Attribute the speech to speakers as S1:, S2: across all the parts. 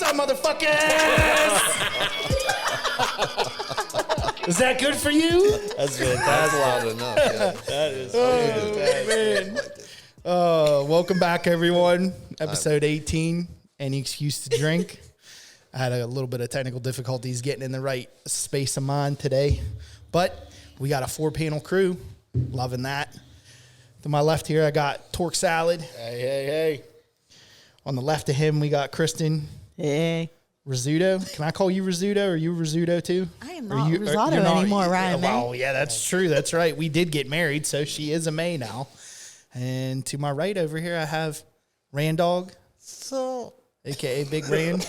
S1: What's up, motherfuckers? Is that good for you?
S2: That's fantastic.
S3: That's loud enough. Yeah.
S2: That is fantastic.
S1: Man. Welcome back, everyone. Episode 18, Any Excuse to Drink. I had a little bit of technical difficulties getting in the right space of mind today, but we got a 4-panel crew. Loving that. To my left here, I got Torque Salad.
S2: Hey.
S1: On the left of him, we got Kristen.
S4: Hey.
S1: Rizzuto. Can I call you Rizzuto? Are you Rizzuto too?
S4: I am not risotto anymore, Ryan.
S1: Well, yeah, that's true. That's right. We did get married, so she is a May now. And to my right over here, I have Randog, a.k.a. Big Rand.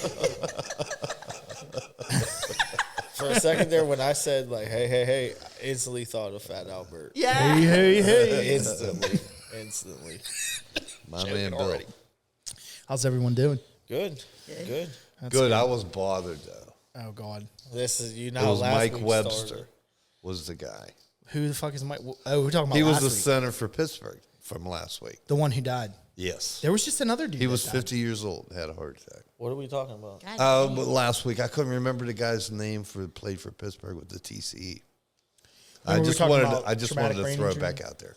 S2: For a second there, when I said, like, hey, I instantly thought of Fat Albert.
S4: Yeah.
S1: Hey.
S2: Instantly.
S3: My man, Bill. Already.
S1: How's everyone doing?
S2: Good.
S1: That's
S3: Good. I was bothered, though.
S1: Oh, God.
S2: This is,
S3: It was
S2: last
S3: Mike
S2: week
S3: Webster
S2: started.
S3: was the guy.
S1: Who the fuck is Mike? Oh, we're talking about
S3: He was
S1: last
S3: the
S1: week.
S3: center for Pittsburgh from last week.
S1: The one who died.
S3: Yes.
S1: There was just another dude.
S3: He was
S1: that
S3: 50 years old, had a heart attack.
S2: What are we talking about?
S3: But last week, I couldn't remember the guy's name played for Pittsburgh with the TCE. I just wanted to throw it back out there.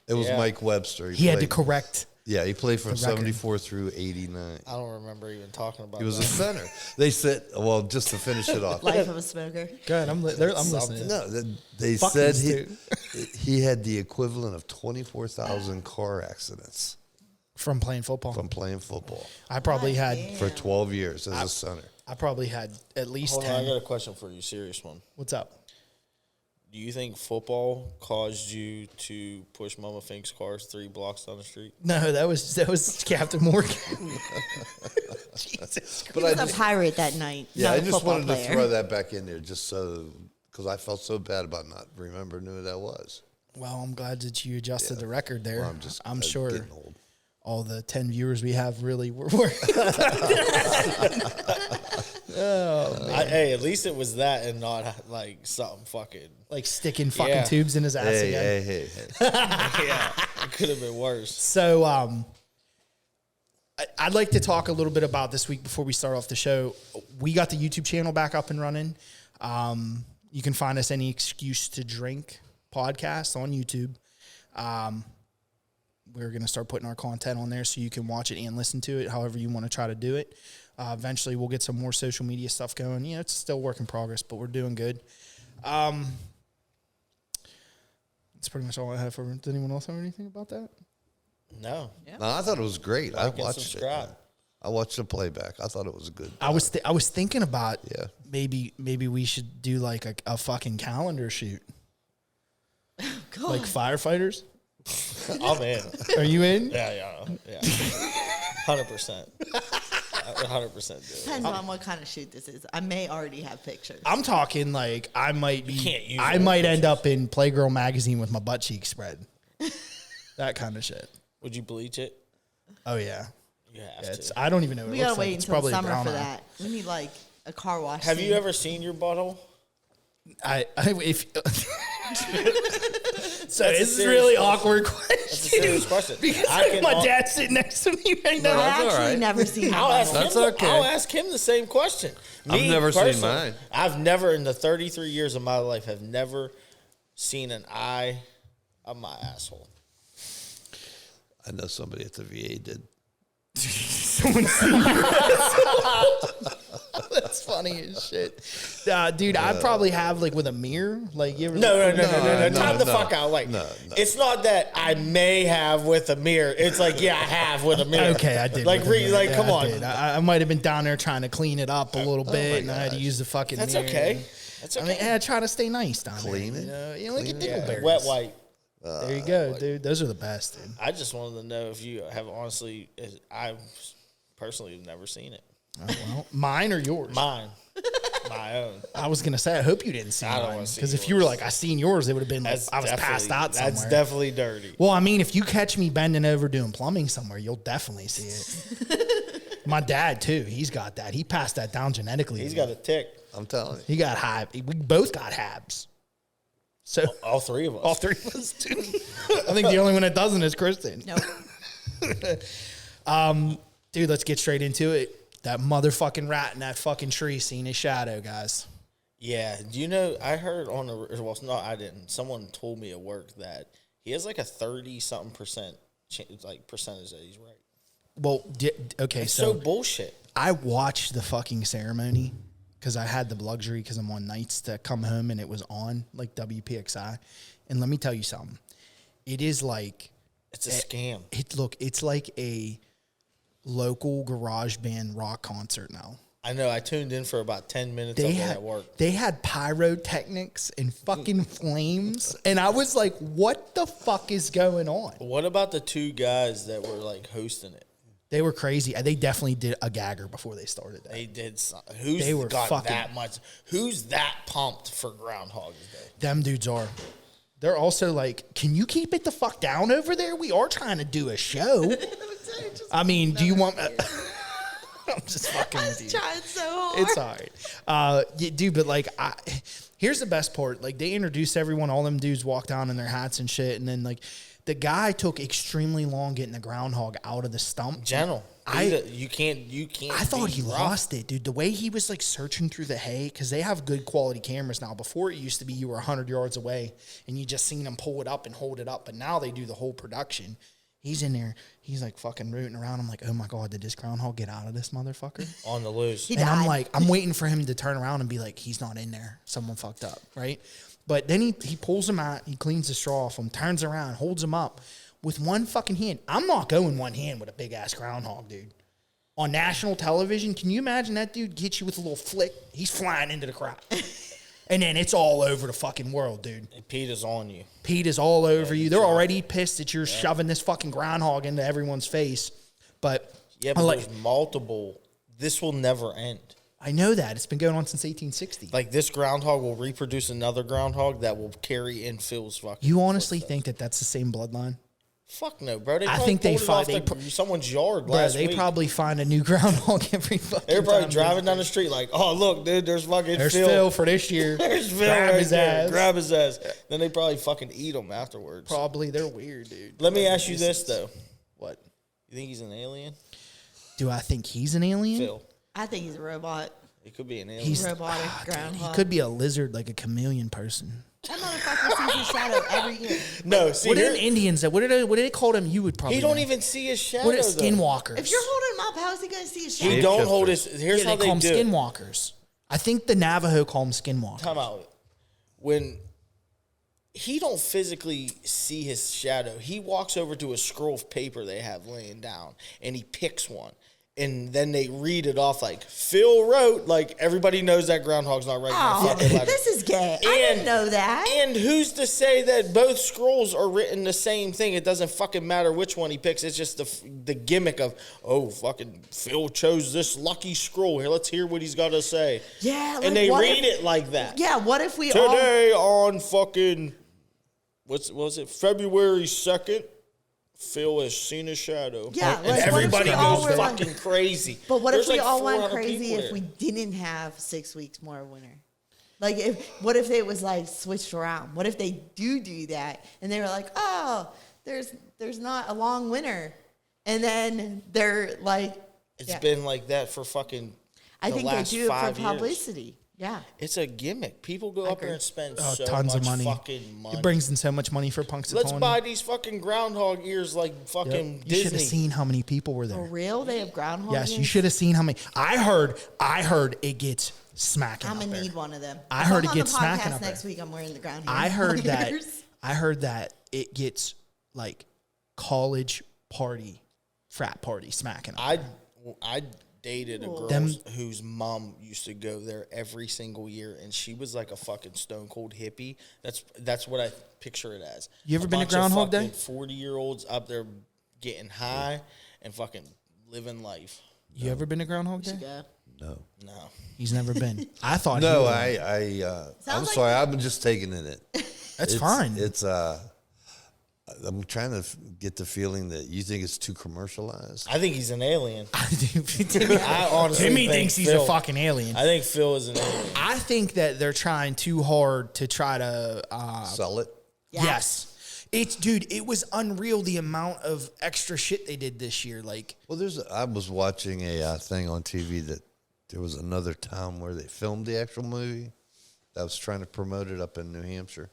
S3: It was Mike Webster.
S1: He had to correct.
S3: Yeah, he played from 74 through 89.
S2: I don't remember even talking about
S3: He was
S2: that.
S3: a center. They said, well, just to finish it off.
S4: Life of a smoker.
S1: Good. I'm listening.
S3: No, they
S1: Fuck
S3: said
S1: these
S3: he had the equivalent of 24,000 car accidents
S1: From playing football.
S3: from playing football
S1: I probably had.
S3: for 12 years as a center.
S1: I probably had at least
S2: Hold
S1: 10.
S2: on, I got a question for you, serious one.
S1: What's up?
S2: Do you think football caused you to push Mama Fink's cars 3 blocks down the street?
S1: No, that was Captain Morgan. Jesus Christ.
S3: But
S4: He was a pirate that night.
S3: Yeah,
S4: not
S3: I
S4: a
S3: just
S4: football
S3: wanted
S4: player.
S3: to throw that back in there just so, because I felt so bad about not remembering who that was.
S1: Well, I'm glad that you adjusted the record there.
S3: Well, I'm
S1: sure
S3: getting old.
S1: all the 10 viewers we have really were.
S2: Hey, at least it was that and not like something fucking.
S1: Like sticking fucking
S2: Yeah.
S1: tubes in his ass again.
S3: Hey.
S2: Yeah, it could have been worse.
S1: So, I'd like to talk a little bit about this week before we start off the show. We got the YouTube channel back up and running. You can find us Any Excuse to Drink podcast on YouTube. We're going to start putting our content on there so you can watch it and listen to it however you want to try to do it. Eventually, we'll get some more social media stuff going. You know, it's still work in progress, but we're doing good. That's pretty much all I have for. Does anyone else have anything about that?
S2: No.
S3: No, I thought it was great. I
S2: Like and
S3: watched it.
S2: subscribe.
S3: Man. I watched the playback. I thought it was a good.
S1: I was thinking about
S3: Yeah.
S1: maybe we should do like a fucking calendar shoot.
S4: God.
S1: Like firefighters.
S2: I'm in.
S1: Are you in?
S2: Yeah. 100%. 100% do it.
S4: Depends on what kind of shoot this is. I may already have pictures.
S1: I'm talking like I might be.
S2: can't use
S1: I
S2: old
S1: might end up in Playgirl magazine with my butt cheeks spread. That kind of shit.
S2: Would you bleach it?
S1: Oh yeah.
S2: You have
S1: Yeah,
S2: to.
S1: I don't even know. What
S4: We
S1: it
S4: gotta
S1: looks like.
S4: wait
S1: It's
S4: until
S1: probably a
S4: summer
S1: brown
S4: for
S1: eye.
S4: that. We need like a car wash.
S2: Have
S4: scene.
S2: you ever seen your butthole?
S1: If so,
S2: That's a
S1: this is a
S2: serious
S1: really
S2: question.
S1: awkward
S2: That's a
S1: question.
S2: serious question.
S1: Because
S2: I can
S1: my
S2: al-
S1: dad's sitting next to me right now.
S4: I've
S3: That's all
S4: actually
S3: right.
S4: never seen
S2: I'll
S4: that.
S2: ask
S3: That's
S2: him.
S3: okay.
S2: I'll ask him the same question.
S3: I've never seen
S2: personally,
S3: mine.
S2: I've never, in the 33 years of my life, have never seen an eye of my asshole.
S3: I know somebody at the VA did.
S1: Someone seen your asshole. That's funny as shit. Dude, I probably have like with a mirror. Like you ever
S2: No.
S3: no,
S2: Time the
S3: no.
S2: fuck out. Like,
S3: No.
S2: it's not that I may have with a mirror. It's like, yeah, I have with a mirror.
S1: Okay, I did.
S2: Like,
S1: with a mirror. Yeah,
S2: come
S1: I
S2: on.
S1: did. I might have been down there trying to clean it up a little bit, and I had to
S3: gosh.
S1: use the fucking
S2: That's
S1: mirror.
S2: okay. That's
S1: I
S2: okay.
S1: mean, I try to stay nice down
S3: Clean
S1: there.
S3: it?
S1: You know, like a
S3: Clean it?
S1: dingleberries.
S2: Wet wipe.
S1: There you go, dude. Those are the best, dude.
S2: I just wanted to know if you have honestly. I personally have never seen it.
S1: Oh, well, mine or yours?
S2: Mine, my own.
S1: I was gonna say, I hope you didn't see
S2: I don't
S1: mine
S2: wanna see
S1: because if you were
S2: yours.
S1: like, I seen yours, it would have been like I was passed out somewhere.
S2: That's definitely dirty.
S1: Well, I mean, if you catch me bending over doing plumbing somewhere, you'll definitely see it. My dad too. He's got that. He passed that down genetically.
S2: He's got a tick.
S3: I'm telling you.
S1: He got high. We both got habs. So
S2: All three of us.
S1: all three of us do. I think the only one that doesn't is Kristen.
S4: Nope.
S1: Dude, let's get straight into it. That motherfucking rat in that fucking tree seen his shadow, guys.
S2: Yeah. Do you know, I heard on the, well, no, I didn't. Someone told me at work that he has like a 30-something percentage that he's right.
S1: Well, okay,
S2: It's so bullshit.
S1: I watched the fucking ceremony because I had the luxury because I'm on nights to come home and it was on like WPXI. And let me tell you something. It is like...
S2: It's a scam.
S1: It's like a local garage band rock concert now.
S2: I know. I tuned in for about 10 minutes at work.
S1: They had pyrotechnics and fucking flames. And I was like, what the fuck is going on?
S2: What about the two guys that were like hosting it?
S1: They were crazy. They definitely did a gagger before they started that.
S2: They did something. Who's got that much? Who's that pumped for Groundhog Day?
S1: Them dudes are. They're also like, can you keep it the fuck down over there? We are trying to do a show. I mean, do you want... I'm just fucking with you.
S4: Trying so hard.
S1: It's all right. Yeah, dude, but like, here's the best part. Like, they introduced everyone. All them dudes walked down in their hats and shit. And then, like, the guy took extremely long getting the groundhog out of the stump.
S2: Gentle. You can't.
S1: I thought he lost it, dude. The way he was like searching through the hay, because they have good quality cameras now. Before it used to be you were 100 yards away and you just seen him pull it up and hold it up. But now they do the whole production. He's in there. He's like fucking rooting around. I'm like, oh my God, did this groundhog get out of this motherfucker?
S2: On the loose.
S1: I'm like, I'm waiting for him to turn around and be like, he's not in there. Someone fucked up, right? But then he pulls him out. He cleans the straw off him, turns around, holds him up with one fucking hand. I'm not going one hand with a big ass groundhog, dude. On national television, can you imagine that dude hits you with a little flick? He's flying into the crowd. And then it's all over the fucking world, dude.
S2: And Pete is on you.
S1: Pete is all over you. They're already pissed that you're shoving this fucking groundhog into everyone's face. But
S2: there's multiple. This will never end.
S1: I know that. It's been going on since 1860.
S2: Like, this groundhog will reproduce another groundhog that will carry in Phil's fucking...
S1: You honestly think that that's the same bloodline?
S2: Fuck no, bro.
S1: I think they find
S2: someone's yard
S1: bro,
S2: last
S1: they
S2: week.
S1: probably find a new groundhog every fucking
S2: They're probably
S1: time
S2: driving down the street like, oh, look, dude, there's
S1: Phil for this year.
S2: There's Phil
S1: Grab
S2: right
S1: his
S2: there.
S1: ass.
S2: Grab his ass. Then they probably fucking eat him afterwards.
S1: Probably. They're weird, dude.
S2: Let me ask you this, though.
S1: What?
S2: You think he's an alien?
S1: Do I think he's an alien?
S2: Phil.
S4: I think he's a robot.
S2: He could be an alien.
S1: He's
S4: Robotic groundhog.
S1: He could be a lizard, like a chameleon person.
S4: That motherfucker sees his shadow every year.
S2: No, see,
S1: What did Indians? What did they call them? You would probably.
S2: he don't
S1: know.
S2: even see his shadow.
S1: What are skinwalkers?
S4: If you're holding him up, how is he going to see his shadow?
S2: He don't hold his... Here's
S1: yeah,
S2: how
S1: they call them
S2: do it.
S1: skinwalkers. I think the Navajo call them skinwalkers.
S2: Time out. When he don't physically see his shadow, he walks over to a scroll of paper they have laying down, and he picks one. And then they read it off like, Phil wrote, like, everybody knows that groundhog's not writing
S4: Oh,
S2: that fucking letter.
S4: this is gay. I didn't know that.
S2: And who's to say that both scrolls are written the same thing? It doesn't fucking matter which one he picks. It's just the gimmick of, oh, fucking Phil chose this lucky scroll. Here, let's hear what he's got to say.
S4: Yeah. Like,
S2: and they read it like that.
S4: Yeah, what if we
S2: Today on fucking, what was it, February 2nd, Phil has seen a shadow.
S4: Yeah,
S2: and
S4: like,
S2: everybody goes
S4: were
S2: fucking crazy.
S4: But what
S2: There's
S4: if we
S2: like
S4: all went
S2: 400
S4: crazy
S2: people
S4: if
S2: there.
S4: we didn't have 6 weeks more of winter? Like, what if it was like switched around? What if they do that and they were like, oh, there's not a long winter, and then they're like,
S2: It's been like that for fucking.
S4: I think they do it for
S2: 5 years.
S4: publicity. Yeah,
S2: It's a gimmick. People go up there and spend so
S1: tons
S2: much
S1: of money.
S2: fucking money.
S1: It brings in so much money for Punxsutawney.
S2: Let's buy these fucking groundhog ears like fucking
S1: You should have
S2: Disney.
S1: seen how many people were
S4: for
S1: there.
S4: real. They have groundhog.
S1: Yes, you
S4: ears?
S1: should have seen how many. I heard it gets smacking.
S4: I'm
S1: up
S4: gonna
S1: there.
S4: need one of them.
S1: I
S4: If
S1: heard
S4: I'm
S1: it
S4: on
S1: gets
S4: the
S1: smacking
S4: podcast
S1: up
S4: next
S1: there.
S4: week. I'm wearing the groundhog.
S1: I heard that.
S4: ears.
S1: I heard that it gets like college party, frat party smacking. Up
S2: I dated a girl whose mom used to go there every single year, and she was like a fucking stone cold hippie. That's what I picture it as.
S1: You ever
S2: A
S1: been to
S2: bunch of
S1: Groundhog Day?
S2: fucking 40-year-olds up there getting high and fucking living life.
S1: You ever been to Groundhog Day?
S4: Yeah.
S3: No.
S2: No.
S1: He's never been. I thought.
S3: No,
S1: he would.
S3: I'm
S4: Sounds like-
S3: sorry. I'm just taking in it.
S1: That's fine.
S3: It's I'm trying to get the feeling that you think it's too commercialized.
S2: I think he's an alien.
S1: Timmy,
S2: I honestly
S1: Timmy
S2: think
S1: thinks he's
S2: Phil-
S1: a fucking alien.
S2: I think Phil is an alien.
S1: I think that they're trying too hard to try to
S3: Sell it.
S1: Yes. Dude, it was unreal the amount of extra shit they did this year. Like,
S3: well, I was watching a thing on TV that there was another town where they filmed the actual movie that was trying to promote it up in New Hampshire,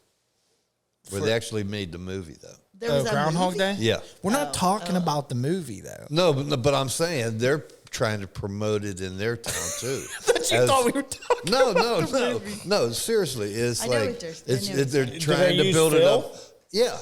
S3: where they actually made the movie, though.
S4: There was a
S1: Groundhog
S4: movie?
S1: Day?
S3: Yeah.
S1: We're not talking about the movie, though.
S3: No, but I'm saying they're trying to promote it in their town, too.
S1: You thought we were talking
S3: No, seriously. It's
S4: I know
S3: like,
S4: what
S3: they're
S2: Do
S3: trying
S2: they
S3: to build
S2: use
S3: it
S2: Phil?
S3: up. Yeah.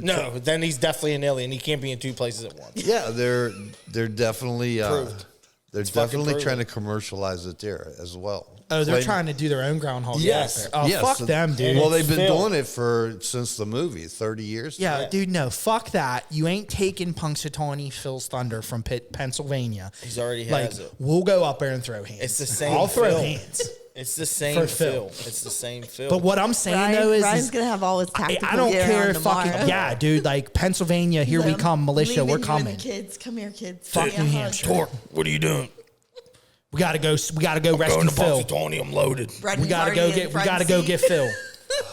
S2: No, then he's definitely an alien. He can't be in two places at once.
S3: Yeah, they're definitely
S2: Proved.
S3: they're definitely trying to commercialize it there as well.
S1: Oh, they're trying to do their own Groundhog Day.
S2: Yes.
S1: Oh,
S3: Yes.
S1: fuck them, dude.
S3: Well, they've been
S2: Phil.
S3: doing it since the movie, 30 years.
S1: Yeah, dude, no, fuck that. You ain't taking Punxsutawney Phil's thunder from Pennsylvania.
S2: He's already
S1: Like,
S2: has it.
S1: we'll go up there and throw hands.
S2: It's the same
S1: I'll throw
S2: Phil.
S1: hands.
S2: It's the same
S1: For
S2: Phil.
S1: Phil.
S2: It's the same Phil.
S1: But what I'm saying though is,
S4: Ryan's gonna have all his tactical
S1: I don't
S4: gear
S1: care
S4: on
S1: if fucking
S4: tomorrow.
S1: yeah, dude. Like Pennsylvania, here we
S4: Them
S1: come, militia,
S4: leaving
S1: we're
S4: you and
S1: coming.
S4: the kids, come here, kids.
S1: Fuck
S4: Give me
S1: New
S4: a hug.
S1: Hampshire.
S2: what are you doing?
S1: We gotta go rescue
S2: Going to
S1: Phil.
S2: Punxsutawney, I'm loaded.
S4: Brendan's
S1: We gotta
S4: already
S1: go
S4: in
S1: get. We
S4: front
S1: gotta go
S4: seat.
S1: get Phil.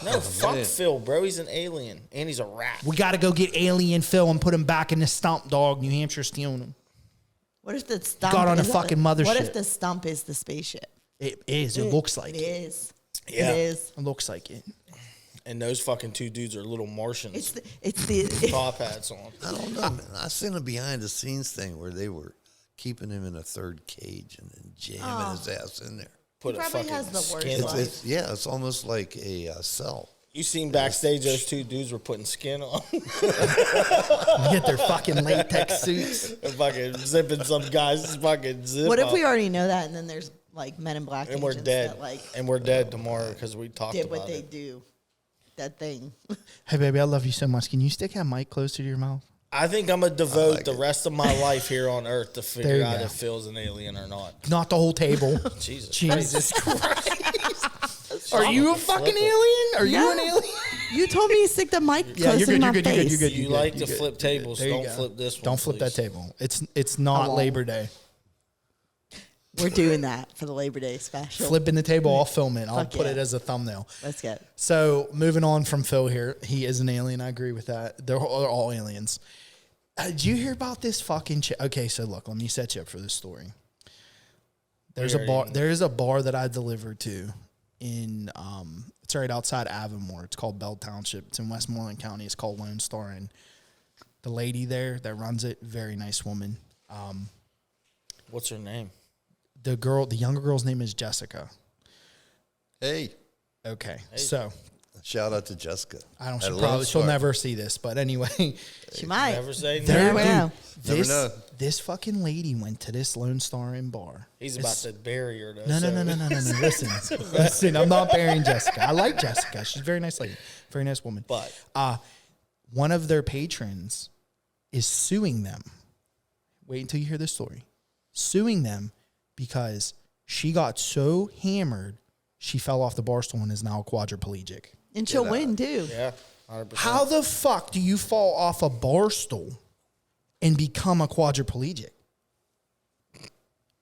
S2: No, fuck Phil, bro. He's an alien. And he's a rat.
S1: We gotta go get Alien Phil and put him back in the stump, dog. New Hampshire stealing him.
S4: What if the stump
S1: got on a
S4: is
S1: fucking mothership.
S4: What if the stump is the spaceship?
S1: It is. It looks like
S4: It
S1: it.
S4: is.
S2: Yeah.
S4: It is.
S1: It looks like it.
S2: And those fucking two dudes are little Martians.
S4: It's the
S2: Top hats on.
S3: I don't know, man. I seen a behind the scenes thing where they were keeping him in a third cage and then jamming his ass in there.
S2: Put
S4: He
S2: a
S4: probably
S2: fucking
S4: has the worst
S2: skin
S4: life.
S2: on.
S3: It's almost like a cell.
S2: You seen backstage those two dudes were putting skin on?
S1: Get their fucking latex suits.
S2: They're fucking zipping some guys fucking zip
S4: What if
S2: up.
S4: we already know that and then there's like Men in Black
S2: And we're
S4: agents
S2: dead.
S4: that like
S2: And we're dead tomorrow because we talked
S4: did
S2: about
S4: what they
S2: it.
S4: do. That thing.
S1: Hey, baby, I love you so much. Can you stick that mic closer to your mouth?
S2: I think I'm going to devote
S3: like
S2: the rest of my life here on Earth to
S1: There
S2: figure
S1: you
S2: out
S1: go.
S2: if Phil's an alien or not.
S1: Not the whole table.
S2: Jesus
S1: Christ. Are you a fucking alien? Are you an
S4: Yeah.
S1: alien?
S4: You told me to stick the mic
S1: Yeah,
S4: closer
S1: you're
S4: to
S1: good,
S4: my
S1: you're good, you're good,
S4: face.
S1: you're good.
S2: You like to flip tables.
S1: There you
S2: Don't
S1: go.
S2: flip this one.
S1: Don't flip that
S2: please.
S1: table. It's not
S4: won't.
S1: Labor Day.
S4: We're doing that for the Labor Day special.
S1: Flipping the table, I'll film it. I'll
S4: Fuck
S1: put
S4: yeah.
S1: it as a thumbnail.
S4: Let's get.
S1: So moving on from Phil here, he is an alien. I agree with that. They're all aliens. Did you hear about this fucking shit? Okay, so look, let me set you up for this story. There's a bar. There is a bar that I delivered to in. It's right outside Avonmore. It's called Bell Township. It's in Westmoreland County. It's called Lone Star, and the lady there that runs it, very nice woman.
S2: What's her name?
S1: The younger girl's name is Jessica.
S3: Hey,
S1: Okay, so
S3: shout out to Jessica.
S1: I don't.
S3: At Lone
S1: She'll
S3: Star.
S1: never see this, but anyway.
S4: She might.
S2: Never say
S1: There,
S2: no.
S4: Never know.
S3: Never know.
S1: This fucking lady went to this Lone Star Inn bar.
S2: He's about to bury her, though.
S1: No. Listen. I'm not burying Jessica. I like Jessica. She's a very nice lady, very nice woman.
S2: But
S1: One of their patrons is suing them. Wait until you hear this story. Suing them because she got so hammered she fell off the bar stool and is now quadriplegic.
S4: And she'll win too.
S2: yeah, 100%.
S1: How the fuck do you fall off a bar stool and become a quadriplegic?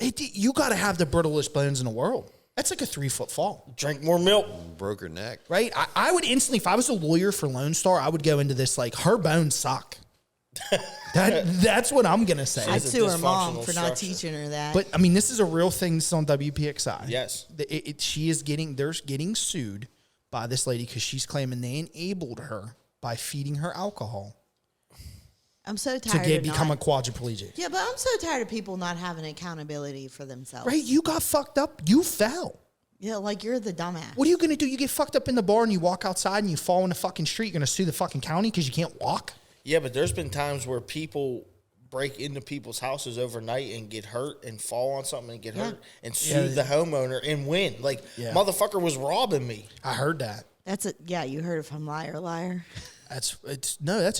S1: You got to have the brittlest bones in the world. That's like a 3-foot fall,
S2: Drink more milk.
S3: Broke her neck.
S1: right? I would instantly, if I was a lawyer for Lone Star, I would go into this like her bones suck. That's what I'm gonna say.
S4: I'd
S2: She's a
S4: sue her mom
S2: dysfunctional
S4: for not
S2: structure.
S4: teaching her that.
S1: But I mean, this is a real thing. This is on WPXI.
S2: Yes.
S1: They're getting sued by this lady because she's claiming they enabled her by feeding her alcohol
S4: I'm so
S1: to
S4: tired of
S1: become a
S4: not,
S1: quadriplegic.
S4: Yeah, but I'm so tired of people not having accountability for themselves.
S1: Right? You got fucked up. You fell.
S4: Yeah, like you're the dumbass.
S1: What are you gonna do? You get fucked up in the bar and you walk outside and you fall in the fucking street. You're gonna sue the fucking county because you can't walk.
S2: Yeah, but there's been times where people break into people's houses overnight and get hurt and fall on something and get hurt and sue the homeowner and win. Like, motherfucker was robbing me.
S1: I heard that.
S4: You heard of him, liar.
S1: That's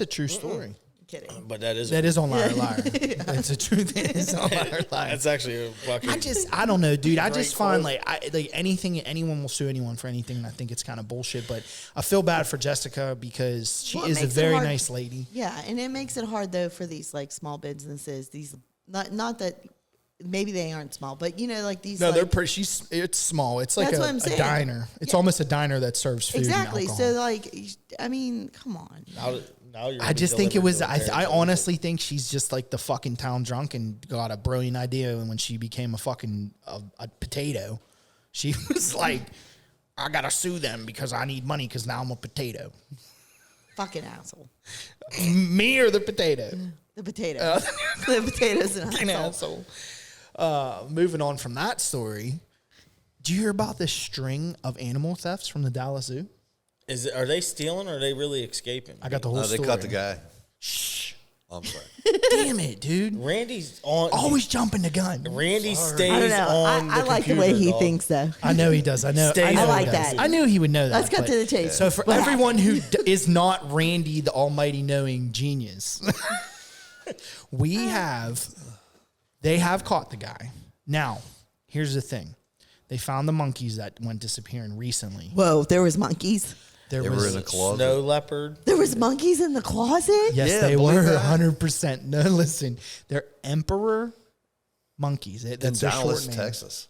S1: a true story.
S4: Kidding.
S2: But that is
S1: On Liar Liar. It's a truth. It is on Liar Liar.
S2: that's actually a fucking.
S1: I don't know, dude. I just find
S2: quote.
S1: like anyone will sue anyone for anything, and I think it's kind of bullshit. But I feel bad for Jessica because she
S4: Well, it
S1: is a
S4: makes it
S1: very
S4: hard-
S1: nice lady.
S4: Yeah, and it makes it hard though for these like small businesses. These not that maybe they aren't small, but you know, like these.
S1: No,
S4: like,
S1: they're pretty. It's small. It's like
S4: That's what I'm
S1: a
S4: saying.
S1: diner. It's almost a diner that serves food.
S4: exactly.
S1: And
S4: So
S1: alcohol.
S4: like, I mean, come on.
S2: Now Now you're
S1: I just think it was. I
S2: I
S1: honestly think she's just like the fucking town drunk and got a brilliant idea. And when she became a fucking a potato, she was like, "I gotta sue them because I need money because now I'm a potato."
S4: Fucking asshole.
S1: Me or the potato?
S4: The potato. The potato's an
S1: Fucking
S4: asshole.
S1: asshole. Moving on from that story, do you hear about this string of animal thefts from the Dallas Zoo?
S2: Are they stealing or are they really escaping?
S1: I got the whole
S3: No,
S1: story.
S3: they caught the guy.
S1: Shh.
S3: I'm sorry.
S1: Damn it, dude.
S2: Randy's on.
S1: Always jumping the gun.
S2: Randy
S4: I
S2: stays
S4: don't know.
S2: on.
S4: I like the way he thinks, though.
S1: I know he does. I know.
S2: Stays
S1: I know
S2: on
S1: he
S4: like
S1: does.
S4: that.
S1: I knew he would know that.
S4: Let's cut
S1: but-
S4: to the chase.
S1: So for
S4: What
S1: everyone who is not Randy, the almighty knowing genius, they have caught the guy. Now, here's the thing. They found the monkeys that went disappearing recently.
S4: Whoa, there was monkeys.
S1: There
S3: They
S1: was,
S3: were in a closet.
S2: Snow leopard.
S4: There was monkeys in the closet?
S1: yes,
S3: Yeah,
S1: they
S3: believe
S1: were
S3: that.
S1: 100%. No, listen, they're emperor monkeys.
S3: in
S1: That's their
S3: Dallas,
S1: short name.
S3: Texas.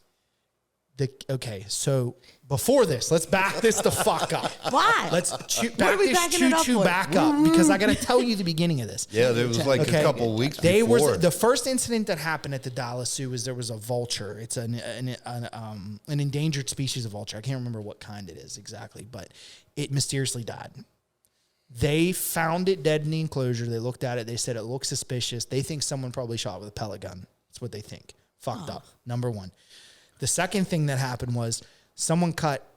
S1: Okay, so before this, let's back this the fuck up.
S4: Why?
S1: Let's
S4: What
S1: back
S4: are we
S1: this
S4: backing it up
S1: choo-choo
S4: for?
S1: back up because I got to tell you the beginning of this.
S3: Yeah, there was like
S1: Okay.
S3: a couple weeks
S1: They
S3: before.
S1: was the first incident that happened at the Dallas Zoo was there was a vulture. It's an endangered species of vulture. I can't remember what kind it is exactly, but it mysteriously died. They found it dead in the enclosure. They looked at it. They said it looks suspicious. They think someone probably shot with a pellet gun. That's what they think. Fucked up. Number one. The second thing that happened was someone cut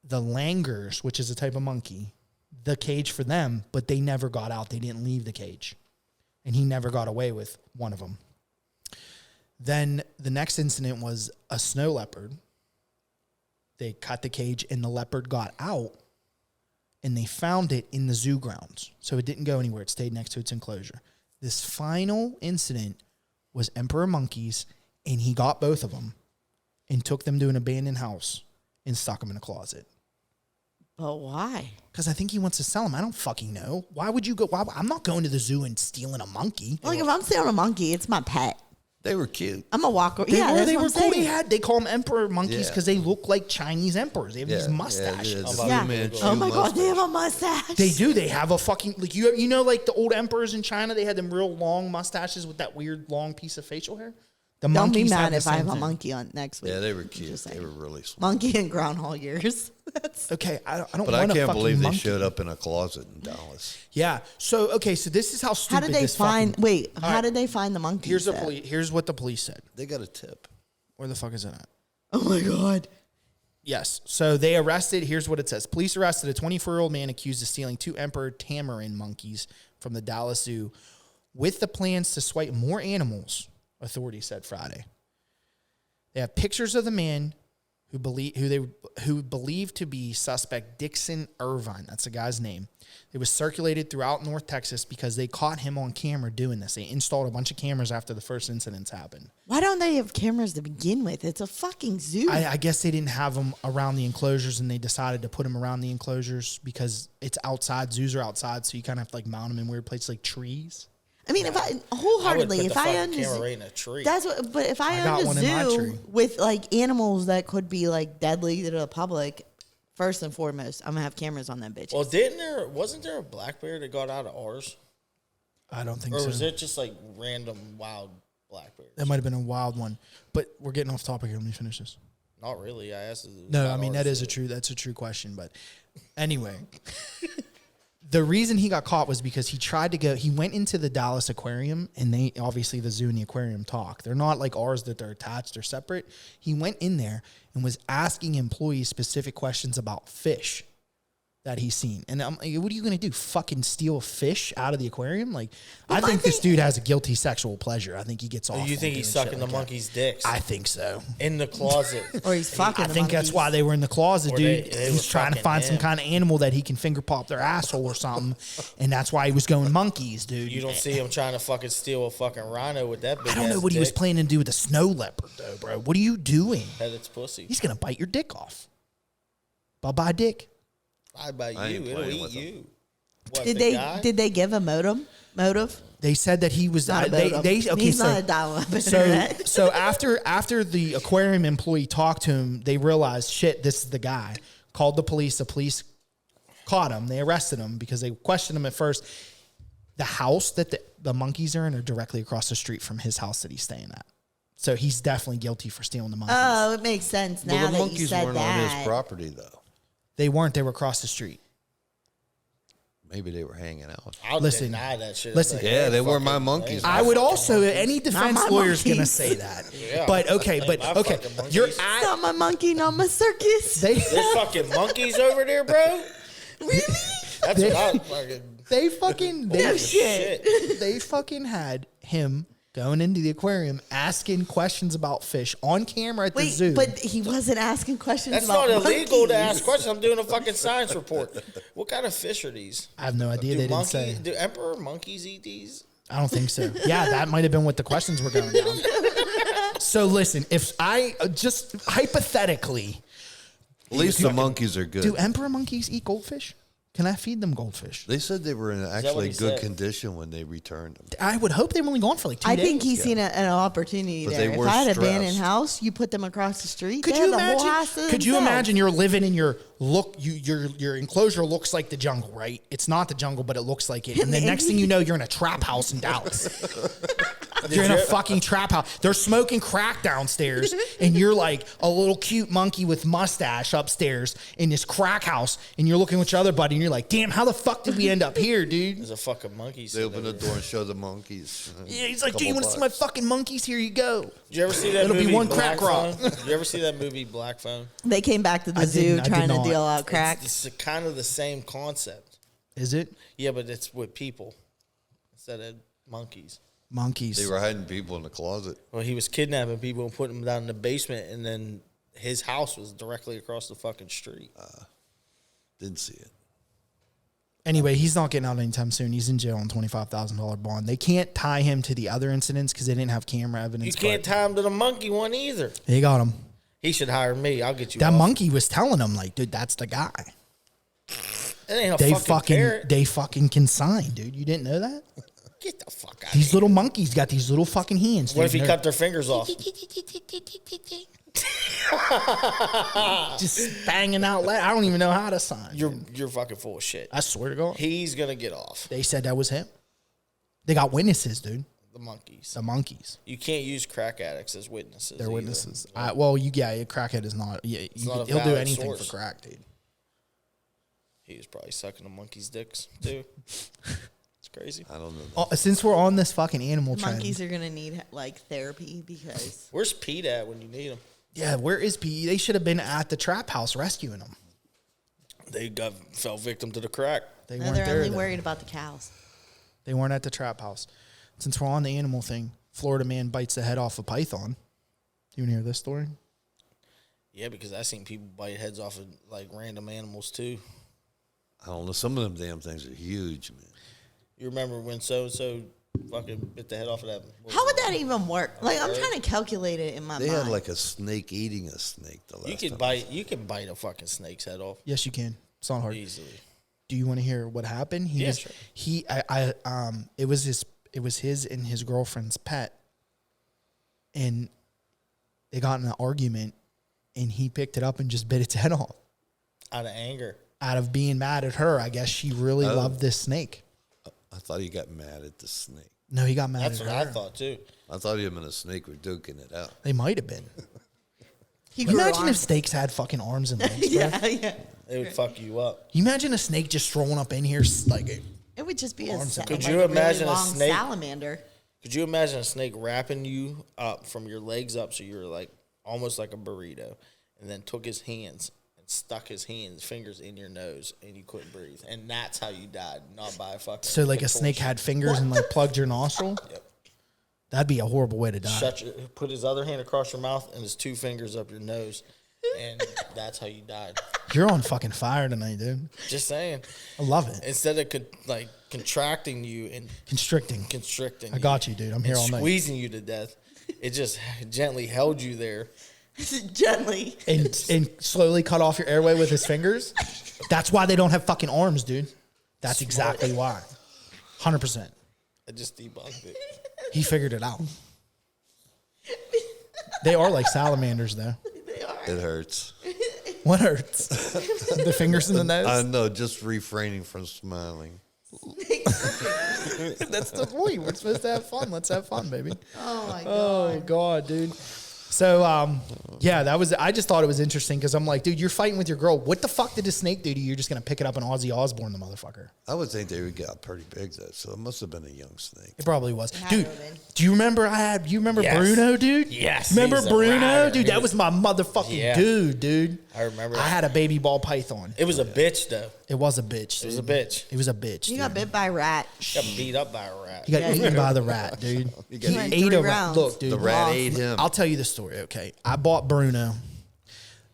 S1: the langurs, which is a type of monkey, the cage for them, but they never got out. They didn't leave the cage. And he never got away with one of them. Then the next incident was a snow leopard. They cut the cage and the leopard got out and they found it in the zoo grounds. So it didn't go anywhere. It stayed next to its enclosure. This final incident was emperor monkeys and he got both of them and took them to an abandoned house and stuck them in a closet.
S4: But why?
S1: Because I think he wants to sell them. I don't fucking know. Why would you go? I'm not going to the zoo and stealing a monkey.
S4: Like, if I'm stealing a monkey, it's my pet.
S3: They were cute.
S4: I'm a walker.
S1: They
S4: Yeah,
S1: were,
S4: that's
S1: they
S4: what
S1: were
S4: I'm
S1: cool.
S4: saying.
S1: They call them emperor monkeys
S3: Yeah.
S1: because they look like Chinese emperors. They have these mustaches.
S3: Yeah, the
S4: Yeah.
S3: Fu Manchu
S4: Oh my God, they
S3: mustache.
S4: have a mustache.
S1: They do. They have a fucking like you know like the old emperors in China. They had them real long mustaches with that weird long piece of facial hair. The
S4: Don't be
S1: monkeys
S4: mad
S1: have the
S4: if I
S1: same
S4: have a
S1: thing.
S4: monkey on next week.
S3: Yeah, they were
S4: I'm
S3: cute.
S4: just
S3: They
S4: saying.
S3: were really sweet.
S4: Monkey and groundhog years. That's
S1: Okay, I don't
S3: But I
S1: want a
S3: can't
S1: fucking
S3: believe
S1: monkey.
S3: they showed up in a closet in Dallas.
S1: Yeah. So okay, so this is how stupid.
S4: how did they
S1: this
S4: find?
S1: fucking-
S4: Wait,
S1: All
S4: how
S1: right,
S4: did they find the monkeys?
S1: Here's the
S4: though?
S1: police. Here's what the police said.
S3: They got a tip.
S1: Where the fuck is it at?
S4: Oh my God.
S1: Yes. So they arrested. Here's what it says. Police arrested a 24-year-old man accused of stealing 2 emperor tamarin monkeys from the Dallas Zoo with the plans to swipe more animals, authorities said Friday. They have pictures of the man who believed to be suspect Dixon Irvine. That's the guy's name. It was circulated throughout North Texas because they caught him on camera doing this. They installed a bunch of cameras after the first incidents happened.
S4: Why don't they have cameras to begin with? It's a fucking zoo.
S1: I guess they didn't have them around the enclosures, and they decided to put them around the enclosures because it's outside. Zoos are outside, so you kind of have to like mount them in weird places like trees.
S4: I mean, if I
S2: I would
S4: wholeheartedly,
S2: put
S4: if
S2: the
S4: I
S2: fucking
S4: owned a
S2: camera
S4: zoo,
S2: right in a tree.
S4: that's what. But if I
S1: I got
S4: owned a
S1: one in my tree.
S4: zoo with like animals that could be like deadly to the public, first and foremost, I'm gonna have cameras on them bitches.
S2: Well, wasn't there a black bear that got out of ours?
S1: I don't think
S2: Or
S1: so.
S2: was it just like random wild black bears?
S1: That might have been a wild one, but we're getting off topic here. Let me finish this.
S2: Not really. I asked.
S1: No, I mean that's a true question. But anyway, the reason he got caught was because he went into the Dallas aquarium, and they obviously the zoo and the aquarium talk. They're not like ours that they're attached or separate. He went in there and was asking employees specific questions about fish that he's seen. And I'm like, what are you going to do? Fucking steal fish out of the aquarium? Like, I think this dude has a guilty sexual pleasure. I think he gets off.
S2: You
S1: on
S2: think he's
S1: doing shit
S2: sucking the
S1: like that.
S2: monkey's dicks
S1: I think so.
S2: in the closet?
S4: Or he's fucking.
S1: I
S4: the
S1: think that's
S4: monkeys.
S1: why they were in the closet,
S2: Or
S1: dude.
S2: they
S1: He's
S2: were
S1: trying to
S2: fucking
S1: find some
S2: him.
S1: kind of animal that he can finger pop their asshole or something, and that's why he was going monkeys, dude.
S2: You don't see him trying to fucking steal a fucking rhino with that big
S1: I don't know what he was planning to do with a snow leopard, though, bro. What are you doing?
S2: Had its pussy.
S1: He's gonna bite your dick off. Bye-bye, dick.
S2: I buy
S3: I
S2: you.
S3: ain't
S2: It'll
S3: playing
S2: eat
S3: with him.
S2: you. What,
S4: Did
S2: the
S4: they
S2: guy?
S4: did they give a motive?
S1: They said that he was.
S4: Not a
S1: They
S4: motive.
S1: okay.
S4: He's
S1: So
S4: not a dial-up
S1: so
S4: internet.
S1: so after the aquarium employee talked to him, they realized shit. This is the guy. Called the police. The police caught him. They arrested him because they questioned him at first. The house that the monkeys are in are directly across the street from his house that he's staying at. So he's definitely guilty for stealing the monkeys.
S4: Oh, it makes sense now
S3: Well, the
S4: that you
S3: monkeys
S4: said
S3: weren't on
S4: that.
S3: his property, though.
S1: They weren't. They were across the street.
S3: Maybe they were hanging out.
S2: I'll
S1: Listen,
S2: deny that shit.
S1: listen.
S2: Like,
S3: Yeah,
S2: hey,
S3: they were
S2: fucking-
S3: my monkeys.
S1: I would also, any defense
S4: my
S1: lawyer's going to
S4: monkeys.
S1: say that.
S2: Yeah.
S1: But okay,
S2: My fucking monkeys.
S1: You're
S4: Not my monkey, not my circus.
S1: they
S2: There's fucking monkeys over there, bro.
S4: Really?
S2: That's what I fucking.
S4: No shit.
S1: they fucking had him going into the aquarium asking questions about fish on camera at the
S4: Wait,
S1: zoo.
S4: but he wasn't asking questions
S2: That's
S4: about
S2: not illegal to
S4: monkeys.
S2: ask questions. I'm doing a fucking science report. What kind of fish are these?
S1: I have no idea. They didn't say.
S2: Do emperor monkeys eat these?
S1: I don't think so. Yeah, that might have been what the questions were going down. So listen, if I just hypothetically,
S3: At least the monkeys are good.
S1: do emperor monkeys eat goldfish? Can I feed them goldfish?
S3: They said they were in
S2: what
S3: actually
S2: he
S3: good
S2: said?
S3: condition when they returned them.
S1: I would hope they've only gone for like 2
S4: I
S1: days.
S4: think he's seen an opportunity
S3: But
S4: there.
S3: they
S4: If
S3: were
S4: I had an abandoned
S3: stressed.
S4: house, you put them across the street.
S1: Could
S4: they
S1: you
S4: have the whole
S1: imagine?
S4: house to
S1: Could you
S4: themselves.
S1: imagine you're living in your your enclosure looks like the jungle, right? It's not the jungle, but it looks like it. And the next thing you know, you're in a trap house in Dallas. You're in a fucking trap house. They're smoking crack downstairs, and you're like a little cute monkey with mustache upstairs in this crack house, and you're looking with your other buddy, and you're like, "Damn, how the fuck did we end up here, dude?"
S2: There's a fucking monkey.
S3: They open the door and show the monkeys.
S1: Yeah, he's like, "Do you want to see my fucking monkeys? Here you go."
S2: Did you ever see that
S1: It'll be
S2: movie
S1: one
S2: Black
S1: crack rock.
S2: Phone? Did you ever see that movie Black Phone?
S4: They came back to the
S1: I
S4: zoo
S1: didn't- I did
S4: trying to
S1: not.
S4: deal out crack.
S2: It's kind of the same concept.
S1: Is it
S2: Yeah, but it's with people instead of monkeys.
S1: monkeys?
S3: They were hiding people in the closet.
S2: Well, he was kidnapping people and putting them down in the basement, and then his house was directly across the fucking street.
S3: Didn't see it.
S1: Anyway, he's not getting out anytime soon. He's in jail on $25,000 bond. They can't tie him to the other incidents because they didn't have camera evidence.
S2: You can't
S1: but
S2: tie him to the monkey one either.
S1: They got him.
S2: He should hire me. I'll get you.
S1: That
S2: off.
S1: monkey was telling him, like, dude, that's the guy.
S2: It ain't a
S1: They
S2: fucking,
S1: fucking
S2: carrot.
S1: they fucking consign, dude. You didn't know that?
S2: Get the fuck out.
S1: These
S2: of here.
S1: little monkeys got these little fucking hands.
S2: What if he
S1: dude.
S2: cut their fingers off?
S1: Just banging out loud? I don't even know how to sign.
S2: You're fucking full of shit.
S1: I swear to God.
S2: He's gonna get off.
S1: They said that was him. They got witnesses, dude.
S2: The monkeys.
S1: The monkeys.
S2: You can't use crack addicts as witnesses.
S1: They're
S2: either.
S1: witnesses. A crackhead is not. Yeah,
S2: not a
S1: he'll do
S2: valid
S1: anything
S2: source.
S1: for crack, dude.
S2: He was probably sucking the monkeys' dicks too. It's crazy.
S3: I don't know.
S1: Since we're on this fucking animal trend,
S4: Monkeys are gonna need like therapy because
S2: Where's Pete at when you need him?
S1: yeah, where is PE? They should have been at the trap house rescuing them.
S2: They fell victim to the crack.
S1: They
S4: no,
S1: weren't
S4: they're
S1: there.
S4: only
S1: though.
S4: worried about the cows.
S1: They weren't at the trap house. Since we're on the animal thing, Florida man bites the head off a python. You want to hear this story?
S2: Yeah, because I seen people bite heads off of like random animals too.
S3: I don't know. Some of them damn things are huge, man.
S2: You remember when so and so fucking bit the head off of that?
S4: How would that even work? Like I'm trying to calculate it in my
S3: They
S4: mind.
S3: had like a snake eating a snake the last
S2: You can
S3: time.
S2: bite. You can bite a fucking snake's head off
S1: Yes, you can. It's not hard.
S2: easily.
S1: Do you want to hear what happened? He
S2: Yeah,
S1: was,
S2: sure.
S1: it was his and his girlfriend's pet, and they got in an argument, and he picked it up and just bit its head off.
S2: Out of anger.
S1: Out of being mad at her, I guess she really loved this snake.
S3: I thought he got mad at the snake.
S1: No, he got mad
S2: That's
S1: at
S2: what
S1: her.
S2: I thought too.
S3: I thought him and a snake were duking it out.
S1: They might have been.
S4: He grew
S1: Imagine if
S4: arms.
S1: snakes had fucking arms and legs. Bro.
S4: yeah.
S2: It would fuck you up.
S1: You imagine a snake just strolling up in here like
S4: It would just be a,
S1: Arms and
S2: Could
S4: like
S2: you
S4: a
S2: imagine a
S4: really long
S2: snake?
S4: salamander.
S2: Could you imagine a snake wrapping you up from your legs up so you're like almost like a burrito, and then took his hands and stuck his fingers in your nose, and you couldn't breathe, and that's how you died, not by a fucking.
S1: so like a
S2: contortion.
S1: snake had fingers and like plugged your nostril?
S2: Yep.
S1: That'd be a horrible way to die.
S2: Put his other hand across your mouth and his two fingers up your nose, and that's how you died.
S1: You're on fucking fire tonight, dude.
S2: Just saying.
S1: I love it.
S2: Instead of contracting you and
S1: Constricting.
S2: constricting,
S1: I got you, dude. I'm here
S2: and
S1: all night.
S2: squeezing you to death, it just gently held you there.
S4: Gently.
S1: And slowly cut off your airway with his fingers. That's why they don't have fucking arms, dude. That's exactly why. 100%.
S2: I just debunked it.
S1: He figured it out. They are like salamanders, though.
S3: It hurts.
S1: What hurts? The fingers in the nose?
S3: I know, just refraining from smiling.
S1: That's the point. We're supposed to have fun. Let's have fun, baby.
S4: Oh my god.
S1: Oh God, dude. So, yeah, that was. I just thought it was interesting because I'm like, dude, you're fighting with your girl. What the fuck did a snake do to you? You're just gonna pick it up and Ozzy Osbourne the motherfucker.
S3: I would think they would get pretty big, though, so it must have been a young snake.
S1: It probably was,
S4: had
S1: dude.
S4: to have been.
S1: Do you remember You remember
S2: Yes.
S1: Bruno, dude?
S2: Yes,
S1: Remember
S2: he's a
S1: Bruno,
S2: rider.
S1: dude?
S2: He
S1: That was my motherfucking
S2: Yeah.
S1: dude.
S2: I remember
S1: I
S2: that.
S1: had a baby ball python.
S2: It was a bitch, though.
S1: It was a bitch.
S2: It was a
S1: dude.
S2: bitch.
S1: It was a bitch.
S4: You
S1: dude.
S4: got bit by a rat.
S2: Got beat up by a rat.
S1: He got
S4: Yeah,
S1: eaten by the rat, dude. He
S4: went
S1: ate
S4: 3
S1: a rat.
S4: rounds.
S1: Look, dude.
S3: The rat
S4: Wow.
S3: ate him.
S1: I'll tell you the story, okay? I bought Bruno.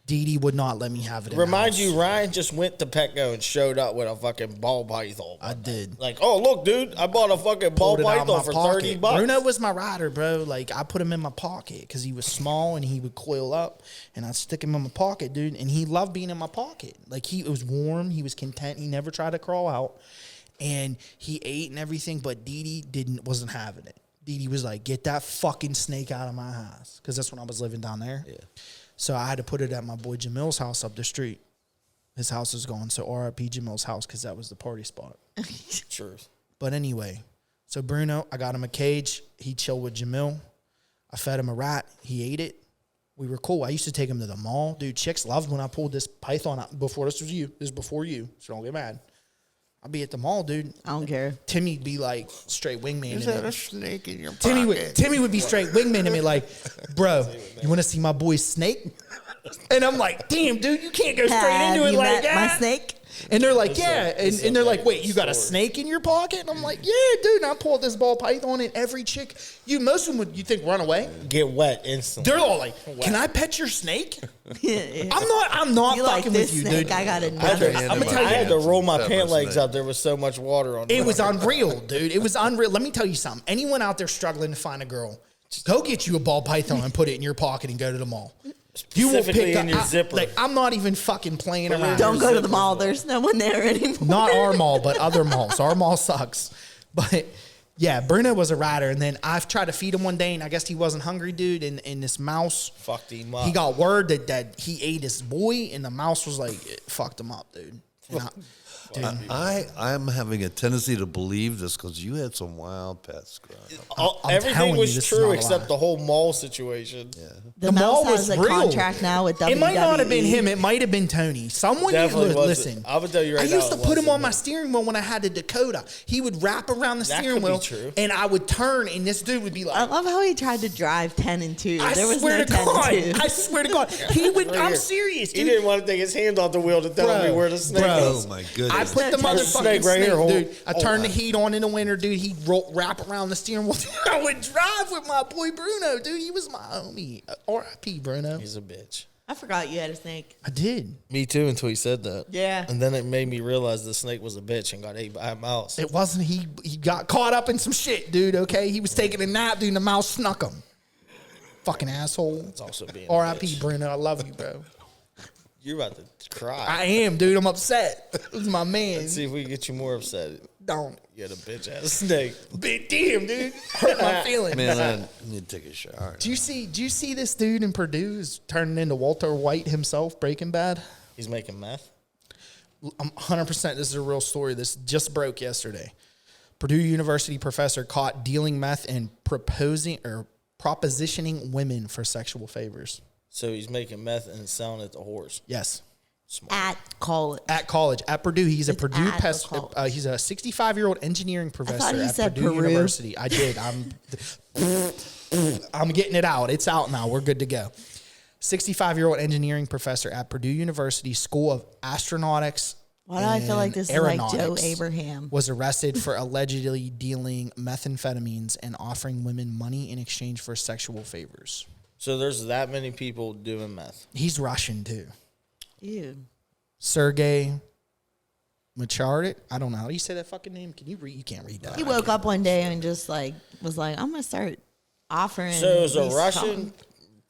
S1: Dee Dee would not let me have it in the
S2: Remind
S1: house.
S2: you, Ryan just went to Petco and showed up with a fucking ball python.
S1: I did.
S2: Like, oh, look, dude, I bought a fucking ball
S1: Pulled it out of
S2: python
S1: my
S2: for
S1: pocket.
S2: $30.
S1: Bruno was my rider, bro. Like, I put him in my pocket because he was small and he would coil up, and I'd stick him in my pocket, dude. And he loved being in my pocket. Like, it was warm. He was content. He never tried to crawl out, and he ate and everything. But Dee Dee wasn't having it. Dee Dee was like, "Get that fucking snake out of my house," because that's when I was living down there.
S2: Yeah.
S1: So I had to put it at my boy Jamil's house up the street. His house is gone, so R.I.P. Jamil's house because that was the party spot.
S2: Truth.
S1: But anyway, so Bruno, I got him a cage. He chilled with Jamil. I fed him a rat. He ate it. We were cool. I used to take him to the mall. Dude, chicks loved when I pulled this python out. Before this was you. This is before you, so don't get mad. I'd be at the mall, dude.
S4: I don't care.
S1: Timmy'd be like straight wingman.
S3: Is
S1: in
S3: that
S1: it.
S3: a snake in your
S1: Timmy
S3: pocket?
S1: would be straight wingman to me like, bro, you want to see my boy's snake? And I'm like, damn, dude, you can't go straight
S4: Have
S1: into it
S4: you
S1: like
S4: met
S1: that.
S4: my snake?
S1: And they're like,
S2: It's
S1: yeah.
S2: a- it's
S1: And
S2: a
S1: they're like,
S2: very
S1: wait, you got a
S2: story.
S1: snake in your pocket? And I'm like, yeah, dude. And I pulled this ball python, and every chick, most of them would, you think, run away?
S2: Get wet instantly.
S1: They're all like, can I pet your snake? I'm not
S4: You
S1: fucking
S4: like
S1: with
S4: this
S1: you,
S4: snake?
S1: dude.
S4: I got
S2: I had
S4: another.
S2: to,
S3: Hand
S1: I'ma
S3: in
S1: tell
S2: I
S1: you-
S2: had to roll my
S3: Pepper
S2: pant legs
S3: snake.
S2: up. There was so much water on
S1: It was unreal, dude. It was unreal. Let me tell you something. Anyone out there struggling to find a girl, go get you a ball python and put it in your pocket and go to the mall. You will
S2: Specifically
S1: pick
S2: in your zipper.
S1: Like, I'm not even fucking playing around.
S4: Don't go to the mall. There's no one there anymore.
S1: Not our mall, but other malls. Our mall sucks. But yeah, Bruno was a rider, and then I've tried to feed him one day, and I guess he wasn't hungry, dude. And this mouse,
S2: Fucked him up.
S1: he got word that he ate his boy, and the mouse was like, it fucked him up, dude. And
S3: I'm having a tendency to believe this because you had some wild pets growing up.
S1: I'm telling
S2: Everything
S1: you,
S2: was
S1: this is not
S2: true
S1: a
S2: except
S1: lie.
S2: the whole mall situation.
S4: The
S1: mall
S4: mouse
S1: was
S4: has a
S1: real.
S4: contract now with WWE.
S1: It might not have been him. It might have been Tony. Someone
S2: Definitely
S1: you
S2: wasn't.
S1: listen.
S2: I would tell you right
S1: I
S2: now
S1: used to
S2: it
S1: put him
S2: wasn't
S1: on my
S2: him.
S1: steering wheel when I had the Dakota. He would wrap around the
S2: That
S1: steering
S2: could be
S1: wheel,
S2: true.
S1: and I would turn, and this dude would be
S4: I
S1: like,
S4: love how he tried to drive 10 and 2.
S1: I
S4: There was
S1: swear
S4: no
S1: to
S4: 10
S1: God.
S4: and 2.
S1: I swear to God. He would.
S2: Right
S1: I'm
S2: here.
S1: serious,
S2: He
S1: dude.
S2: didn't want to take his hand off the wheel to tell me where the snake
S1: bro.
S2: was.
S3: Oh, my goodness.
S1: I put the
S4: There's a
S1: motherfucking
S2: snake
S1: snake,
S2: right here, hold-
S1: dude. I
S2: oh,
S1: turned
S2: my.
S1: the heat on in the winter, dude. He'd wrap around the steering wheel. I would drive with my boy Bruno, dude. He was my homie. R.I.P. Bruno.
S2: He's a bitch.
S4: I forgot you had a snake.
S1: I did.
S2: Me too until he said that.
S4: Yeah.
S2: And then it made me realize the snake was a bitch and got ate by a mouse.
S1: It wasn't. He got caught up in some shit, dude. Okay, he was taking a nap, dude. And the mouse snuck him. Fucking asshole.
S2: It's also being a
S1: R.I.P.
S2: bitch.
S1: Bruno. I love you, bro.
S2: You're about to cry.
S1: I am, dude. I'm upset. It was my man.
S2: Let's see if we can get you more upset.
S1: Don't.
S2: You had a bitch ass snake.
S1: Big damn, dude. Hurt my feelings.
S3: Man, I need to take a shower.
S1: Do you see this dude in Purdue is turning into Walter White himself, Breaking Bad?
S2: He's making meth.
S1: I'm 100%. This is a real story. This just broke yesterday. Purdue University professor caught dealing meth and propositioning women for sexual favors.
S2: So he's making meth and selling it to whores.
S1: Yes.
S2: Smart.
S4: At college.
S1: At college, at Purdue, he's a
S4: It's
S1: Purdue
S4: at the college.
S1: he's a 65-year-old engineering professor
S4: you
S1: at
S4: said
S1: Purdue
S4: Peru.
S1: University. I did. I'm getting it out. It's out now. We're good to go. 65-year-old engineering professor at Purdue University School of Astronautics.
S4: Why do I feel like this is like Joe
S1: Aeronautics
S4: Abraham?
S1: was arrested for allegedly dealing methamphetamines and offering women money in exchange for sexual favors.
S2: So there's that many people doing meth.
S1: He's Russian too.
S4: Dude.
S1: Sergey Machardik. I don't know. How do you say that fucking name? Can you read? You can't read that.
S4: He woke up one day and just like was like, I'm gonna start offering.
S2: So it was a
S4: these
S2: Russian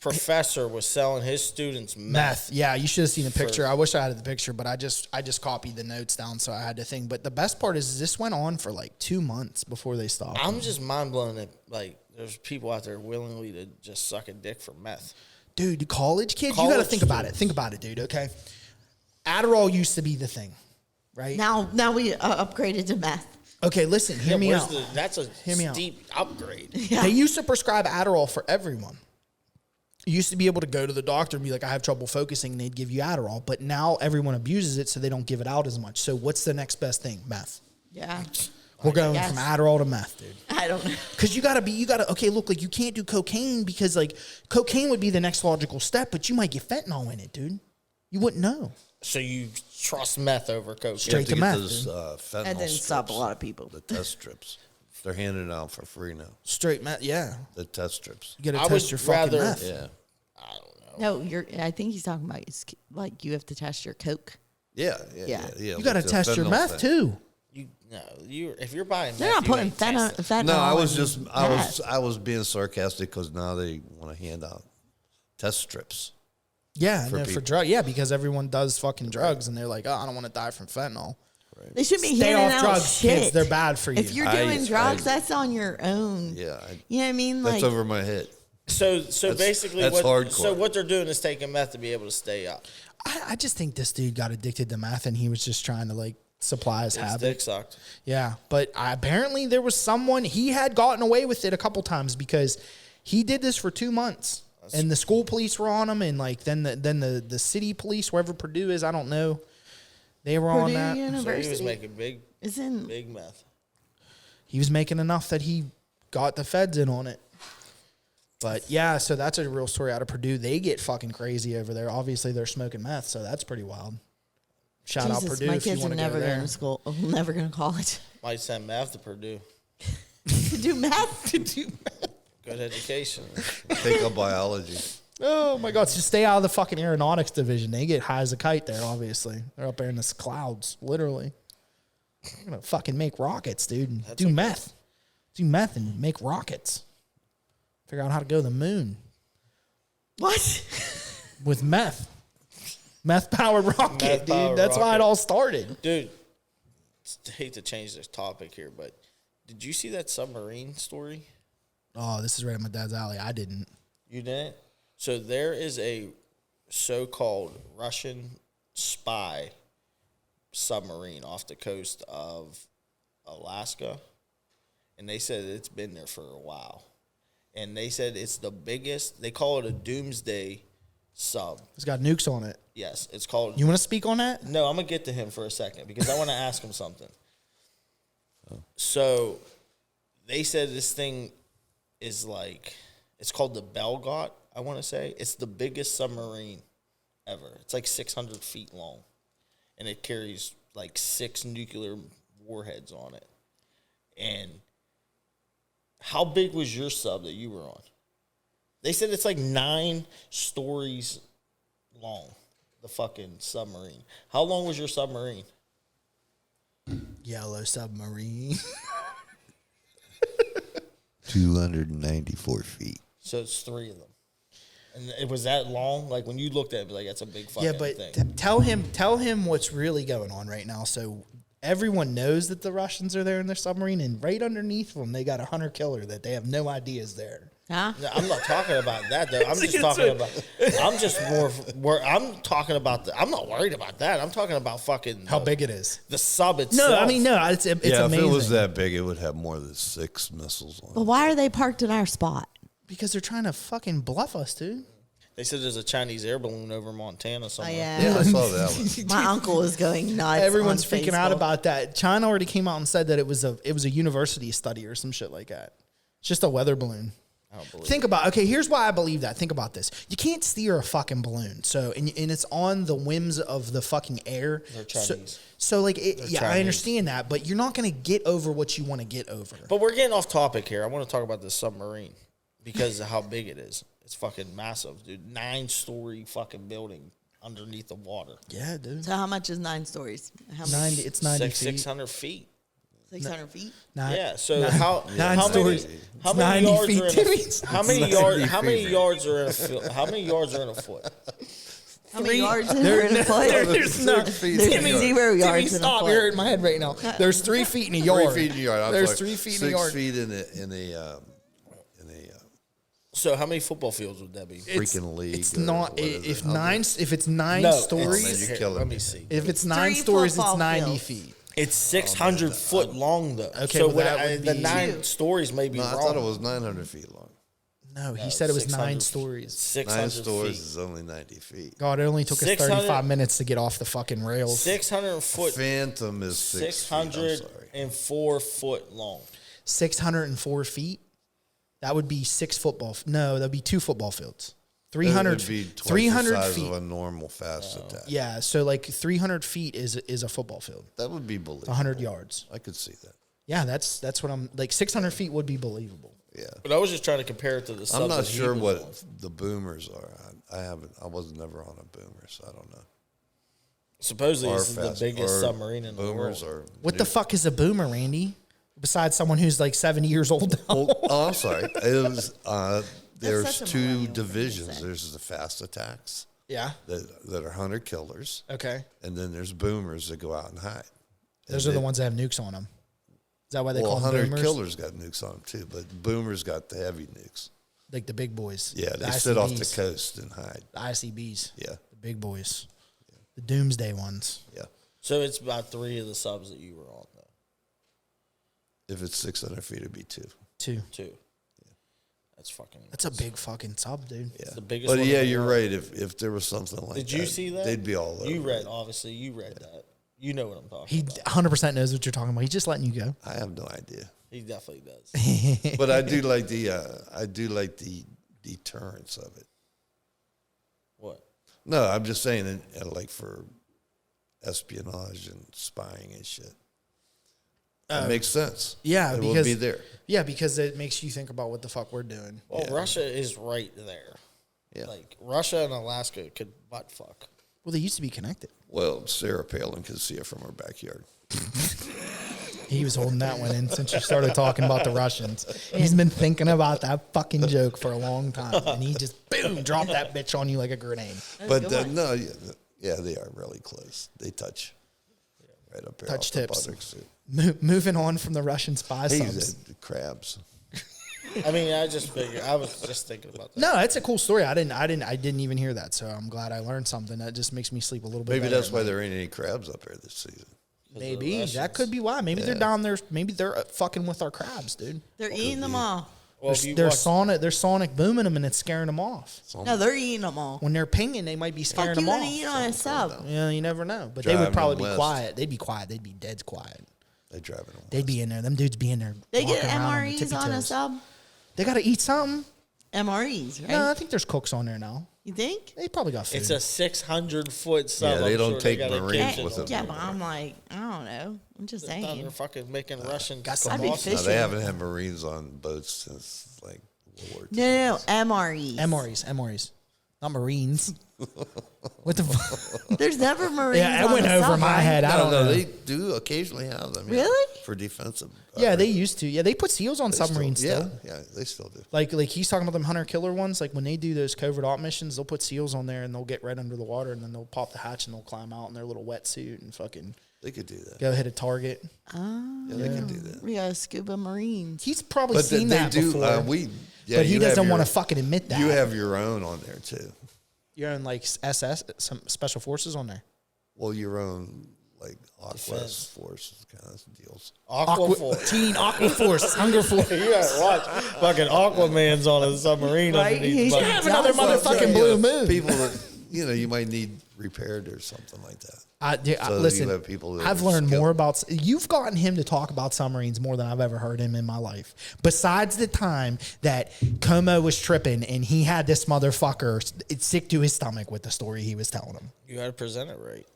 S2: professor was selling his students meth.
S1: Meth. Yeah, you should have seen the picture. I wish I had the picture, but I just copied the notes down, so I had to think. But the best part is this went on for like 2 months before they stopped.
S2: I'm just mind blown that like there's people out there willingly to just suck a dick for meth.
S1: Dude, college kids, you got to
S2: College
S1: think about it.
S2: students.
S1: Think about it, dude, okay? Adderall used to be the thing, right?
S4: Now we upgraded to meth.
S1: Okay, listen, hear me out.
S2: That's a
S1: Hear me out.
S2: steep upgrade.
S1: They used to prescribe Adderall for everyone. You used to be able to go to the doctor and be like, I have trouble focusing, and they'd give you Adderall. But now everyone abuses it, so they don't give it out as much. So what's the next best thing? Meth.
S4: Yeah.
S1: We're going
S4: guess.
S1: from Adderall to meth, dude.
S4: I don't know.
S1: Because you gotta, okay, look, like you can't do cocaine because like cocaine would be the next logical step, but you might get fentanyl in it, dude. You wouldn't know.
S2: So you trust meth over cocaine?
S3: You have
S1: Straight
S3: to
S1: to
S3: get
S1: meth,
S3: those
S1: dude.
S3: fentanyl
S4: That didn't stop a
S3: strips,
S4: lot of people.
S3: the test strips. They're handing out for free now.
S1: Straight meth, yeah.
S3: The test strips.
S1: You gotta
S2: I
S1: test
S2: would
S1: your fucking
S2: rather-
S1: meth.
S3: Yeah.
S2: I don't know.
S4: No, I think he's talking about like you have to test your coke.
S3: Yeah.
S1: You gotta
S3: with the
S1: test your
S3: fentanyl
S1: meth
S3: thing.
S2: You if you're buying meth,
S4: They're not
S2: you
S4: putting
S2: ain't testing.
S4: fentanyl.
S3: No, I was
S4: in
S3: just
S4: meth.
S3: I was being sarcastic because now they want to hand out test strips.
S1: Yeah,
S3: For
S1: and for
S3: people.
S1: drug, yeah, because everyone does fucking drugs, and they're like, oh, I don't want to die from fentanyl.
S4: They should be
S1: Stay
S4: handing
S1: off
S4: out
S1: drugs,
S4: shit.
S1: kids. They're bad for you.
S4: If you're
S3: I-
S4: doing drugs,
S3: I-
S4: that's on your own.
S3: Yeah,
S4: You know what I mean?
S3: that's
S4: Like,
S3: over my head.
S2: So
S3: That's-
S2: basically,
S3: that's
S2: what
S3: hardcore.
S2: they're doing is taking meth to be able to stay up.
S1: I just think this dude got addicted to meth, and he was just trying to like supply his
S2: His
S1: habit.
S2: dick sucked.
S1: Yeah, but apparently there was someone he had gotten away with it a couple times because he did this for 2 months, and the school police were on him, and like then the city police, wherever Purdue is, I don't know, they were on
S4: Purdue
S1: that.
S2: So
S4: University
S2: he was making
S4: isn't
S2: big meth.
S1: He was making enough that he got the feds in on it. But yeah, so that's a real story out of Purdue. They get fucking crazy over there. Obviously, they're smoking meth, so that's pretty wild. Shout out
S4: Jesus,
S1: Purdue
S4: my
S1: if you
S4: kids are
S1: want to go
S4: never
S1: there.
S4: going to school. Never going to college.
S2: Might send meth to Purdue.
S4: To do meth.
S2: Good education.
S3: Take up biology.
S1: Oh my God! So stay out of the fucking aeronautics division. They get high as a kite there. Obviously, they're up there in the clouds, literally. They're gonna fucking make rockets, dude. And do meth, and make rockets. Figure out how to go to the moon
S4: What?
S1: with meth. Meth powered rocket, dude.
S2: Meth-powered
S1: That's why it
S2: rocket.
S1: all started.
S2: Dude, I hate to change this topic here, but did you see that submarine story?
S1: Oh, this is right up my dad's alley. I didn't.
S2: You didn't? So there is a so-called Russian spy submarine off the coast of Alaska, and they said it's been there for a while. And they said it's the biggest. They call it a doomsday sub.
S1: It's got nukes on it.
S2: Yes, it's called.
S1: You want to speak on that?
S2: No, I'm gonna get to him for a second because I want to ask him something. So, they said this thing is like it's called the Belgot. I want to say it's the biggest submarine ever. It's like 600 feet long, and it carries like 6 nuclear warheads on it. And how big was your sub that you were on? They said it's like 9 stories long. The fucking submarine. How long was your submarine?
S1: Yellow submarine.
S3: 294 feet.
S2: So it's 3 of them. And it was that long? Like when you looked at it, like that's a big fucking
S1: Yeah, but
S2: thing.
S1: tell him what's really going on right now. So everyone knows that the Russians are there in their submarine, and right underneath them, they got a hunter killer that they have no idea is there.
S4: Huh?
S2: No, I'm not talking about that though. I'm just talking about. I'm just more. I'm talking about I'm not worried about that. I'm talking about fucking
S1: How big it is?
S2: the sub itself.
S1: No, I mean no. It's
S3: Yeah,
S1: amazing.
S3: if it was that big, it would have more than 6 missiles on
S4: But
S3: it.
S4: why are they parked in our spot?
S1: because they're trying to fucking bluff us, dude.
S2: They said there's a Chinese air balloon over Montana
S4: Oh,
S2: somewhere.
S3: Yeah, I saw that one.
S4: My uncle is going nuts.
S1: Everyone's
S4: on
S1: freaking out
S4: Facebook.
S1: about that. China already came out and said that it was a university study or some shit like that. It's just a weather balloon.
S2: I don't believe
S1: Think about here's why I believe that. Think about this. You can't steer a fucking balloon. So and it's on the whims of the fucking air.
S2: They're Chinese.
S1: So like I
S2: Chinese.
S1: understand that, but you're not going to get over what you want to get over.
S2: But we're getting off topic here. I want to talk about the submarine because of how big it is. It's fucking massive, dude. 9-story fucking building underneath the water.
S1: Yeah, dude.
S4: So how much is 9 stories? How much?
S1: 90 it's 90 feet.
S2: 600 feet.
S4: 600 feet?
S2: Yeah. So how
S1: nine
S2: how
S1: stories.
S2: many how
S1: It's
S2: many
S1: 90
S2: yards
S1: feet,
S2: are in
S1: Timmy.
S2: a, how many
S3: 90
S2: yards how many
S3: feet.
S2: yards are in a foot? How many yards are in a foot?
S4: How many yards
S1: There-
S4: are in a foot?
S1: There's no.
S3: feet
S4: There's
S3: in a yard.
S4: 0
S1: Timmy,
S4: yards in a
S1: stop!
S4: foot.
S1: You're hurting my head right now. There's 3 feet in a
S3: 3
S1: yard.
S3: feet in a yard. I'm
S1: There's
S3: sorry.
S1: 3 feet in a
S3: 6
S1: yard.
S3: feet in a
S2: So how many football fields would that be?
S3: Freaking league.
S1: It's
S3: or
S1: not
S3: what is
S1: if
S3: it?
S1: nine if it's nine
S2: No,
S1: stories.
S3: you're
S2: here,
S3: killing
S2: let
S3: me.
S2: me see.
S1: If it's 9
S4: 3
S1: stories, it's
S4: football
S1: 90
S4: fields.
S1: feet.
S2: It's 600 foot long though.
S1: Okay,
S2: so
S1: well, that would
S2: the
S1: be-
S2: 9
S4: Two.
S2: stories may be
S3: No,
S2: wrong.
S3: I thought it was 900 feet long.
S1: No, he
S2: No,
S1: said it was
S2: 600
S1: 9 stories.
S2: 600
S3: 9 stories
S2: feet.
S3: is only 90 feet.
S1: God, it only took us
S2: 600
S1: 35 minutes to get off the fucking rails.
S2: 600 foot.
S3: Phantom is 6 feet. I'm sorry.
S2: 604 foot long.
S1: 604 feet. That would be 6 football. No, that'd be 2 football fields.
S3: It
S1: 300.
S3: would be twice
S1: 300
S3: the size
S1: feet.
S3: of a normal fast attack.
S1: Yeah, so like 300 feet is a football field.
S3: That would be believable.
S1: 100 yards.
S3: I could see that.
S1: Yeah, that's what I'm like. 600 feet would be believable.
S3: Yeah.
S2: But I was just trying to compare it to the. Sub
S3: I'm not
S2: that he
S3: sure
S2: was
S3: what
S2: on.
S3: the boomers are. I was never on a boomer, so I don't know.
S2: Supposedly,
S3: Or
S2: this is the
S3: fast-
S2: biggest
S3: or
S2: submarine in the
S3: boomers
S2: world.
S3: are
S1: What the fuck is a boomer, Randy? Besides someone who's like 70 years old now.
S3: Oh, I'm sorry. It was there's
S4: such a
S3: 2
S4: millennial thing to
S3: divisions.
S4: say.
S3: There's the fast attacks
S1: Yeah.
S3: that are hunter killers,
S1: Okay.
S3: and then there's boomers that go out and hide.
S1: Those are the ones that have nukes on them. Is that why they
S3: Well,
S1: call them
S3: hunter
S1: boomers?
S3: killers got nukes on them too, but boomers got the heavy nukes.
S1: Like the big boys.
S3: Yeah,
S1: The
S3: they sit off the
S1: ICBs.
S3: coast and hide.
S1: The ICBs.
S3: Yeah,
S1: The big boys. The doomsday ones.
S3: yeah.
S2: So it's about 3 of the subs that you were on, though.
S3: If it's 600 feet, it'd be 2.
S1: 2.
S2: 2. That's fucking.
S1: That's a big fucking sub, dude.
S3: Yeah,
S2: the biggest
S3: But
S2: one in
S3: yeah,
S2: the
S3: you're
S2: world.
S3: right. If there was something like
S2: Did
S3: that,
S2: you see that?
S3: They'd be all over.
S2: You read,
S3: it.
S2: obviously, you read that. You know what I'm talking
S1: He
S2: about.
S1: 100% knows what you're talking about. He's just letting you go.
S3: I have no idea,
S2: He definitely does.
S3: but I do like the deterrence of it.
S2: What?
S3: No, I'm just saying, like for espionage and spying and shit. It makes sense.
S1: Yeah,
S3: it
S1: because
S3: will be there.
S1: Yeah, because it makes you think about what the fuck we're doing.
S2: Well,
S3: Yeah.
S2: Russia is right there.
S3: Yeah.
S2: Like, Russia and Alaska could butt fuck.
S1: Well, they used to be connected.
S3: Well, Sarah Palin can see it from her backyard.
S1: He was holding that one in since you started talking about the Russians. He's been thinking about that fucking joke for a long time, and he just boom dropped that bitch on you like a grenade.
S3: But
S4: good one.
S3: no, yeah, they are really close. They touch right up there.
S1: Touch
S3: off the
S1: tips.
S3: buttocks, too.
S1: Moving on from the Russian spy
S3: Hey,
S1: subs.
S3: the crabs.
S2: I mean, I just figured. I was just thinking about that.
S1: No, that's a cool story. I didn't even hear that. So I'm glad I learned something. That just makes me sleep a little bit.
S3: Maybe
S1: better
S3: that's
S1: at
S3: why
S1: night.
S3: there ain't any crabs up there this season.
S1: Maybe
S2: Russians.
S1: that could be why. Maybe they're down there. Maybe they're fucking with our crabs, dude.
S4: They're eating them all.
S2: Well, if you
S1: They're
S2: watch-
S1: sonic booming them, and it's scaring them off.
S4: No, they're eating them all.
S1: When they're pinging, they might be scaring
S4: Fuck you
S1: them
S4: gonna
S1: off.
S4: eat on a sub.
S1: Yeah, you never know. But they
S3: Driving
S1: would probably
S3: them
S1: be
S3: west.
S1: quiet. They'd be quiet. They'd be dead quiet.
S3: They driving them.
S1: They'd be in there. Them dudes be in there.
S4: They get
S1: walking around on their
S4: MREs
S1: tippy
S4: on a
S1: toes.
S4: sub.
S1: They got to eat something.
S4: MREs, right?
S1: No, I think there's cooks on there now.
S4: You think?
S1: They probably got food.
S2: it's a 600-foot sub.
S3: Yeah, they
S2: I'm
S3: don't
S2: sure
S3: take
S2: got a
S3: Marines
S2: kitchen.
S3: with them.
S4: Yeah, but I'm like, I don't know. I'm just
S2: They're
S4: saying.
S2: fucking making Russian.
S1: got some
S4: I'd be
S2: sausage.
S3: No,
S4: fishing.
S3: they haven't had Marines on boats since like World War II.
S4: No, MREs.
S1: MREs, not Marines. What the fuck?
S4: There's never Marines.
S1: Yeah, it
S4: on
S1: went
S4: a
S1: over
S4: sub,
S1: my
S4: right?
S1: head. I don't know.
S3: They do occasionally have them. Yeah,
S4: Really?
S3: for defensive.
S1: Yeah, they used to. Yeah, they put SEALs on
S3: they
S1: submarines still.
S3: Yeah, they still do.
S1: Like he's talking about them hunter killer ones. Like when they do those covert op missions, they'll put SEAls on there and they'll get right under the water and then they'll pop the hatch and they'll climb out in their little wetsuit and fucking
S3: They could do that.
S1: go hit a target.
S3: Yeah, they could do that.
S4: We got scuba Marines.
S1: He's probably
S3: But
S1: seen
S3: they
S1: that
S3: do.
S1: before.
S3: Yeah,
S1: but he
S3: you have
S1: doesn't want
S3: your-
S1: to fucking admit that.
S3: You have your own on there too.
S1: You're in like SS, some special forces on there.
S3: Well, your own like
S2: Defense.
S3: Aquas Force kind of deals.
S2: Aquaforce.
S1: Teen Aqua Force, Hunger Force.
S2: You gotta watch. Fucking Aquaman's on a submarine
S4: Right?
S2: underneath.
S4: He's
S2: the
S4: got
S2: fucking-
S1: Have another motherfucking blue moon.
S3: People that you might need repaired or something like that. So
S1: Listen,
S3: you have people that
S1: I've
S3: are
S1: learned
S3: skilled.
S1: more about. You've gotten him to talk about submarines more than I've ever heard him in my life. Besides the time that Como was tripping and he had this motherfucker sick to his stomach with the story he was telling him.
S2: You gotta present it right.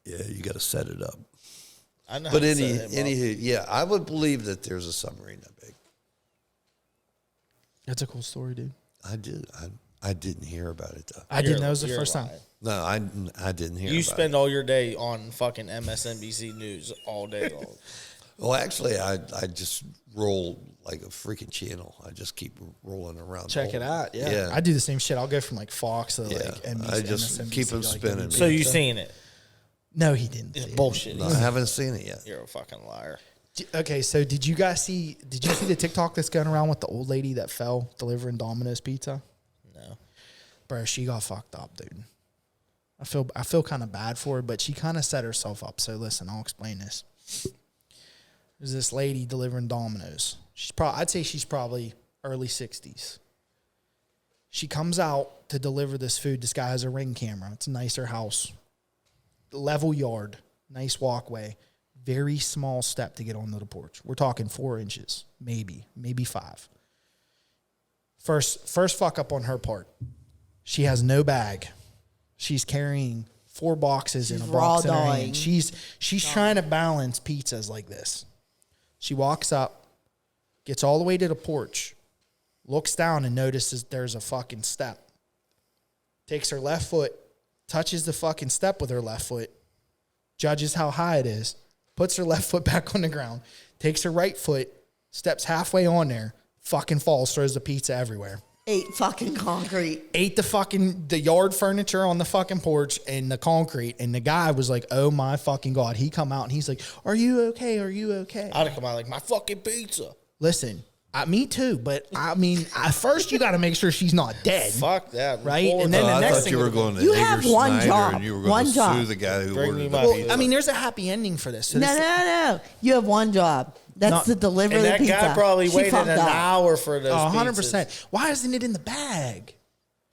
S3: Yeah, you got to set it up.
S2: I know.
S3: But
S2: how to set him up.
S3: yeah, I would believe that there's a submarine that big.
S1: That's a cool story, dude.
S3: I didn't hear about it though.
S1: I didn't know it was the
S2: You're
S1: first time.
S2: lying.
S3: No, I didn't hear.
S2: You
S3: about
S2: spend
S3: it.
S2: all your day on fucking MSNBC News all day long.
S3: Well, actually, I just roll like a freaking channel. I just keep rolling around.
S1: Check
S3: the
S1: it
S3: whole-
S1: out. Yeah. I do the same shit. I'll go from like Fox to like NBC.
S3: I just
S1: MSNBC
S3: keep 'em
S1: to, like,
S3: spinning.
S1: NBC.
S2: So you seen it?
S1: No, he didn't.
S2: It's
S1: see it.
S2: bullshit.
S3: No, I haven't seen it yet.
S2: You're a fucking liar.
S1: Okay, so did you see the TikTok that's going around with the old lady that fell delivering Domino's pizza?
S2: No.
S1: Bro, she got fucked up, dude. I feel kind of bad for her, but she kind of set herself up. So listen, I'll explain this. There's this lady delivering Domino's. I'd say she's probably early 60s. She comes out to deliver this food. This guy has a Ring camera. It's a nicer house. Level yard, nice walkway. Very small step to get onto the porch. We're talking 4 inches, maybe 5. First fuck up on her part. She has no bag. She's carrying 4 boxes in a box in her hand. She's trying to balance pizzas like this. She walks up, gets all the way to the porch, looks down and notices there's a fucking step. Takes her left foot, touches the fucking step with her left foot, judges how high it is, puts her left foot back on the ground, takes her right foot, steps halfway on there, fucking falls, throws the pizza everywhere.
S4: Ate fucking concrete.
S1: Ate the yard furniture on the fucking porch and the concrete. And the guy was like, oh my fucking God. He come out and he's like, are you okay? Are you okay?
S2: I'd have come out like, my fucking pizza.
S1: Listen, me too. But I mean, at first you got to make sure she's not dead.
S2: Fuck that.
S1: Right? And then the
S3: I
S1: next
S3: thought
S1: thing
S3: you were going to
S4: You
S3: Hager
S4: have one
S3: Snyder
S4: job.
S3: and you were
S4: One
S3: going to
S4: job.
S3: sue the guy who
S2: Bring
S3: ordered
S2: me
S3: the
S2: my
S1: Well,
S2: pizza.
S1: I mean, there's a happy ending for this. So
S4: No. You have one job. That's
S1: Not-
S4: to deliver
S2: And
S4: the
S2: that
S4: pizza.
S2: guy probably
S4: She
S2: waited
S4: fucked
S2: an
S4: up.
S2: hour for those
S1: 100%. Why isn't it in the bag?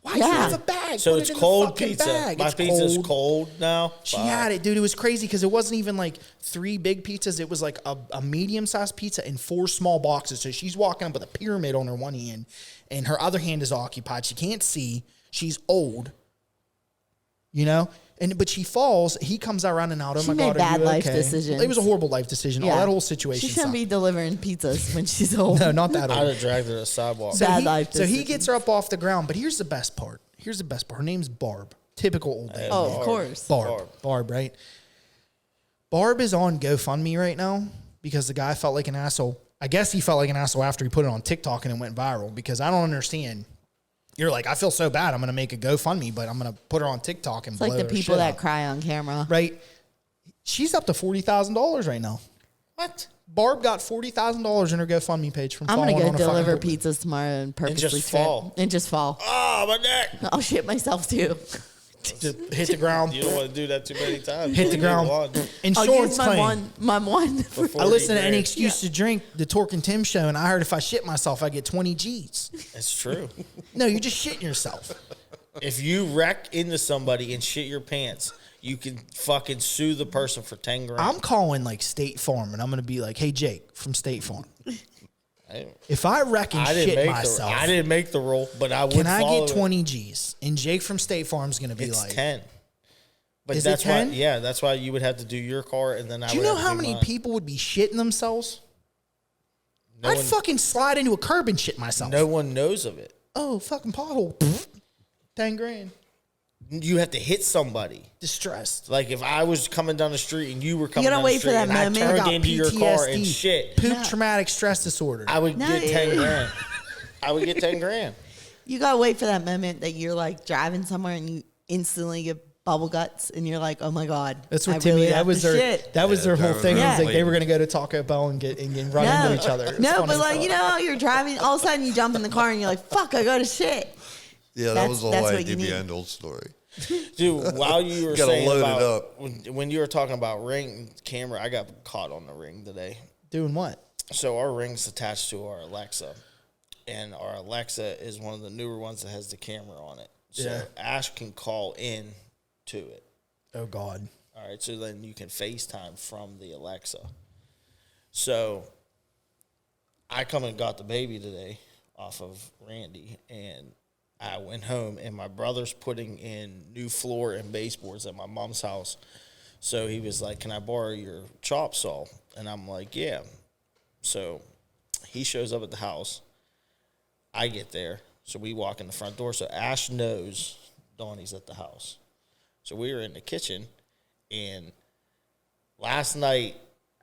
S1: Why do you
S4: Yeah.
S1: have a bag?
S2: So
S1: Put
S2: it's
S1: it in the
S2: cold
S1: fucking
S2: pizza.
S1: bag.
S2: My
S1: It's
S2: pizza's cold now.
S1: She
S2: Fuck.
S1: had it, dude. It was crazy because it wasn't even like 3 big pizzas. It was like a medium-sized pizza and 4 small boxes. So she's walking up with a pyramid on her one hand, and her other hand is occupied. She can't see. She's old, you know. But she falls. He comes out running out. Oh
S4: She
S1: my
S4: made
S1: God,
S4: bad
S1: are you
S4: life
S1: okay?
S4: decisions.
S1: It was a horrible life decision. All that whole situation.
S4: She shouldn't
S1: sucked.
S4: be delivering pizzas when she's old.
S1: No, not that
S2: I'd
S1: old.
S2: have dragged her to the sidewalk.
S1: So
S4: Bad
S1: he,
S4: life
S1: so he
S4: decisions.
S1: gets her up off the ground. But here's the best part. Her name's Barb. Typical old lady.
S4: Oh,
S1: name.
S4: of course.
S1: Barb, right? Barb is on GoFundMe right now because the guy felt like an asshole. I guess he felt like an asshole after he put it on TikTok and it went viral because I don't understand. You're like, I feel so bad. I'm going to make a GoFundMe, but I'm going to put her on TikTok and
S4: It's
S1: blow
S4: like the
S1: her
S4: people
S1: shit
S4: that
S1: up.
S4: cry on camera.
S1: Right? She's up to $40,000 right now.
S2: What?
S1: Barb got $40,000 in her GoFundMe page from
S4: I'm
S1: falling
S4: gonna
S1: on
S4: go
S1: a fucking
S4: deliver
S1: porch.
S4: pizzas tomorrow and purposely
S2: just
S4: trip.
S2: fall.
S4: And just fall.
S2: Oh, my neck.
S4: I'll shit myself too.
S1: Just hit the ground.
S2: You don't want to do that too many times.
S1: Hit the
S2: You
S1: ground.
S2: want-
S4: I'll
S1: Insurance
S4: use my
S1: claim.
S4: one.
S2: for
S1: I listen to
S2: 40
S1: Any
S2: grand.
S1: Excuse to Drink, the Torque and Tim show, and I heard if I shit myself, I get 20 G's.
S2: It's true.
S1: No, you're just shitting yourself.
S2: If you wreck into somebody and shit your pants, you can fucking sue the person for 10 grand.
S1: I'm calling like State Farm, and I'm gonna be like, "Hey, Jake from State Farm,
S2: I
S1: if I wreck and
S2: didn't
S1: shit
S2: make
S1: myself,
S2: I didn't make the rule, but I would.
S1: can I
S2: follow
S1: get
S2: it.
S1: 20 G's?" And Jake from State Farm's gonna be
S2: It's
S1: like,
S2: 10. But
S1: Is it
S2: that's
S1: 10?
S2: why. Yeah, that's why you would have to do your car, and then I.
S1: "Do you
S2: would
S1: know
S2: have to
S1: how
S2: do
S1: many
S2: mine.
S1: people would be shitting themselves?
S2: No
S1: I'd
S2: one,
S1: fucking slide into a curb and shit myself.
S2: no one knows of it.
S1: Oh, fucking pothole, 10 grand,
S2: You have to hit somebody.
S1: distressed."
S2: Like if I was coming down the street and you were coming
S4: gotta
S2: down
S4: wait
S2: the
S4: for
S2: street
S4: that
S2: and I
S4: moment.
S1: I
S2: turned
S1: got
S2: into your car and shit,
S1: poop traumatic stress disorder.
S2: I would
S4: No,
S2: get
S4: yeah.
S2: 10 grand. I would get 10 grand.
S4: You gotta wait for that moment that you're like driving somewhere and you instantly get bubble guts and you're like, oh my God.
S1: That's what
S4: I
S1: Timmy.
S4: really
S1: that
S4: have
S1: was
S4: to
S1: their.
S4: shit.
S1: That was their whole thing.
S3: Yeah.
S1: It was like they were gonna go to Taco Bell and run into each other. It was
S4: No,
S1: funny
S4: but
S1: as
S4: like,
S1: hell.
S4: you know, how you're driving, all of a sudden you jump in the car and you're like, fuck, I go to shit.
S3: Yeah, that
S4: That's-
S3: was the
S4: that's
S3: whole
S4: what you
S3: idea
S4: need.
S3: behind the old story.
S2: Dude, while you were
S3: Gotta
S2: saying
S3: load it
S2: about
S3: up.
S2: when you were talking about Ring camera, I got caught on the Ring today.
S1: Doing what?
S2: So our Ring's attached to our Alexa, and our Alexa is one of the newer ones that has the camera on it. So
S1: Yeah.
S2: Ash can call in to it.
S1: Oh God.
S2: All right, so then you can FaceTime from the Alexa. So I come and got the baby today off of Randy, and I went home, and my brother's putting in new floor and baseboards at my mom's house. So he was like, "Can I borrow your chop saw?" And I'm like, "Yeah." So he shows up at the house. I get there. So we walk in the front door. So Ash knows Donnie's at the house. So we were in the kitchen, and last night,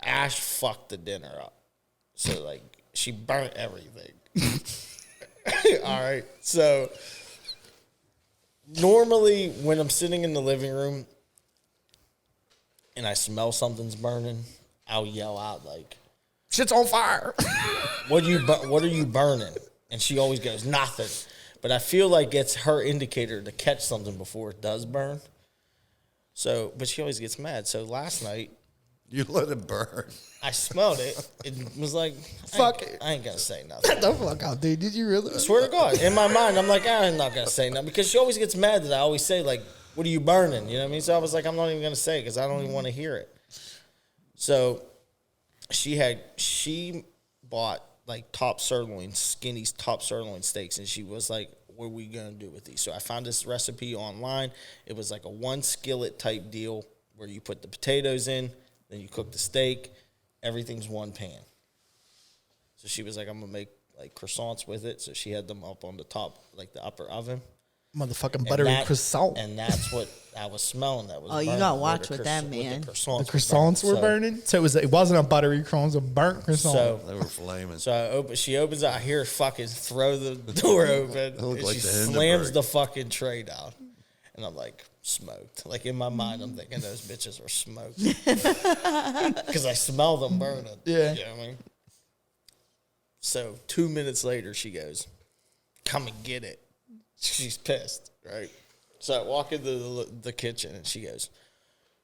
S2: Ash fucked the dinner up. So, like, she burnt everything. All right. So, normally, when I'm sitting in the living room and I smell something's burning, I'll yell out, like,
S1: Shit's on fire.
S2: What are you burning? And she always goes, nothing. But I feel like it's her indicator to catch something before it does burn. So, but she always gets mad. So last night,
S3: You let it burn.
S2: I smelled it. It was like,
S1: Fuck it.
S2: I ain't gonna say nothing.
S1: Get the fuck out, dude. Did you really?
S2: Swear to God. In my mind, I'm like, I'm not gonna say nothing because she always gets mad that I always say like, "What are you burning?" You know what I mean? So I was like, I'm not even gonna say because I don't even want to hear it. So she bought like top sirloin, Skinny's top sirloin steaks, and she was like, "What are we gonna do with these?" So I found this recipe online. It was like a one skillet type deal where you put the potatoes in, then you cook the steak. Everything's one pan. So she was like, I'm gonna make like croissants with it. So she had them up on the top, like the upper oven.
S1: Motherfucking buttery croissant.
S2: And that's what I was smelling. That was
S4: you
S2: burning
S4: gotta
S2: where
S4: watch
S2: the
S4: with that, man.
S2: the croissants,
S1: The croissants were
S2: So-
S1: burning. So it wasn't a buttery croissant, it was a burnt croissant.
S2: So
S3: They were flaming.
S2: she opens it. I hear her fucking throw the door open.
S3: looked
S2: And
S3: like
S2: she
S3: the
S2: slams
S3: Hindenburg.
S2: the fucking tray down. And I'm like, smoked. Like in my mind, I'm thinking those bitches are smoked. Because I smell them burning.
S1: Yeah.
S2: You know what I mean? So 2 minutes later, she goes, come and get it. She's pissed, right? So I walk into the kitchen and she goes,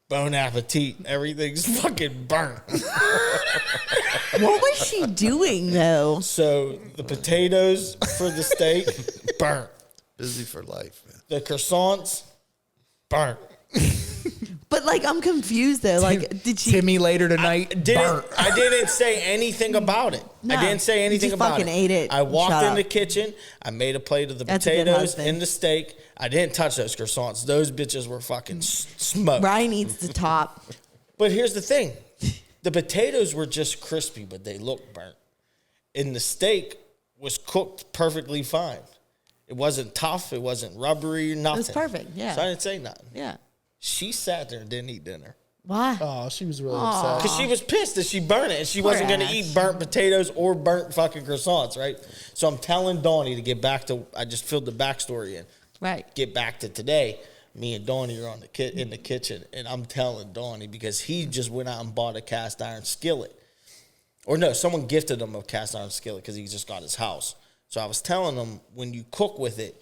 S2: bon appetit. Everything's fucking burnt.
S4: What was she doing though?
S2: So the potatoes for the steak, burnt.
S3: Busy for life, man.
S2: The croissants, burnt.
S4: But like, I'm confused though. Like, did she?
S1: Timmy later tonight. burnt.
S2: I didn't say anything about it.
S4: No,
S2: I didn't say
S4: you
S2: anything
S4: just
S2: about
S4: fucking
S2: it.
S4: ate it
S2: I
S4: and
S2: walked
S4: shut
S2: in
S4: up.
S2: the kitchen. I made a plate of the
S4: That's a good
S2: potatoes
S4: husband.
S2: and the steak. I didn't touch those croissants. Those bitches were fucking smoked.
S4: Ryan eats the top.
S2: But here's the thing. The potatoes were just crispy, but they looked burnt. And the steak was cooked perfectly fine. It wasn't tough. It wasn't rubbery, nothing.
S4: was perfect, yeah.
S2: So I didn't say nothing.
S4: Yeah.
S2: She sat there and didn't eat dinner.
S4: Why?
S1: Oh, she was really upset.
S2: Because she was pissed that she burned it and she wasn't going to
S4: ass.
S2: eat burnt potatoes or burnt fucking croissants, right? So I'm telling Donnie to get back to, I just filled the backstory in.
S4: Right.
S2: Get back to today. Me and Donnie are in the kitchen, and I'm telling Donnie because he just went out and bought a cast iron skillet. Or no, someone gifted him a cast iron skillet because he just got his house. So I was telling him, when you cook with it,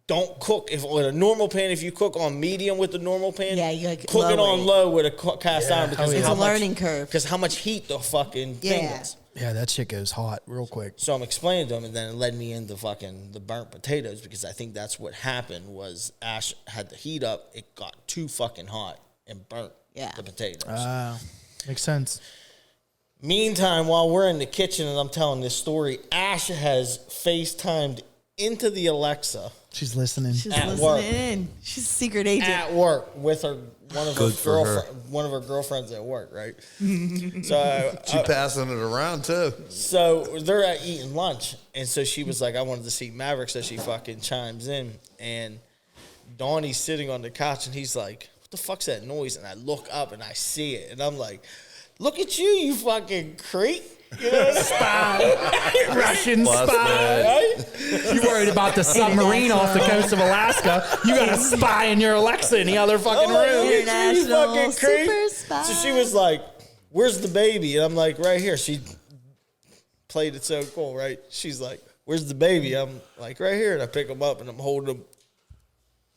S2: don't cook with a normal pan. If you cook on medium with the normal pan,
S4: Yeah, you gotta
S2: cook it
S4: lower
S2: on
S4: it.
S2: low with a cast iron because
S4: It's
S2: how
S4: a learning curve.
S2: Because how much heat the fucking thing
S4: Yeah.
S2: is.
S1: Yeah, that shit goes hot real quick.
S2: So I'm explaining to him, and then it led me into fucking the burnt potatoes because I think that's what happened was Ash had the heat up. It got too fucking hot and burnt the potatoes.
S1: Makes sense.
S2: Meantime, while we're in the kitchen and I'm telling this story, Ash has FaceTimed into the Alexa
S1: She's listening.
S4: She's
S2: At
S4: listening
S2: work.
S4: in. She's a secret agent.
S2: at work with her
S3: Good for her.
S2: one of her girlfriends at work, right? So
S3: She passing it around too.
S2: So they're at eating lunch, and so she was like, I wanted to see Maverick, so she fucking chimes in, and Donnie's sitting on the couch, and he's like, what the fuck's that noise? And I look up, and I see it, and I'm like, look at you fucking creep. You know what I mean?
S1: Russian
S3: Plus,
S1: spy.
S3: man.
S2: Right?
S1: You worried about the submarine off the coast of Alaska. You got a spy in your Alexa in the other fucking
S2: I'm like,
S1: room.
S2: look at you,
S4: International
S2: fucking creep.
S4: super spy.
S2: So she was like, where's the baby? And I'm like, right here. She played it so cool, right? She's like, where's the baby? I'm like, right here. And I pick him up and I'm holding him.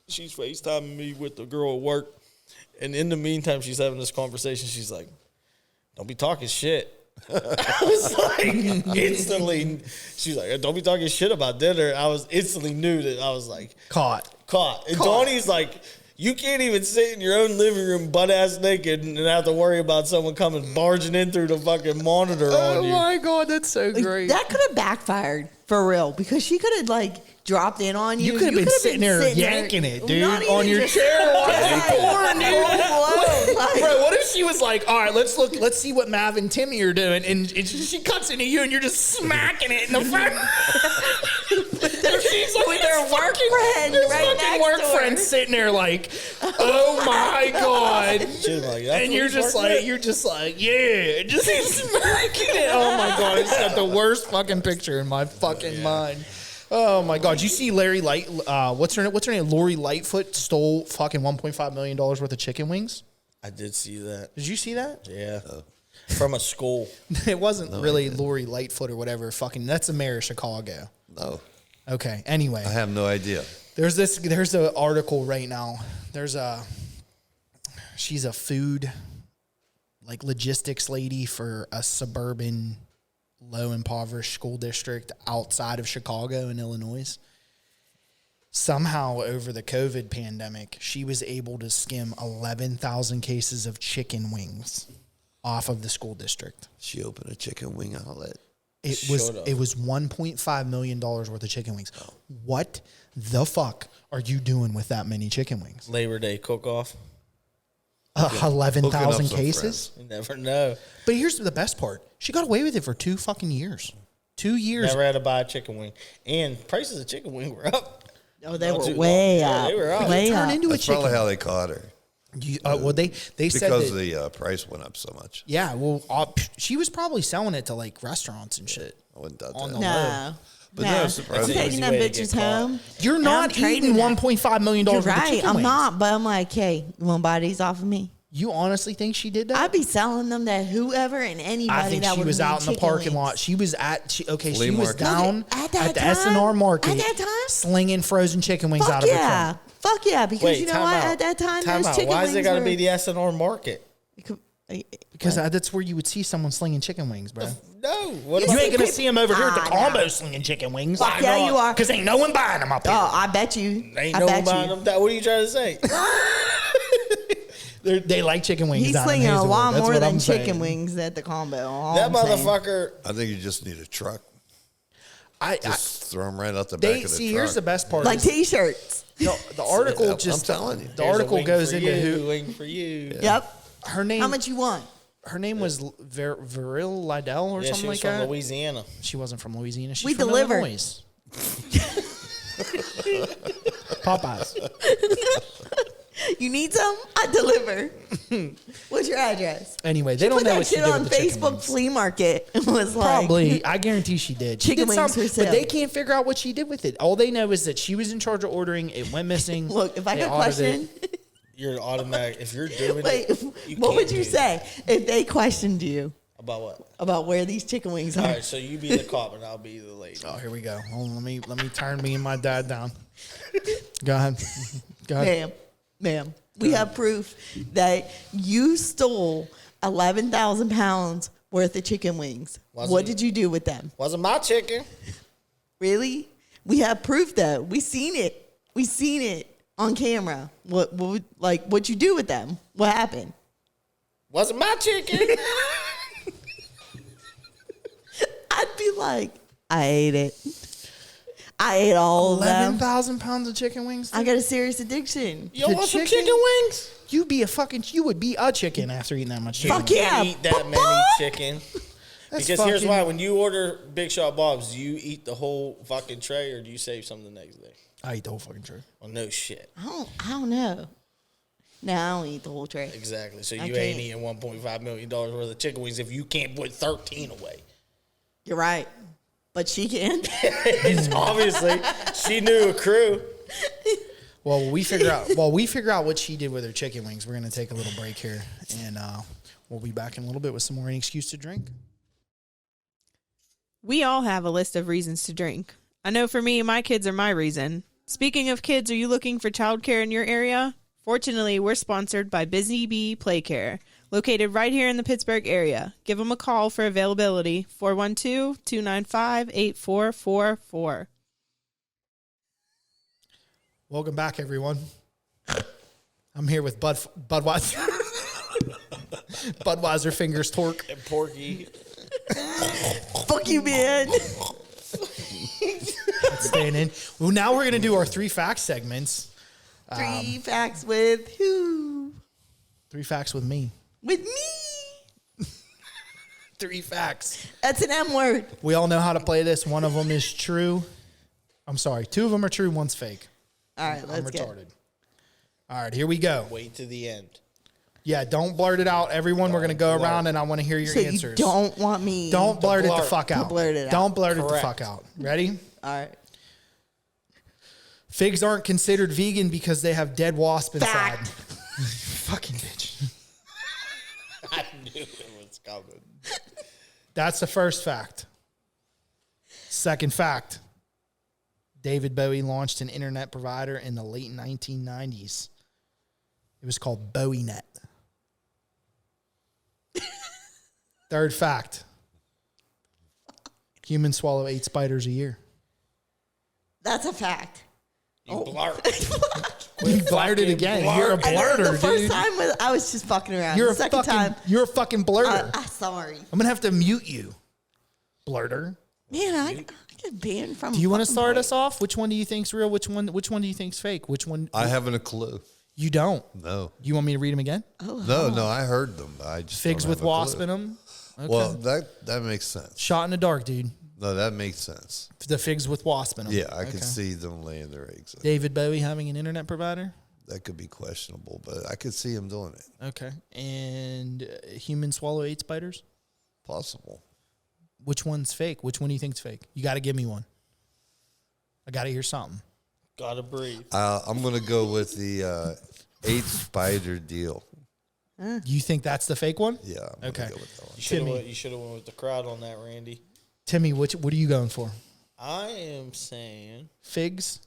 S2: She's FaceTiming me with the girl at work. And in the meantime, she's having this conversation. She's like, don't be talking shit. I was like, instantly, she's like, don't be talking shit about dinner. I was instantly knew that I was like,
S1: Caught.
S2: And Donnie's like, you can't even sit in your own living room butt ass naked and have to worry about someone coming barging in through the fucking monitor
S1: Oh
S2: on you.
S1: my God, that's so
S4: Like,
S1: great.
S4: that could have backfired for real because she could have like dropped in on you.
S1: You could have been
S4: could
S1: sitting there yanking it, dude,
S4: Not
S1: on
S4: even
S1: your
S4: just-
S1: chair watching
S4: Yeah.
S1: porn, dude.
S4: Full blown, like-
S1: Bro, what if she was like, all right, let's see what Mav and Timmy are doing, and she cuts into you, and you're just smacking it in the front. She's like,
S4: With her work friend
S1: This
S4: right
S1: fucking
S4: next
S1: work
S4: to her.
S1: friend sitting there like, oh my God.
S2: She's like, that's
S1: And
S2: what
S1: you're
S2: he's
S1: just
S2: working
S1: like, yeah, just smacking it. Oh my God, it's got the worst fucking picture in my fucking mind. Oh my God, you see Larry Light? What's her name? Lori Lightfoot stole fucking $1.5 million worth of chicken wings.
S2: with. I did see that.
S1: Did you see that?
S2: Yeah. From a school.
S1: It wasn't really Lori Lightfoot or whatever. Fucking, that's the mayor of Chicago.
S3: No,
S1: Okay. Anyway,
S3: I have no idea.
S1: there's an article right now. She's a food, like, logistics lady for a suburban, low impoverished school district outside of Chicago in Illinois. Somehow over the COVID pandemic, she was able to skim 11,000 cases of chicken wings off of the school district.
S3: She opened a chicken wing outlet.
S1: It was $1.5 million worth of chicken wings. What the fuck are you doing with that many chicken wings?
S2: Labor Day cook-off.
S1: 11,000
S3: some
S1: cases?
S2: You never know.
S1: But here's the best part. She got away with it for 2 fucking years. 2 years.
S2: Never had to buy a chicken wing. And prices of chicken wing were up.
S4: Oh, they
S2: Not
S4: were
S2: too
S4: way
S2: long. Yeah,
S4: up.
S2: they were up.
S4: Way
S1: Turn
S4: up.
S1: into a
S3: That's
S1: chicken.
S3: probably how they caught her.
S1: Well, they said
S3: Because
S1: that,
S3: the price went up so much.
S1: yeah, well, she was probably selling it to, like, restaurants and shit.
S3: I wouldn't doubt
S1: On
S3: that.
S1: the
S4: No.
S3: But
S4: no.
S3: no,
S4: I'm
S3: surprisingly-
S4: taking them
S2: Easy way to
S4: bitches
S2: get caught.
S4: home.
S1: You're
S4: and
S1: not
S4: I'm trading
S1: eating
S4: them.
S1: $1.5 million
S4: You're
S1: worth of
S4: right.
S1: chicken
S4: I'm
S1: wings.
S4: not, but I'm like, hey, you want to buy these off of me?
S1: You honestly think she did that?
S4: I'd be selling them to whoever and anybody
S1: I think
S4: that
S1: she
S4: would
S1: was
S4: need
S1: out in the
S4: chicken
S1: parking
S4: wings.
S1: lot. She was at, she
S3: Flea
S1: was
S3: market.
S1: down
S4: Look, at that
S1: the
S4: time-
S1: SNR market
S4: at that time?
S1: slinging frozen chicken wings out
S4: Fuck
S1: of her
S4: yeah.
S1: trunk.
S4: Fuck yeah. Because you know
S2: time
S4: what?
S2: out.
S4: At that time,
S2: Time
S4: those
S2: out.
S4: chicken
S2: Why
S4: wings
S2: is it got to
S4: were-
S2: be the SNR market?
S1: Because that's where you would see someone slinging chicken wings, bro.
S2: No. What
S4: You
S1: You
S2: about
S1: ain't gonna
S4: creep-
S1: see them over here at the
S4: Ah,
S1: combo
S4: no.
S1: slinging chicken wings.
S4: Fuck yeah, you are.
S1: Because ain't no one buying them up here.
S4: Oh, I bet you.
S2: Ain't
S4: I
S2: no
S4: bet
S2: buying
S4: you.
S2: them. What are you trying to say?
S1: They like chicken wings.
S4: He's
S1: down in
S4: slinging a
S1: Hazelwood.
S4: lot
S1: That's
S4: more
S1: what
S4: than
S1: I'm
S4: chicken
S1: saying.
S4: wings at the combo. All
S2: That
S4: I'm saying.
S2: motherfucker.
S3: I think you just need a truck.
S1: I
S3: Just throw them right out the
S1: they
S3: back of the
S1: see.
S3: truck.
S1: Here's the best part.
S4: Like
S1: is
S4: T-shirts.
S1: the article
S3: I'm
S1: just.
S3: telling you.
S1: The
S2: Here's a
S1: article
S2: wing
S1: goes
S2: for
S1: into
S2: you,
S1: who
S2: wing for you.
S4: Yep.
S1: her name.
S4: How much you want?
S1: Her name was Viril Liddell or
S2: Yeah,
S1: something
S2: she was
S1: like
S2: from
S1: that.
S2: Louisiana.
S1: She wasn't from Louisiana. She's
S4: We
S1: from
S4: deliver.
S1: Illinois. Popeyes.
S4: You need some? I deliver. What's your address?
S1: Anyway, they don't
S4: Put
S1: know
S4: that
S1: what she
S4: shit
S1: did
S4: on
S1: with the chicken
S4: Facebook
S1: wings.
S4: flea market and was like,
S1: Probably. I guarantee she did. She
S4: Chicken
S1: did
S4: wings
S1: some,
S4: for sale.
S1: but they can't figure out what she did with it. All they know is that she was in charge of ordering. It went missing.
S4: Look, if I
S1: They
S4: could
S1: audited
S4: question,
S2: You're automatic. If you're doing
S4: wait,
S2: it,
S4: what
S2: can't
S4: would you
S2: do
S4: say if they questioned you
S2: about what?
S4: about where these chicken wings
S2: All
S4: are?
S2: right, so you be the cop and I'll be the lady.
S1: Oh, here we go. Hold on, let me turn me and my dad down. Go ahead. Go ahead.
S4: Ma'am, we have proof that you stole 11,000 pounds worth of chicken wings. What
S2: Wasn't-
S4: did you do with them?
S2: Wasn't my chicken.
S4: Really? We have proof though. We seen it. We seen it on camera. What'd you do with them? What happened?
S2: Wasn't my chicken.
S4: I'd be like, I ate it. I ate all of them.
S1: 11,000 pounds of chicken wings.
S4: I got a serious addiction.
S2: You
S1: The
S2: want some
S1: chicken?
S2: chicken wings?
S1: You would be a chicken after eating that much chicken.
S4: Fuck
S2: You
S4: yeah.
S2: can't eat that many chicken.
S1: That's
S2: Because here's
S1: fucking-
S2: why: when you order Big Shot Bob's, do you eat the whole fucking tray or do you save some the next day?
S1: I eat the whole fucking tray.
S2: Well, no shit.
S4: I don't know. No, I don't eat the whole tray.
S2: Exactly. So
S4: I
S2: you ain't
S4: can't.
S2: eating $1.5 million worth of chicken wings if you can't put 13 away.
S4: You're right. But she can.
S2: Obviously, she knew a crew.
S1: Well, while we figure out what she did with her chicken wings, we're gonna take a little break here, and we'll be back in a little bit with some more Any Excuse to Drink.
S5: We all have a list of reasons to drink. I know for me, my kids are my reason. Speaking of kids, are you looking for childcare in your area? Fortunately, we're sponsored by Busy Bee Playcare, located right here in the Pittsburgh area. Give them a call for availability, 412-295-8444.
S1: Welcome back, everyone. I'm here with Budweiser. Budweiser Fingers Torque.
S2: And Porky.
S4: Fuck you, man.
S1: That's staying in. Well, now we're gonna do our 3 facts segments.
S4: 3 facts with who?
S1: 3 facts with me.
S4: With me.
S1: 3 facts.
S4: That's an M word.
S1: We all know how to play this. One of them is true. I'm sorry. 2 of them are true. One's fake.
S4: All right,
S1: I'm
S4: let's go.
S1: retarded. All right, here we go.
S2: Wait to the end.
S1: Yeah, don't blurt it out, everyone. We're gonna go around, and I want to hear your
S4: So
S1: answers.
S4: you don't want me.
S1: Don't blurt it the
S2: blurt-
S1: fuck out.
S4: blurt it out.
S1: Don't blurt it the
S2: Correct.
S1: fuck out. Ready?
S4: All right.
S1: Figs aren't considered vegan because they have dead wasp inside.
S4: Fact.
S1: Fucking bitch.
S2: I knew it was coming.
S1: That's the first fact. Second fact. David Bowie launched an internet provider in the late 1990s. It was called BowieNet. Third fact. Humans swallow 8 spiders a year.
S4: That's a fact.
S2: You blurt.
S1: You blurted it again. You're a blurter,
S4: The first
S1: dude.
S4: time I was just fucking around.
S1: You're
S4: the
S1: a
S4: second
S1: fucking,
S4: time,
S1: you're a fucking blurter.
S4: sorry.
S1: I'm gonna have to mute you, blurter.
S4: Man, I get banned from.
S1: Do you want to
S4: fucking
S1: start
S4: play.
S1: us off? Which one do you think's real? Which one do you think's fake? Which one?
S3: I haven't a clue.
S1: You don't.
S3: No.
S1: You want me to read them again?
S3: No, I heard them. But I just
S1: Figs
S3: don't
S1: with
S3: have a clue.
S1: wasp in them. Okay.
S3: Well, that makes sense.
S1: Shot in the dark, dude.
S3: No, that makes sense.
S1: The figs with wasp in them.
S3: Yeah, I could see them laying their eggs.
S1: David Bowie having an internet provider.
S3: That could be questionable, but I could see him doing it.
S1: Okay. And humans swallow 8 spiders.
S3: Possible.
S1: Which one's fake? Which one do you think's fake? You got to give me one. I got to hear something.
S2: Gotta breathe.
S3: I'm going to go with the 8 spider deal.
S1: You think that's the fake one?
S3: Yeah. I'm
S1: Okay.
S3: Go with that one.
S1: Timmy.
S2: You should have went with the crowd on that, Randy.
S1: Timmy, what are you going for?
S2: I am saying
S1: Figs,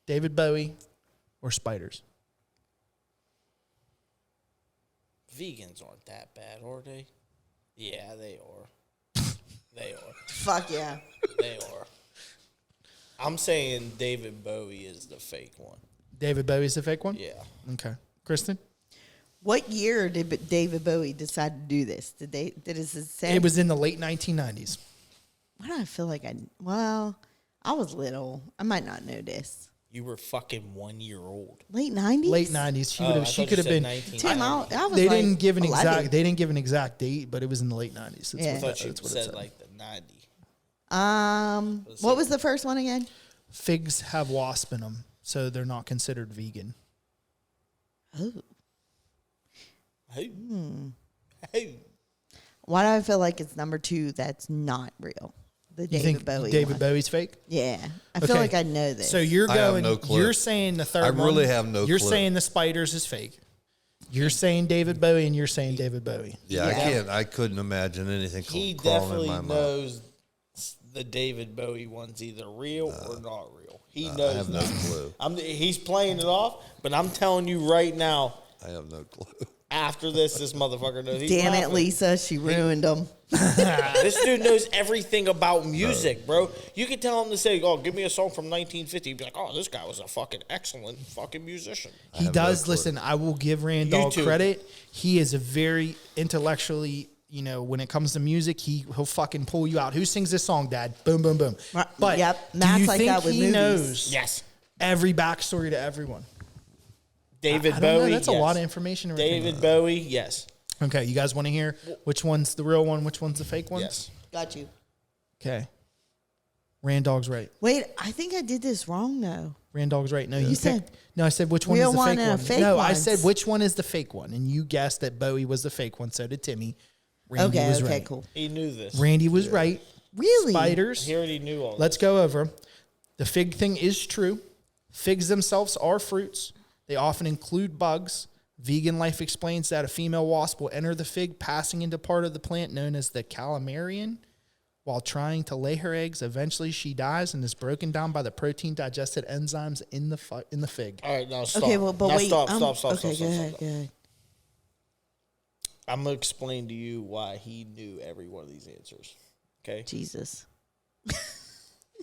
S1: David Bowie, or spiders?
S2: vegans aren't that bad, are they? Yeah, they are. They are.
S4: Fuck yeah.
S2: They are. I'm saying David Bowie is the fake one.
S1: David Bowie's the fake one?
S2: Yeah.
S1: Okay. Kristen?
S4: What year did David Bowie decide to do this? Did it say?
S1: It was in the late 1990s.
S4: Why do I feel like I was little. I might not know this.
S2: You were fucking 1 year old.
S4: Late 90s?
S1: Late 90s. She could have been.
S2: 19.
S4: Tim, I was
S1: They
S4: like
S1: didn't give an
S4: 11.
S1: exact. They didn't give an exact date, but it was in the late 90s. That's
S4: Yeah.
S2: I thought you
S1: that's what it
S2: said
S1: said.
S2: like the 90.
S4: What was the first one again?
S1: Figs have wasp in them, so they're not considered vegan.
S4: Oh.
S2: Hey. Hey.
S4: Why do I feel like it's number 2 that's not real? The
S1: You
S4: David
S1: think
S4: Bowie
S1: David
S4: one.
S1: Bowie's fake?
S4: Yeah. I feel
S1: Okay.
S4: like I know this.
S1: So you're
S3: I have
S1: going.
S3: no clue.
S1: You're saying the third
S3: I
S1: one.
S3: really have no
S1: You're
S3: clue.
S1: saying the spiders is fake. You're saying David Bowie, and you're saying David Bowie.
S3: Yeah,
S4: Yeah.
S3: I couldn't imagine anything
S2: He
S3: crawling
S2: definitely
S3: in my mind.
S2: knows the David Bowie one's either real or not real. He
S3: I
S2: knows
S3: have no
S2: that.
S3: clue.
S2: He's playing it off, but I'm telling you right now,
S3: I have no clue.
S2: after this motherfucker knows. He's
S4: Damn it,
S2: laughing.
S4: Lisa. She ruined them.
S2: This dude knows everything about music, bro. You could tell him to say, "Oh, give me a song from 1950." He'd be like, "Oh, this guy was a fucking excellent fucking musician."
S1: He
S3: have no
S1: does.
S3: clue.
S1: Listen, I will give Randall
S2: YouTube.
S1: credit. He is a very intellectually. When it comes to music, he'll fucking pull you out. Who sings this song, Dad? Boom, boom, boom.
S4: Right.
S1: But
S4: Yep.
S1: do
S4: Matt's
S1: you
S4: like
S1: think
S4: that with
S1: he
S4: movies.
S1: knows
S2: Yes,
S1: every backstory to everyone?
S2: David
S1: I don't
S2: Bowie.
S1: know. That's
S2: yes.
S1: a lot of information. to retain.
S2: David Bowie. Yes.
S1: Okay, you guys want to hear which one's the real one, which one's the fake one?
S2: Yes.
S4: Got you.
S1: Okay. Randall's right.
S4: Wait, I think I did this wrong, though.
S1: Randall's right. No, you
S4: You said
S1: picked. No, I said which one
S4: real
S1: is the
S4: one
S1: fake
S4: and a
S1: one.
S4: fake
S1: No,
S4: one.
S1: I said which one is the fake one, and you guessed that Bowie was the fake one. So did Timmy. Randy
S4: Okay,
S1: was
S4: okay,
S1: right.
S4: cool.
S2: He knew this.
S1: Randy was right.
S4: Really?
S1: Spiders.
S2: He already knew all.
S1: Let's go over. The fig thing is true. Figs themselves are fruits. They often include bugs. Vegan Life explains that a female wasp will enter the fig, passing into part of the plant known as the calamarian. While trying to lay her eggs, eventually she dies and is broken down by the protein digested enzymes in the fig.
S2: All right, now stop.
S4: Okay, well, but
S2: now
S4: wait.
S2: Stop.
S4: Okay,
S2: Stop.
S4: go
S2: Stop.
S4: ahead,
S2: Stop.
S4: go ahead.
S2: I'm gonna explain to you why he knew every one of these answers. Okay.
S4: Jesus.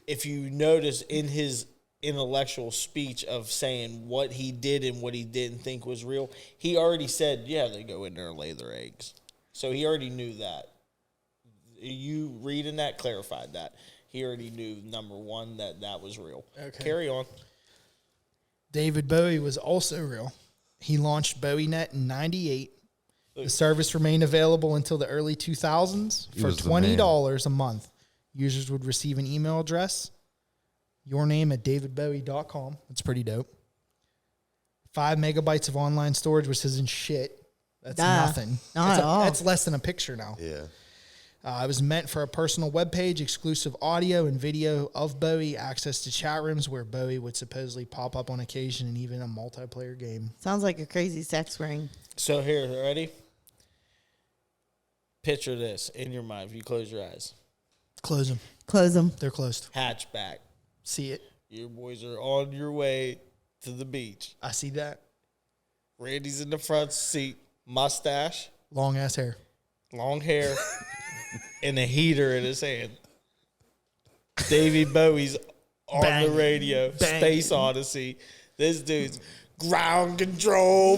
S2: If you notice in his intellectual speech of saying what he did and what he didn't think was real, he already said, yeah, they go in there and lay their eggs. So he already knew that. You reading that clarified that. He already knew, number one, that was real.
S1: Okay.
S2: Carry on.
S1: David Bowie was also real. He launched BowieNet in 98. The service remained available until the early 2000s.
S3: He
S1: For
S3: was the
S1: $20 a month, users would receive an email address, your name at davidbowie.com. That's pretty dope. 5 megabytes of online storage, which isn't shit. That's
S4: Nah,
S1: nothing.
S4: not at all.
S1: That's less than a picture now.
S3: Yeah.
S1: It was meant for a personal webpage, exclusive audio and video of Bowie, access to chat rooms where Bowie would supposedly pop up on occasion, and even a multiplayer game.
S4: Sounds like a crazy sex ring.
S2: So here, ready? Picture this in your mind if you close your eyes.
S1: Close them.
S4: Close them.
S1: They're closed.
S2: Hatchback.
S1: See it?
S2: Your boys are on your way to the beach.
S1: I see that.
S2: Randy's in the front seat, mustache,
S1: Long ass hair.
S2: long hair, and a heater in his hand. Davey Bowie's on
S1: Bang.
S2: the radio,
S1: Bang.
S2: Space Odyssey. This dude's ground control.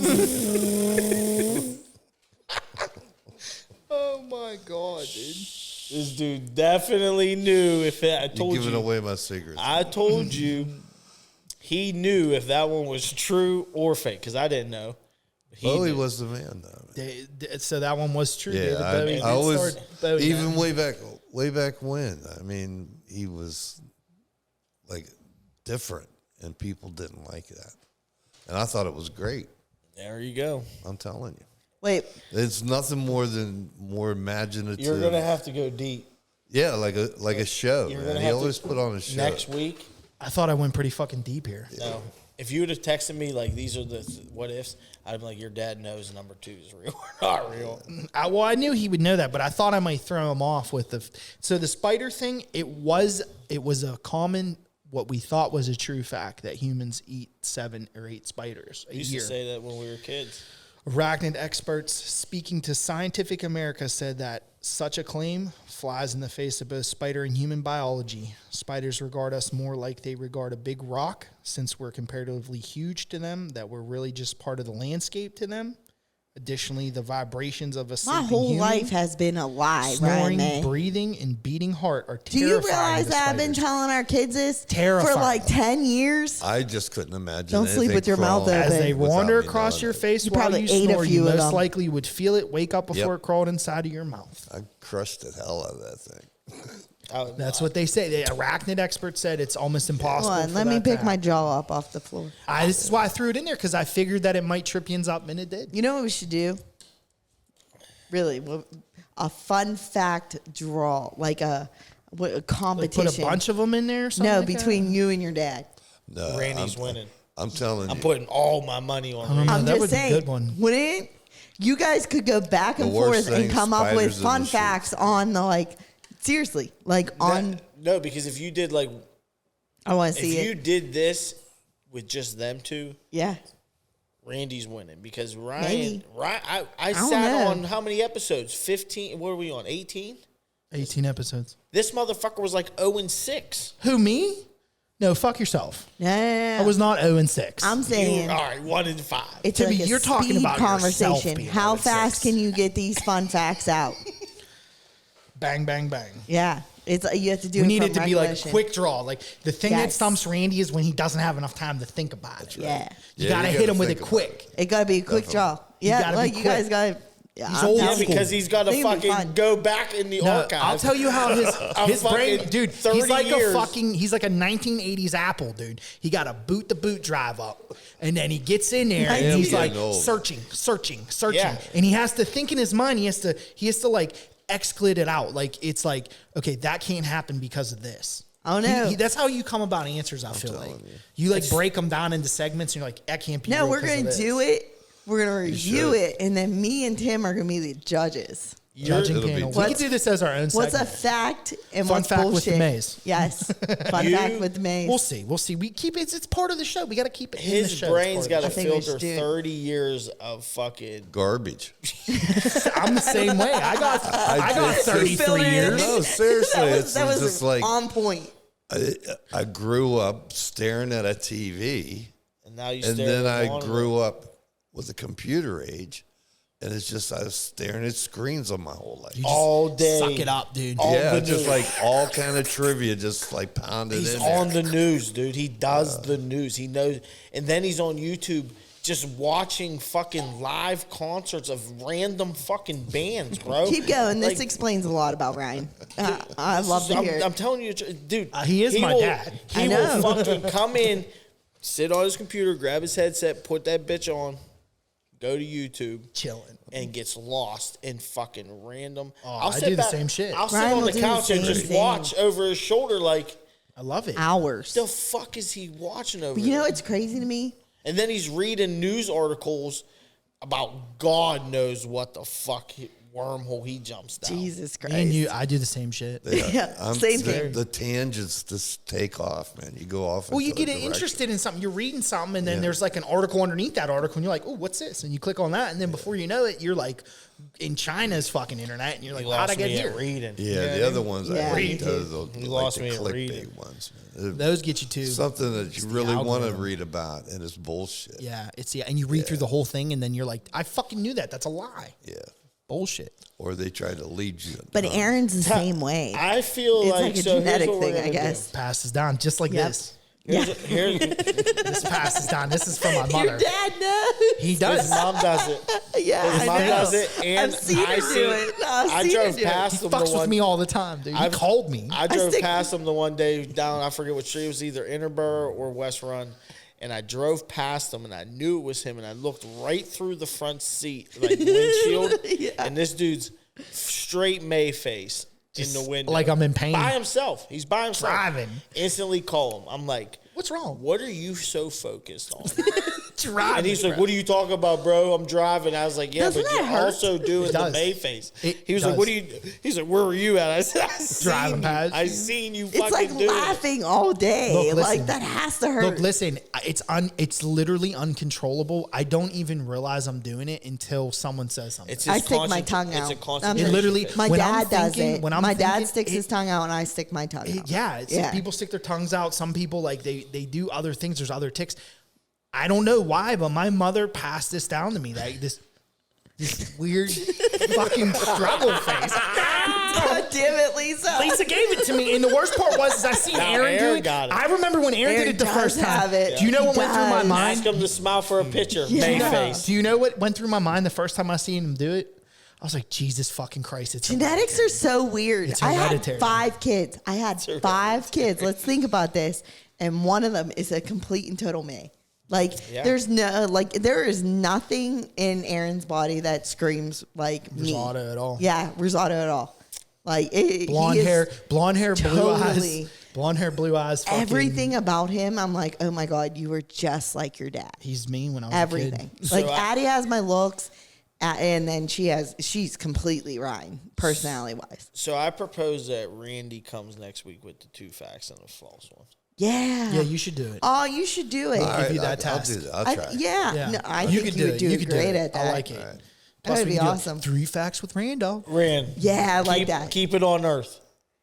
S2: Oh my God, dude. This dude definitely knew if it, I
S3: You're
S2: told
S3: giving
S2: you.
S3: away my secrets.
S2: I told you he knew if that one was true or fake because I didn't know. He
S3: Bowie
S2: knew.
S3: was the man, though.
S1: So that one was true.
S3: Yeah,
S1: David Bowie
S3: I
S1: did
S3: always,
S1: start Bowie
S3: even
S1: down.
S3: way back when. I mean, he was like different, and people didn't like that. And I thought it was great.
S2: There you go.
S3: I'm telling you,
S4: Wait,
S3: it's nothing more imaginative.
S2: You're gonna have to go deep
S3: yeah, like a show.
S2: You're
S3: Man.
S2: gonna
S3: He
S2: have
S3: always
S2: to-
S3: put on a show.
S2: next week.
S1: I thought I went pretty fucking deep here.
S2: No, if you would have texted me like these are the what ifs, I'd be like, your dad knows number 2 is real or not real.
S1: I knew he would know that, but I thought I might throw him off with the. So the spider thing, it was a common, what we thought was a true fact that humans eat 7 or 8 spiders a
S2: We used
S1: year.
S2: to say that when we were kids.
S1: Arachnid experts speaking to Scientific America said that such a claim flies in the face of both spider and human biology. Spiders regard us more like they regard a big rock, since we're comparatively huge to them, that we're really just part of the landscape to them. Additionally, the vibrations of a
S4: my
S1: sleeping
S4: whole
S1: human,
S4: life has been a lie, Ryan
S1: snoring,
S4: May.
S1: breathing, and beating heart are
S4: Do you
S1: terrifying
S4: realize
S1: to
S4: that I've been
S1: spiders.
S4: telling our kids this
S1: Terrifying.
S4: for like 10 years?
S3: I just couldn't imagine.
S4: Don't sleep
S3: anything
S4: with your mouth
S3: crawling
S4: open.
S1: As they
S3: without
S1: wander
S3: me
S1: across
S3: knowing
S1: your
S3: it.
S1: face
S4: You
S1: while
S4: probably
S1: you
S4: ate a
S1: snore,
S4: few
S1: you
S4: of
S1: most
S4: them.
S1: likely would feel it wake up before
S3: Yep.
S1: it crawled inside of your mouth.
S3: I crushed the hell out of that thing.
S1: That's what they say. The arachnid expert said it's almost impossible.
S4: Hold on,
S1: for
S4: let me
S1: that to
S4: pick my
S1: happen.
S4: jaw up off the floor.
S1: This is why I threw it in there, because I figured that it might trip you up, and it did.
S4: You know what we should do? Really, a fun fact draw, like a
S1: Like
S4: competition.
S1: put a bunch of them in there or something?
S4: No,
S1: like that?
S4: between you and your dad.
S3: No,
S2: Randy's winning.
S3: I'm telling
S2: I'm
S3: you.
S2: putting all my money on
S1: don't
S2: Randy.
S1: know.
S4: I'm
S1: that
S4: just
S1: would be a
S4: saying,
S1: good one.
S4: wouldn't you guys could go back and
S3: The worst
S4: forth and
S3: thing,
S4: come up with
S3: spiders in
S4: fun
S3: the sheets.
S4: facts on the seriously, on.
S2: No, because if you did like
S4: I want to
S2: if
S4: see
S2: you
S4: it.
S2: did this with just them two,
S4: Yeah,
S2: Randy's winning because Ryan.
S4: Maybe.
S2: I
S4: don't
S2: sat
S4: know.
S2: on how many episodes? 15. What are we on? 18.
S1: 18 episodes.
S2: This motherfucker was like 0-6.
S1: Who, me? No, fuck yourself.
S4: yeah.
S1: I was not 0-6.
S4: I'm
S2: You,
S4: saying
S2: all right, 1-5.
S4: it's
S1: To
S4: like
S1: be-
S4: a
S1: you're talking
S4: speed
S1: about yourself
S4: conversation.
S1: being
S4: How
S1: 0-6.
S4: fast can you get these fun facts out?
S1: Bang, bang, bang.
S4: Yeah, it's you have to do.
S1: We
S4: it
S1: need
S4: from
S1: it to be like a
S4: recollection.
S1: quick draw. Like the thing that
S4: Yes.
S1: stumps Randy is when he doesn't have enough time to think about it.
S4: Yeah,
S1: You
S3: Yeah,
S1: gotta
S3: you
S1: hit
S3: gotta
S1: him with it
S3: think about
S1: quick.
S4: it gotta be a quick draw. Yeah,
S1: gotta be
S4: like you guys
S1: quick.
S4: gotta. Yeah,
S1: He's
S4: I'm
S1: old
S4: telling
S2: Yeah,
S4: you.
S1: school.
S2: because he's got to
S4: Think it'd be
S2: fucking
S4: fun.
S2: go back in the
S1: No,
S2: archive.
S1: I'll tell you how his brain,
S2: fucking
S1: dude.
S2: 30
S1: He's like
S2: years.
S1: he's like a 1980s Apple, dude. He got to boot the boot drive up, and then he gets in there and
S4: am
S1: he's like
S3: getting old.
S1: searching,
S2: Yeah.
S1: and he has to think in his mind. He has to like exclude it out. Like it's like, okay, that can't happen because of this.
S4: Oh, no.
S1: That's how you come about answers. I feel like you like break them down into segments, and you're like, that can't be.
S4: No,
S1: real
S4: we're
S1: 'cause of
S4: gonna
S1: this.
S4: do it. We're gonna review
S3: should.
S4: it, and then me and Tim are gonna be the judges.
S1: Judging
S3: It'll be
S1: panel. We
S3: tough.
S1: could do this as our own.
S4: What's a
S1: segment.
S4: fact and
S1: Fun
S4: what's
S1: fact with
S4: bullshit?
S1: the maze.
S4: Yes, fun
S2: You-
S4: fact with the maze.
S1: We'll see. We'll see. We keep it. It's part of the show. We got to keep it. in the
S2: His
S1: show. It's
S2: brain's
S1: part
S2: got
S1: of
S2: to
S4: I think we
S2: filter
S4: should do it.
S2: 30 years of fucking.
S3: Garbage.
S1: it. I'm the same way. I got
S3: did.
S1: 33
S4: Filled it in.
S1: years.
S3: No, seriously,
S4: that was
S3: it's just like
S4: on point.
S3: I grew up staring at a TV,
S2: And now you
S3: and
S2: stare
S3: then
S2: at
S3: I
S2: the monitor.
S3: grew up with a computer age, and it's just I was staring at screens on my whole life.
S1: You just
S2: all day.
S1: Suck it up, dude.
S2: All
S3: Yeah,
S2: the
S3: just
S2: news.
S3: like all kind of trivia, just like pounded
S2: He's
S3: in
S2: on
S3: there.
S2: the news, dude. He does the news. He knows. And then he's on YouTube just watching fucking live concerts of random fucking bands, bro.
S4: Keep going. This
S2: Like,
S4: explains a lot about Ryan. I'd love to hear it.
S2: I'm telling you, dude.
S1: He is my
S2: will,
S1: dad.
S2: He
S4: I
S2: will
S4: know.
S2: fucking come in, sit on his computer, grab his headset, put that bitch on, go to YouTube,
S1: Chilling.
S2: and gets lost in fucking random.
S1: Oh, I do the same shit.
S2: I'll sit
S4: Ryan
S2: on
S4: will
S2: the
S4: do the
S2: couch and
S4: same
S2: just
S4: thing.
S2: watch over his shoulder like,
S1: I love it.
S4: Hours.
S2: the fuck is he watching over
S4: But you know
S2: there?
S4: what's crazy to me?
S2: And then he's reading news articles about God knows what the fuck wormhole he jumps down.
S4: Jesus Christ.
S1: And I do the same shit.
S4: Yeah, same
S3: the,
S4: thing.
S3: The tangents just take off, man. You go off.
S1: Well, you
S3: into
S1: get
S3: a direction.
S1: interested in something. You're reading something, and then there's like an article underneath that article, and you're like, "Oh, what's this?" And you click on that, and then before you know it, you're like in China's fucking internet, and you're like,
S2: You
S1: "How'd I
S2: lost
S1: get
S2: me
S1: here?"
S2: at reading.
S3: Yeah, the other ones
S4: Yeah,
S3: I
S4: me
S3: read
S4: too.
S3: those,
S2: You
S3: like
S2: lost
S3: the
S2: me at
S3: clickbait
S2: reading.
S3: ones. Man.
S1: Those get you too.
S3: Something that you
S1: the
S3: really want to
S1: algorithm.
S3: read about, and it's bullshit.
S1: Yeah, and you read through the whole thing, and then you're like, "I fucking knew that. That's a lie.
S3: Yeah.
S1: Bullshit."
S3: Or they try to lead you.
S4: But Aaron's the same way.
S2: I feel
S4: It's
S2: like,
S4: like a
S2: so here's
S4: genetic
S2: what we're
S4: thing, I
S2: gonna
S4: guess.
S1: Passes down just like
S4: Yep.
S1: this.
S2: do. Here's
S1: This passes down. This is from my
S4: Your
S1: mother.
S4: dad knows.
S1: He
S2: his
S1: does.
S2: mom does it.
S4: Yeah,
S2: His
S4: I
S2: mom
S4: know.
S2: does it, and
S4: I've seen her do it.
S2: I
S4: I've
S2: drove
S4: seen her do it.
S2: past
S1: He
S2: him the
S1: fucks with
S2: one.
S1: me all the time, dude. He
S2: I've-
S1: called me.
S2: I drove
S4: stick-
S2: past him the one day down. I forget what street it was, either Interborough or West Run. And I drove past him, and I knew it was him. And I looked right through the front seat, like windshield, and this dude's straight May face in the window,
S1: like I'm in pain.
S2: by himself. He's by himself.
S1: Driving.
S2: Instantly call him. I'm like,
S1: What's wrong?
S2: what are you so focused on?
S1: Driving.
S2: And he's like, what are you talking about, bro? I'm driving. I was like, yeah,
S4: Doesn't
S2: but
S4: that
S2: you're
S4: hurt?
S2: also doing
S1: It
S2: the
S1: does.
S2: May face.
S1: It
S2: He was
S1: does.
S2: like, what do you, he's like, where were you at? I said,
S1: Driving past.
S2: I seen you
S4: It's
S2: fucking
S4: like
S2: do it.
S4: laughing all day.
S1: Look, listen.
S4: Like that has to hurt.
S1: Look, listen. It's literally uncontrollable. I don't even realize I'm doing it until someone says something.
S2: It's
S4: I
S2: his
S4: stick my
S2: concent-
S4: tongue
S2: It's
S4: out.
S2: a
S4: I'm
S2: concentration.
S1: It literally-
S2: phase.
S4: My
S1: when I'm
S4: dad does
S1: thinking-
S4: it.
S1: when I'm
S4: My dad
S1: thinking,
S4: sticks his tongue out, and I stick my tongue out.
S1: Yeah, people stick their tongues out. Some people like they do other things. There's other ticks. I don't know why, but my mother passed this down to me. Like this weird fucking struggle face.
S4: God damn it, Lisa.
S1: Lisa gave it to me, and the worst part was is I seen
S2: Now
S1: Aaron do
S2: Aaron
S1: it.
S2: got it.
S1: I remember when Aaron
S4: Aaron
S1: did it the
S4: does
S1: first time.
S4: have it.
S1: Do you know
S4: He
S1: what went through my
S4: does.
S1: mind?
S2: Ask him to smile for a picture. May face.
S1: Do you know what went through my mind the first time I seen him do it? I was like, Jesus fucking Christ! It's
S4: Genetics are so weird.
S1: It's
S4: I had
S1: hereditary.
S4: 5 kids. I had 5 kids. Let's think about this. And one of them is a complete and total May. Like
S2: Yeah.
S4: there is nothing in Aaron's body that screams like me.
S1: Risotto at all.
S4: Yeah, risotto at all. Like
S1: blonde
S4: he is
S1: hair, blue
S4: totally-
S1: eyes, blonde hair, blue eyes. Fucking,
S4: everything about him. I'm like, oh my god, you were just like your dad.
S1: He's me when I was
S4: Everything.
S1: a kid.
S4: Like
S2: So
S4: Addie has my looks, and then she's completely Ryan, personality wise.
S2: So I propose that Randy comes next week with the 2 facts and a false one.
S4: Yeah.
S1: Yeah, you should do it.
S4: Oh, you should do it.
S3: All right,
S1: you that
S3: I'll
S1: task.
S3: do that. I'll try.
S4: Yeah.
S1: Yeah,
S4: No, I
S1: you
S4: think
S1: could
S4: you would do
S1: You could
S4: great at that.
S1: I like it.
S3: All right.
S1: Plus,
S4: That'd
S1: we
S4: be
S1: can do
S4: awesome.
S1: 3 facts with Randall.
S2: Rand.
S4: Yeah, I like
S2: keep,
S4: that.
S2: Keep it on Earth.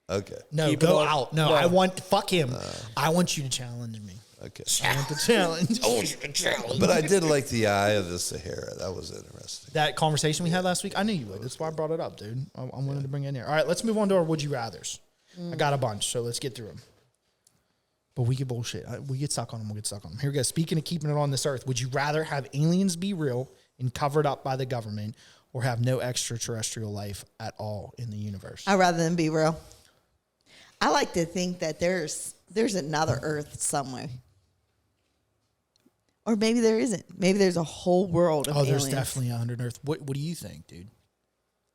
S3: Okay.
S1: No,
S2: Keep it
S1: go
S2: on-
S1: out. No,
S2: no.
S1: I want fuck him. I want you to challenge me.
S3: Okay.
S1: I want the challenge.
S3: But I did like the Eye of the Sahara. That was interesting.
S1: That conversation we had last week, I knew you would. That's why I brought it up, dude. I wanted to bring it in here. All right, let's move on to our would you rather's. I got a bunch, so let's get through them. But we get bullshit. We get stuck on them. We'll get stuck on them. Here we go. Speaking of keeping it on this earth, would you rather have aliens be real and covered up by the government, or have no extraterrestrial life at all in the universe?
S4: I'd rather than be real. I like to think that there's another Earth somewhere. Or maybe there isn't. Maybe there's a whole world of
S1: There's
S4: aliens.
S1: definitely 100 Earth. What do you think, dude?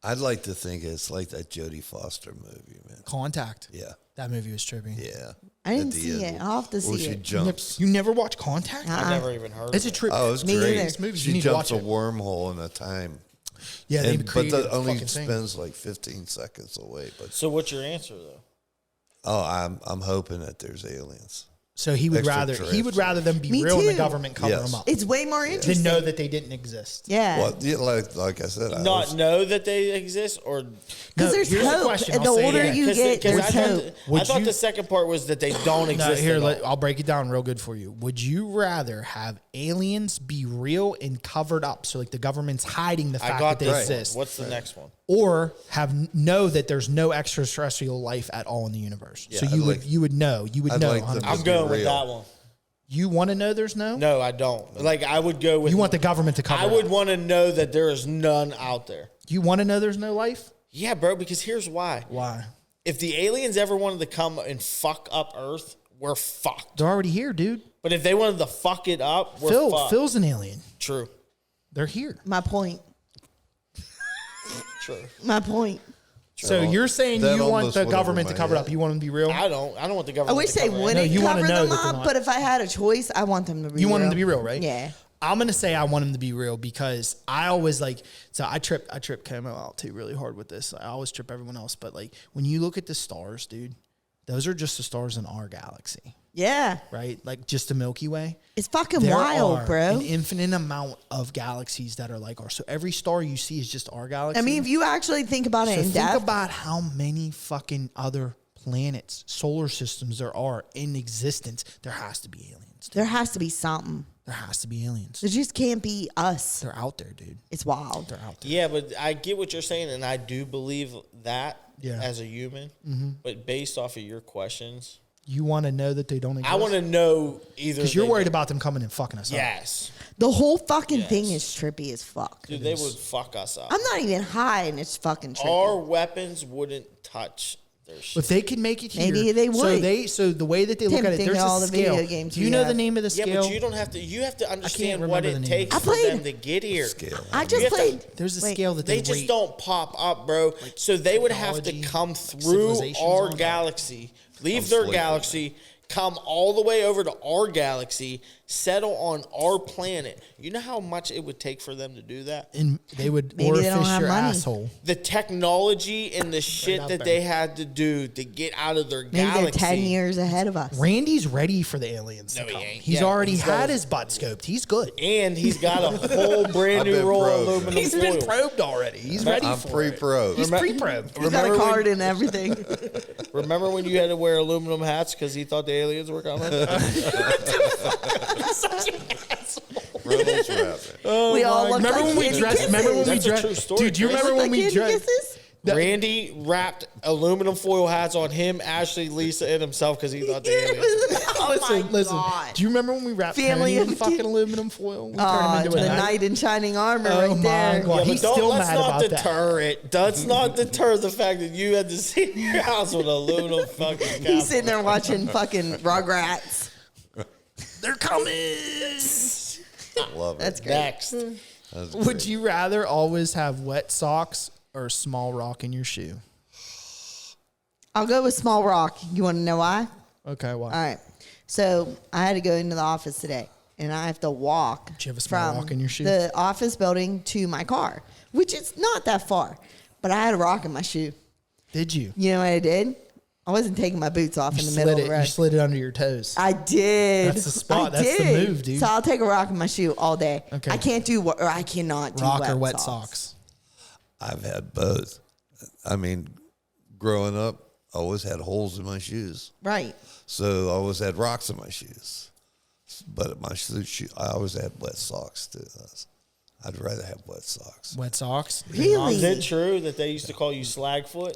S3: I'd like to think it's like that Jodie Foster movie, man.
S1: Contact.
S3: Yeah.
S1: That movie was trippy.
S3: Yeah.
S4: I didn't
S3: At the
S4: see
S3: end,
S4: it. I'll have to
S3: where
S4: see
S3: she
S4: it.
S3: jumps.
S1: You never watched Contact?
S2: I've never even heard
S1: It's
S2: of
S1: a
S2: it.
S1: trip.
S3: Oh, it was
S4: Me
S3: great.
S4: either.
S1: This movie, you
S3: She
S1: need to
S3: jumps
S1: watch
S3: a
S1: it.
S3: wormhole in a time.
S1: Yeah, they
S3: But
S1: created
S3: that
S1: a
S3: only
S1: fucking thing.
S3: spends like 15 seconds away. But
S2: So what's your answer, though?
S3: I'm hoping that there's aliens.
S1: So he would rather them be
S4: Me
S1: real and the
S4: too.
S1: government cover
S3: Yes.
S1: them up
S4: It's way more
S1: than
S4: interesting.
S1: know that they didn't exist.
S4: Yeah.
S3: Well, yeah, like I said,
S2: Not know that they exist, or
S1: No,
S4: Because there's
S1: here's the
S4: hope.
S1: question.
S4: And the
S1: I'll say it
S4: older
S1: again.
S4: you get,
S2: I
S4: there's
S2: thought,
S4: hope.
S1: Would
S2: I thought
S1: you-
S2: the second part was that they don't exist.
S1: No, here,
S2: at all.
S1: I'll break it down real good for you. Would you rather have aliens be real and covered up, so like the government's hiding the
S2: I
S1: fact
S2: got
S1: that they
S2: this.
S1: exist,
S2: What's the next one?
S1: or know that there's no extraterrestrial life at all in the universe? So
S3: Yeah,
S1: you
S3: I'd
S1: would
S3: like-
S1: you would know. You would
S3: I'd
S1: know.
S3: like them
S1: 100%.
S3: to
S2: I'm
S3: be
S2: going with
S3: real.
S2: that one.
S1: You want to know there's no?
S2: No, I don't. Like I would go with.
S1: You want the government to cover
S2: I
S1: it
S2: would
S1: up.
S2: want to know that there is none out there.
S1: You want to know there's no life?
S2: Yeah, bro. Because here's why.
S1: Why?
S2: If the aliens ever wanted to come and fuck up Earth, we're fucked.
S1: They're already here, dude.
S2: But if they wanted to fuck it up, we're fucked.
S1: Phil's an alien.
S2: True.
S1: They're here.
S4: My point.
S2: True.
S4: My point.
S1: So you're saying
S3: That
S1: you want
S3: almost
S1: the
S3: went over
S1: government to
S3: my
S1: cover it
S3: head.
S1: up. You want them to be real?
S2: I don't want the
S4: I
S2: government.
S4: wish
S2: to
S4: they
S2: cover it.
S4: wouldn't
S1: you wanna
S4: cover
S1: know
S4: them
S1: that they're
S4: up,
S1: not.
S4: but if I had a choice, I want them to be
S1: You
S4: real.
S1: want them to be real, right?
S4: Yeah.
S1: I'm gonna say I want him to be real because I always I trip Como out too really hard with this. I always trip everyone else, but like when you look at the stars, dude, those are just the stars in our galaxy,
S4: Yeah.
S1: right? Like just the Milky Way.
S4: It's fucking
S1: There
S4: wild,
S1: are
S4: bro.
S1: an infinite amount of galaxies that are like ours. So every star you see is just our galaxy.
S4: I mean, if you actually think about it
S1: so
S4: in
S1: think
S4: depth,
S1: about how many fucking other planets, solar systems there are in existence. There has to be aliens.
S4: there has to be something.
S1: There has to be aliens.
S4: There just can't be us.
S1: They're out there, dude.
S4: It's wild.
S1: They're out there.
S2: Yeah, but I get what you're saying, and I do believe that as a human. But based off of your questions,
S1: You want to know that they don't exist?
S2: I want to know either
S1: Because you're
S2: they-
S1: worried about them coming and fucking us up.
S2: Yes,
S4: The whole fucking thing
S2: Yes.
S4: is trippy as fuck.
S2: dude, they would fuck us up.
S4: I'm not even high and it's fucking trippy.
S2: Our weapons wouldn't touch their shit.
S1: If they could make it here,
S4: Maybe they would.
S1: So the way that they look
S4: Tim,
S1: at it,
S4: think
S1: there's
S4: of all
S1: a
S4: the
S1: scale.
S4: video games
S1: Do you
S4: we
S1: know the
S4: have.
S1: name of the
S2: Yeah,
S1: scale?
S2: but you don't have to. You have to understand what
S1: remember
S2: it
S1: the name.
S2: takes
S4: I
S2: for
S4: played-
S2: them to get here.
S3: Scale.
S4: I
S2: You
S4: just
S2: have to-
S4: played.
S1: There's a
S4: wait,
S1: scale that
S2: They
S1: they
S2: just
S1: rate.
S2: don't pop up, bro. So they would have to
S1: technology,
S2: come
S1: like
S2: through
S1: civilizations
S2: our
S1: on it.
S2: galaxy, leave
S3: I'm
S2: their
S3: sleeping.
S2: galaxy, come all the way over to our galaxy, settle on our planet. You know how much it would take for them to do that?
S1: And they would
S4: Maybe they don't
S1: orifice
S4: have
S1: your
S4: money.
S1: asshole.
S2: The technology and the shit
S1: out
S2: that
S1: there.
S2: they had to do to get out of their
S4: Maybe
S2: galaxy.
S4: they're 10 years ahead of us.
S1: Randy's ready for the aliens
S2: No,
S1: to
S2: he
S1: come.
S2: ain't.
S1: He's
S2: Yeah,
S1: already
S2: he's got
S1: had
S2: his-
S1: his butt scoped. He's good.
S2: And he's got a whole brand
S3: I've
S2: new
S3: been
S2: roll of
S3: probed.
S2: aluminum
S1: He's
S2: foil.
S1: been probed already. He's ready
S3: I'm
S1: for it.
S3: pre-pro.
S1: He's pre-probed.
S4: He's got a
S2: Remember
S4: card
S2: when-
S4: and everything.
S2: Remember when you had to wear aluminum hats because he thought the aliens were coming?
S3: Reynolds Rabbit.
S4: we all looked
S1: Remember
S4: like
S1: when we
S4: candy
S1: dressed? Remember when we
S2: That's a true
S1: dressed?
S2: story,
S1: Dude, do you
S2: Chris.
S1: remember when we
S4: candy
S1: dressed?
S4: kisses?
S2: Randy wrapped aluminum foil hats on him, Ashley, Lisa, and himself because he thought the aliens.
S4: Oh my
S1: Listen.
S4: God.
S1: Do you remember when we wrapped
S4: Family
S1: Tony in
S4: of
S1: fucking
S4: two.
S1: aluminum foil? We
S4: Oh,
S1: turned him
S4: the
S1: into a
S4: knight in shining armor
S1: Oh
S4: right
S1: my
S4: there.
S1: God.
S2: Yeah,
S1: He's
S2: but
S1: still
S2: let's
S1: mad
S2: not
S1: about that.
S2: deter it. Let's not deter the fact that you had to sit in your house with aluminum fucking
S4: He's
S2: cap.
S4: sitting there watching fucking Rugrats.
S1: They're coming.
S3: Love
S4: That's
S3: it.
S4: great.
S2: Next.
S3: That's
S1: Would
S3: great.
S1: you rather always have wet socks or a small rock in your shoe?
S4: I'll go with small rock. You want to know why?
S1: Okay, why?
S4: All right. So I had to go into the office today, and I have to walk
S1: Did you have a small
S4: from
S1: rock in your shoe?
S4: the office building to my car, which is not that far. But I had a rock in my shoe.
S1: Did you?
S4: You know what I did? I wasn't taking my boots off in the middle of the
S1: You
S4: road.
S1: slid it under your toes.
S4: I did.
S1: That's the spot.
S4: I
S1: That's the
S4: did.
S1: move, dude.
S4: So I'll take a rock in my shoe all day.
S1: Okay.
S4: I can't do or I cannot do
S1: Rock
S4: wet
S1: or wet
S4: socks.
S1: socks?
S3: I've had both. I mean, growing up, I always had holes in my shoes.
S4: Right.
S3: So I always had rocks in my shoes. But my shoe, I always had wet socks too. I'd rather have wet socks.
S1: Wet socks?
S4: Really?
S2: Is it true that they used to call you Slagfoot?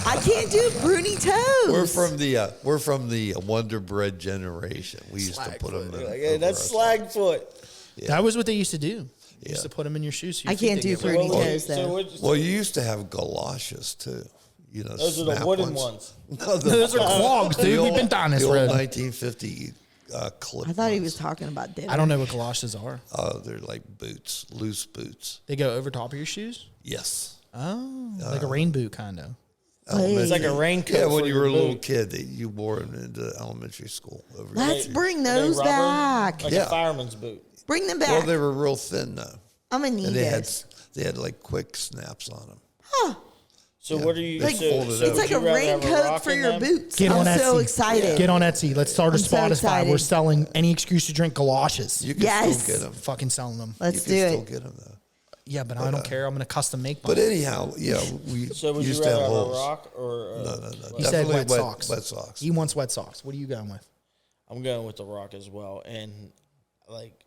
S4: I can't do pruny toes.
S3: We're from the Wonder Bread generation. We used to put them in.
S2: Like, hey, that's Slagfoot.
S1: That was what they used to do. They used
S3: Yeah.
S1: to put them in your shoes. So
S4: I
S1: your feet
S4: can't
S1: didn't
S4: do
S1: get wet.
S4: fruity toes though.
S2: what'd you
S3: Well,
S2: say?
S3: you used to have galoshes too. You know,
S2: Those are the
S3: snap
S2: wooden ones.
S3: No,
S1: Those are clogs, dude. We've been down this
S3: the old
S1: road.
S3: 1950 clip.
S4: I thought he
S3: ones.
S4: was talking about dinner.
S1: I don't know what galoshes are.
S3: They're like boots, loose boots.
S1: They go over top of your shoes?
S3: Yes.
S1: Oh, like a rain boot kind of.
S2: It's like a raincoat.
S3: Yeah, when
S2: for
S3: you
S2: your
S3: were a little
S2: boot.
S3: kid, you wore them into elementary school. Over
S4: Let's
S3: here.
S4: bring
S2: Are they
S4: those
S2: rubber?
S4: back.
S2: Like
S3: Yeah.
S2: a fireman's boot.
S4: Bring them back.
S3: Well, they were real thin though,
S4: I'm gonna need
S3: and
S4: this.
S3: they had like quick snaps on them.
S2: So what are you?
S3: Like,
S2: so,
S3: fold it
S2: so
S3: out.
S4: It's like
S2: would
S4: a
S2: you rather have
S4: raincoat
S2: rock
S4: for
S2: in
S4: your
S2: them?
S4: boots.
S1: Get on
S4: I'm so
S1: Etsy.
S4: excited.
S1: Get on Etsy. Let's start a
S4: I'm so
S1: Spotify.
S4: excited.
S1: We're selling any excuse to drink galoshes.
S3: You can
S4: Yes.
S3: still get them.
S1: Fucking selling them.
S4: Let's
S3: you
S4: do
S3: can still
S4: it.
S3: get them though.
S1: Yeah, but I don't care. I'm going to custom make mine.
S3: But anyhow, yeah, we
S2: So would you
S3: used to
S2: rather
S3: have
S2: have a
S3: holes.
S2: rock or?
S3: No.
S1: He said
S3: Definitely
S1: wet socks.
S3: Wet socks.
S1: He wants wet socks. What are you going with?
S2: I'm going with the rock as well, and like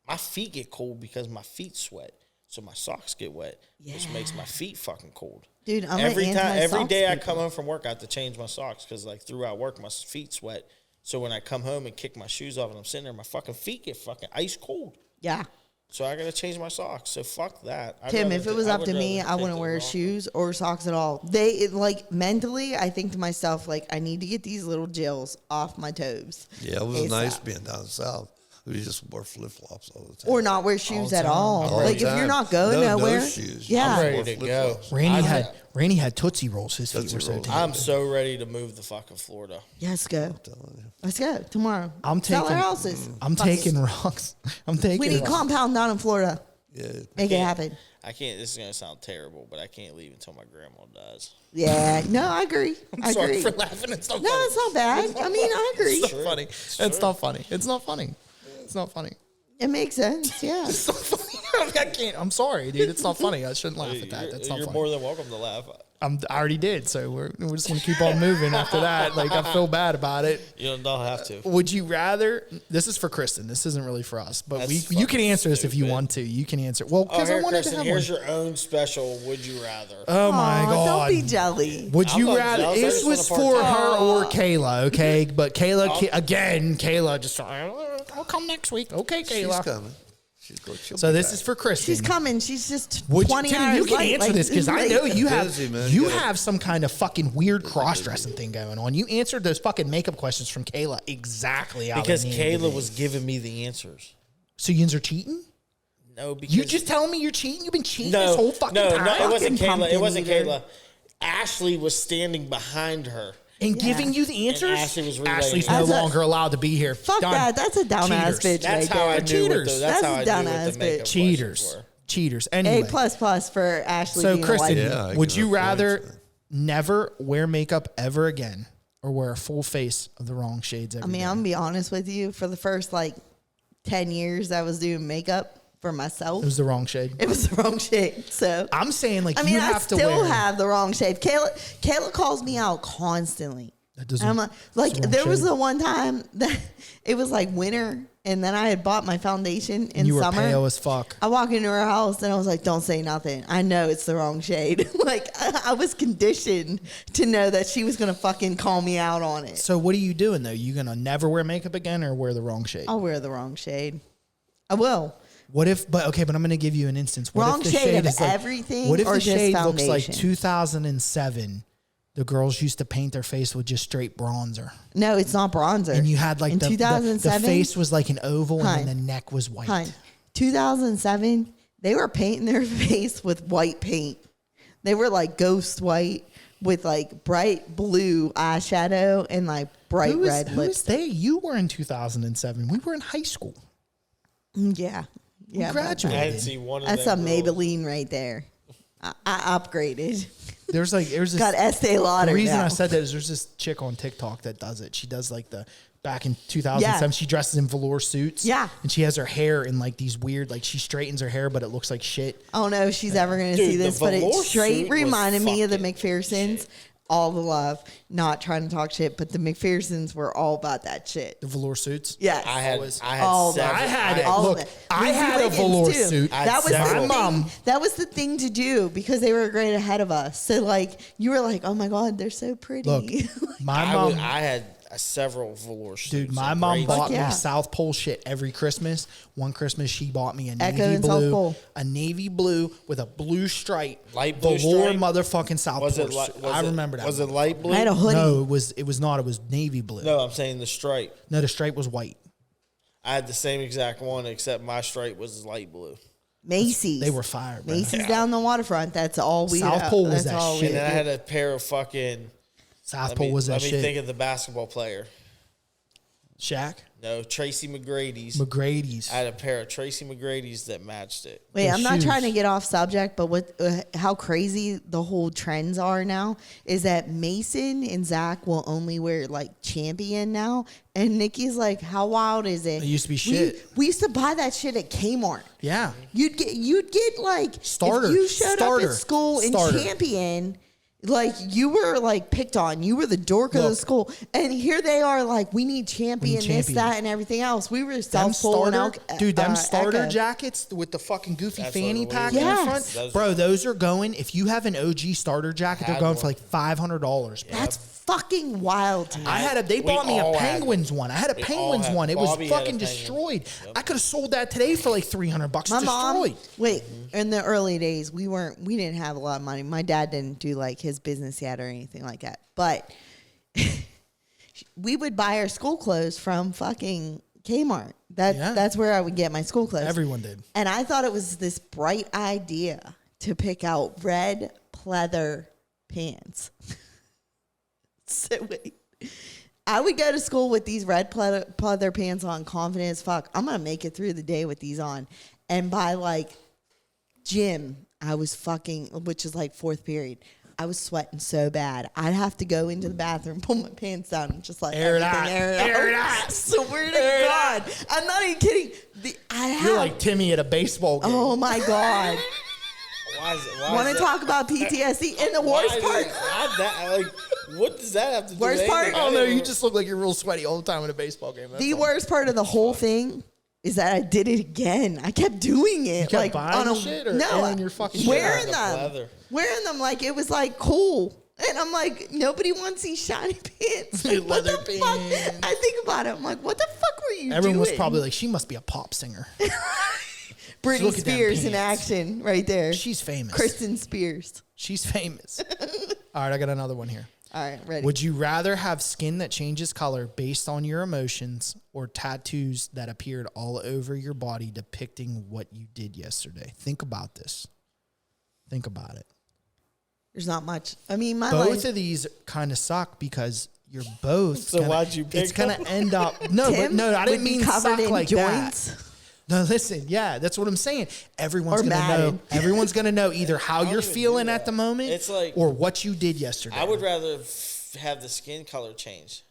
S2: my feet get cold because my feet sweat, so my socks get wet, which makes my feet fucking cold.
S4: Dude, I'm
S2: every
S4: an
S2: time, every
S4: anti-socks
S2: day I
S4: people.
S2: come home from work, I have to change my socks because like throughout work my feet sweat. So when I come home and kick my shoes off and I'm sitting there, my fucking feet get fucking ice cold.
S4: Yeah.
S2: So I gotta change my socks. So fuck that.
S4: Tim, if it was up to me, I wouldn't wear shoes or socks at all. Like mentally, I think to myself, like, I need to get these little gels off my toes.
S3: Yeah, it was
S4: ASAP.
S3: nice being down south. Who just wore flip flops all the time.
S4: or not wear shoes at
S1: time.
S4: all.
S3: All
S4: Like
S3: the
S4: if you're
S3: time.
S4: not going
S3: No
S4: nowhere,
S3: shoes.
S4: yeah.
S2: I'm ready
S3: Wore
S2: to
S3: flip-flops.
S2: go.
S1: Randy had Tootsie Rolls. His feet
S3: Tootsie
S1: were so
S3: Rolls.
S1: tight.
S2: I'm so ready to move the fucking Florida.
S4: Yeah, let's go. Let's go tomorrow.
S1: I'm
S4: Sell our
S1: taking-
S4: houses.
S1: I'm
S4: Fuck it.
S1: taking rocks. I'm taking.
S4: We need
S1: rocks.
S4: compound down in Florida.
S3: Yeah.
S4: Make it happen.
S2: I can't. This is gonna sound terrible, but I can't leave until my grandma dies.
S4: Yeah. No, I agree. I
S1: Sorry
S4: agree.
S1: for laughing. It's not
S4: No,
S1: funny.
S4: it's not bad. I mean, I agree.
S1: It's not funny. It's not funny. It's not funny. It's not funny.
S4: It makes sense. Yeah.
S1: It's not funny. I can't. I'm sorry, dude. It's not funny. I shouldn't laugh at that. That's not
S2: You're
S1: funny.
S2: more than welcome to laugh.
S1: I already did, so we're just gonna keep on moving after that. Like I feel bad about it.
S2: You don't have to.
S1: Would you rather? This is for Kristen. This isn't really for us, but
S2: That's
S1: you can
S2: fucking
S1: answer this if you
S2: stupid.
S1: want to. You can answer. Well,
S2: Oh,
S1: because I
S2: here,
S1: wanted to
S2: Kristen,
S1: have
S2: here's
S1: one.
S2: your own special. Would you rather?
S1: Oh my
S4: Aw,
S1: god!
S4: Don't be jelly.
S1: Would
S2: I'm
S1: you
S2: not
S1: rather?
S2: jealous. I
S1: This
S2: just
S1: was
S2: want a
S1: for
S2: part-time.
S1: her or Kayla, okay? But Kayla just. I'll come next week, okay,
S3: She's
S1: Kayla.
S3: coming. She'll
S1: So
S3: be
S1: this
S3: back.
S1: is for Kristen.
S4: She's coming. She's just
S1: Would
S4: 20
S1: you, Timmy,
S4: hours
S1: you can
S4: late.
S1: answer
S4: Like,
S1: this because I know you have
S3: Busy, man.
S1: you
S3: You gotta-
S1: have some kind of fucking weird cross dressing thing going on. You answered those fucking makeup questions from Kayla exactly how
S2: Because
S1: they needed to
S2: Kayla
S1: be.
S2: was giving me the answers.
S1: So you are cheating?
S2: No, because
S1: You just telling me you're cheating? You've been cheating
S2: no,
S1: this whole fucking
S2: no,
S1: time.
S2: no. It wasn't
S4: Fucking
S2: Kayla. It
S4: pumpkin
S2: wasn't
S4: eater.
S2: Kayla. Ashley was standing behind her.
S1: and
S4: Yeah.
S1: giving you the answers.
S2: Ashley was relaying
S1: Ashley's
S2: it.
S1: no
S4: That's a-
S1: longer allowed to be here.
S4: Fuck
S1: Done.
S4: that. That's a down ass
S1: Cheaters.
S4: bitch.
S2: That's
S4: right
S2: how
S4: there.
S2: I knew.
S1: Cheaters.
S2: That's
S4: That's
S2: how
S4: a
S2: I knew
S4: dumbass
S2: what the makeup
S1: Cheaters.
S2: questions were.
S1: Cheaters. Anyway.
S4: A++ for Ashley.
S1: So
S4: being
S1: Kristen,
S4: a white.
S3: Yeah, I
S1: would
S3: give
S1: you
S3: her
S1: rather
S3: points.
S1: never wear makeup ever again, or wear a full face of the wrong shades every
S4: I mean,
S1: day?
S4: I'm gonna be honest with you. For the first 10 years, I was doing makeup for myself.
S1: It was the wrong shade.
S4: It was the wrong shade. So
S1: I'm saying
S4: I mean,
S1: you
S4: I
S1: have to
S4: still
S1: wear.
S4: have the wrong shade. Kayla calls me out constantly.
S1: That doesn't.
S4: I'm like
S1: it's the wrong
S4: there was
S1: shade.
S4: the one time that it was like winter, and then I had bought my foundation in
S1: you were
S4: summer.
S1: pale as fuck.
S4: I walk into her house and I was like, "Don't say nothing. I know it's the wrong shade." I was conditioned to know that she was gonna fucking call me out on it.
S1: So what are you doing though? You gonna never wear makeup again, or wear the wrong shade?
S4: I'll wear the wrong shade. I will.
S1: What if? But I'm gonna give you an instance. What
S4: Wrong
S1: if the
S4: shade of
S1: is like,
S4: everything
S1: What if
S4: or
S1: the
S4: just
S1: shade looks like
S4: foundation?
S1: 2007? The girls used to paint their face with just straight bronzer,
S4: No, it's not bronzer.
S1: and you had like
S4: in
S1: the
S4: 2007.
S1: face was like an oval,
S4: Hun.
S1: and then the neck was white.
S4: Hun, 2007, they were painting their face with white paint. They were like ghost white with like bright blue eyeshadow and like bright
S1: Who is,
S4: red
S1: who is
S4: lips.
S1: they? You were in 2007. We were in high school.
S4: Yeah. Yeah.
S1: graduated.
S2: I didn't see one of
S4: That's a
S2: them girls.
S4: Maybelline right there. I upgraded.
S1: There's this.
S4: Got Estee Lauder.
S1: The reason
S4: now.
S1: I said that is there's this chick on TikTok that does it. She does like back in 2007,
S4: Yeah.
S1: she dresses in velour suits.
S4: Yeah.
S1: And she has her hair in like these weird, like she straightens her hair, but it looks like shit.
S4: I don't know if she's ever going to
S2: Dude,
S4: see
S2: the
S4: this, but it
S2: velour
S4: straight
S2: suit was
S4: reminded me of the
S2: fucking
S4: McPhersons.
S2: shit.
S4: All the love. Not trying to talk shit, but the McPhersons were all about that shit.
S1: The velour suits.
S4: Yes.
S2: I had
S4: all
S2: several.
S1: I had it.
S4: all
S1: Look,
S4: of it.
S1: I
S4: Lindsay
S1: had a
S4: Wiggins,
S1: velour
S4: too.
S1: suit.
S2: I
S4: That
S2: had
S4: was the
S2: several.
S1: My
S4: thing.
S1: mom-
S4: That was the thing to do because they were great ahead of us. So like you were like, oh my god, they're so pretty.
S1: Look, my
S2: I,
S1: mom.
S2: I had several velour suits.
S1: Dude, my
S2: and
S1: mom
S2: braids.
S1: bought
S4: yeah.
S1: me South Pole shit every Christmas. One Christmas, she bought me a
S4: Echo
S1: navy
S4: and South
S1: blue,
S4: Pole.
S1: with a blue stripe,
S2: Light blue
S1: velour
S2: stripe?
S1: motherfucking South
S2: Was
S1: Pole.
S2: it like?
S1: suit.
S2: Was
S1: I
S2: it,
S1: remember that.
S2: Was it
S1: one.
S2: light blue?
S4: I had a hoodie.
S1: No, it was not. It was navy blue.
S2: No, I'm saying the stripe.
S1: No, the stripe was white.
S2: I had the same exact one, except my stripe was light blue.
S4: Macy's.
S1: They were fire, bro.
S4: Macy's down the waterfront. That's all we.
S1: South Pole was
S4: that's
S1: that
S4: all
S1: shit.
S2: And
S4: we
S2: then I
S4: did.
S2: had a pair of fucking.
S1: South Pole was that
S2: let me
S1: shit.
S2: think of the basketball player.
S1: Shaq,
S2: No, Tracy McGrady's.
S1: McGrady's.
S2: I had a pair of Tracy McGrady's that matched it.
S4: Wait,
S1: The
S4: I'm not
S1: shoes.
S4: trying to get off subject, but how crazy the whole trends are now is that Mason and Zach will only wear like Champion now, and Nikki's like, how wild is it?
S1: It used to be shit.
S4: We used to buy that shit at Kmart.
S1: Yeah.
S4: You'd get like
S1: Starter.
S4: If you showed up
S1: Starter.
S4: at school in
S1: Starter.
S4: Champion. Like you were like picked on, you were the dork of the
S1: Look.
S4: school, and here they are like, we need champion, this,
S1: Champion.
S4: that, and everything else. We were
S1: Them
S4: South Pole and
S1: starter, them starter
S4: Echo.
S1: jackets with the fucking goofy
S2: That's
S1: fanny
S2: what we
S1: pack
S2: were.
S1: in the
S4: Yes.
S1: front, bro. Those are going. If you have an OG starter jacket, they're
S2: Had
S1: going
S2: one.
S1: for like $500.
S4: That's fucking wild to me.
S1: I had they
S2: We
S1: bought me a
S2: all had
S1: Penguins one. I had a
S2: We all
S1: Penguins
S2: had-
S1: one. It was
S2: Bobby had a
S1: fucking
S2: Penguin.
S1: destroyed. I could have sold that today for like $300.
S4: My mom,
S1: Destroyed.
S4: wait, in the early days, we didn't have a lot of money. My dad didn't do like his business yet or anything like that. But we would buy our school clothes from fucking Kmart.
S1: Yeah.
S4: That's where I would get my school clothes.
S1: Everyone did.
S4: And I thought it was this bright idea to pick out red pleather pants. So wait. I would go to school with these red pleather pants on, confident as fuck. I'm going to make it through the day with these on. And by like gym, I was fucking, which is like fourth period, I was sweating so bad. I'd have to go into the bathroom, pull my pants down, and just like
S1: Air it out.
S4: Air it out. Swear to God. I'm not even kidding.
S1: You're like Timmy at a baseball game.
S4: Oh my God.
S2: Why is it?
S4: Want to talk about PTSD? And the worst part.
S2: What does that have to do
S4: Worst
S2: with
S4: part-
S2: anything?
S1: Oh no, you just look like you're real sweaty all the time in a baseball game. That's
S4: The
S1: all.
S4: worst part of the whole thing is that I did it again. I kept doing it.
S1: You kept
S4: like
S1: buying
S4: on a
S1: shit or
S4: no,
S1: airing your fucking shit
S4: wearing
S2: out?
S4: them, wearing them like it was like cool. And I'm like, nobody wants these shiny pants. Like, what
S1: Leather
S4: the fuck?
S1: pants.
S4: I think about it. I'm like, what the fuck were you
S1: Everyone
S4: doing?
S1: was probably like, she must be a pop singer.
S4: Britney
S1: look at them
S4: Spears in
S1: pants.
S4: action right there.
S1: She's famous.
S4: Kristen Spears.
S1: She's famous. All right, I got another one here.
S4: All right, ready.
S1: Would you rather have skin that changes color based on your emotions or tattoos that appeared all over your body depicting what you did yesterday? Think about this. Think about it.
S4: There's not much. I mean, my
S1: Both
S4: life.
S1: of these kind of suck because you're both.
S2: So why'd you pick
S1: It's going
S2: them?
S1: to end up. No, but
S4: Tim
S1: no, I didn't
S4: would be
S1: mean
S4: covered
S1: suck
S4: in
S1: like
S4: joints.
S1: that. No, listen, yeah, that's what I'm saying. Everyone's
S4: Or
S1: gonna know.
S4: Madden.
S1: Everyone's gonna know either how you're
S2: even do
S1: feeling at
S2: that.
S1: the moment,
S2: It's like-
S1: or what you did yesterday.
S2: I would rather have the skin color change.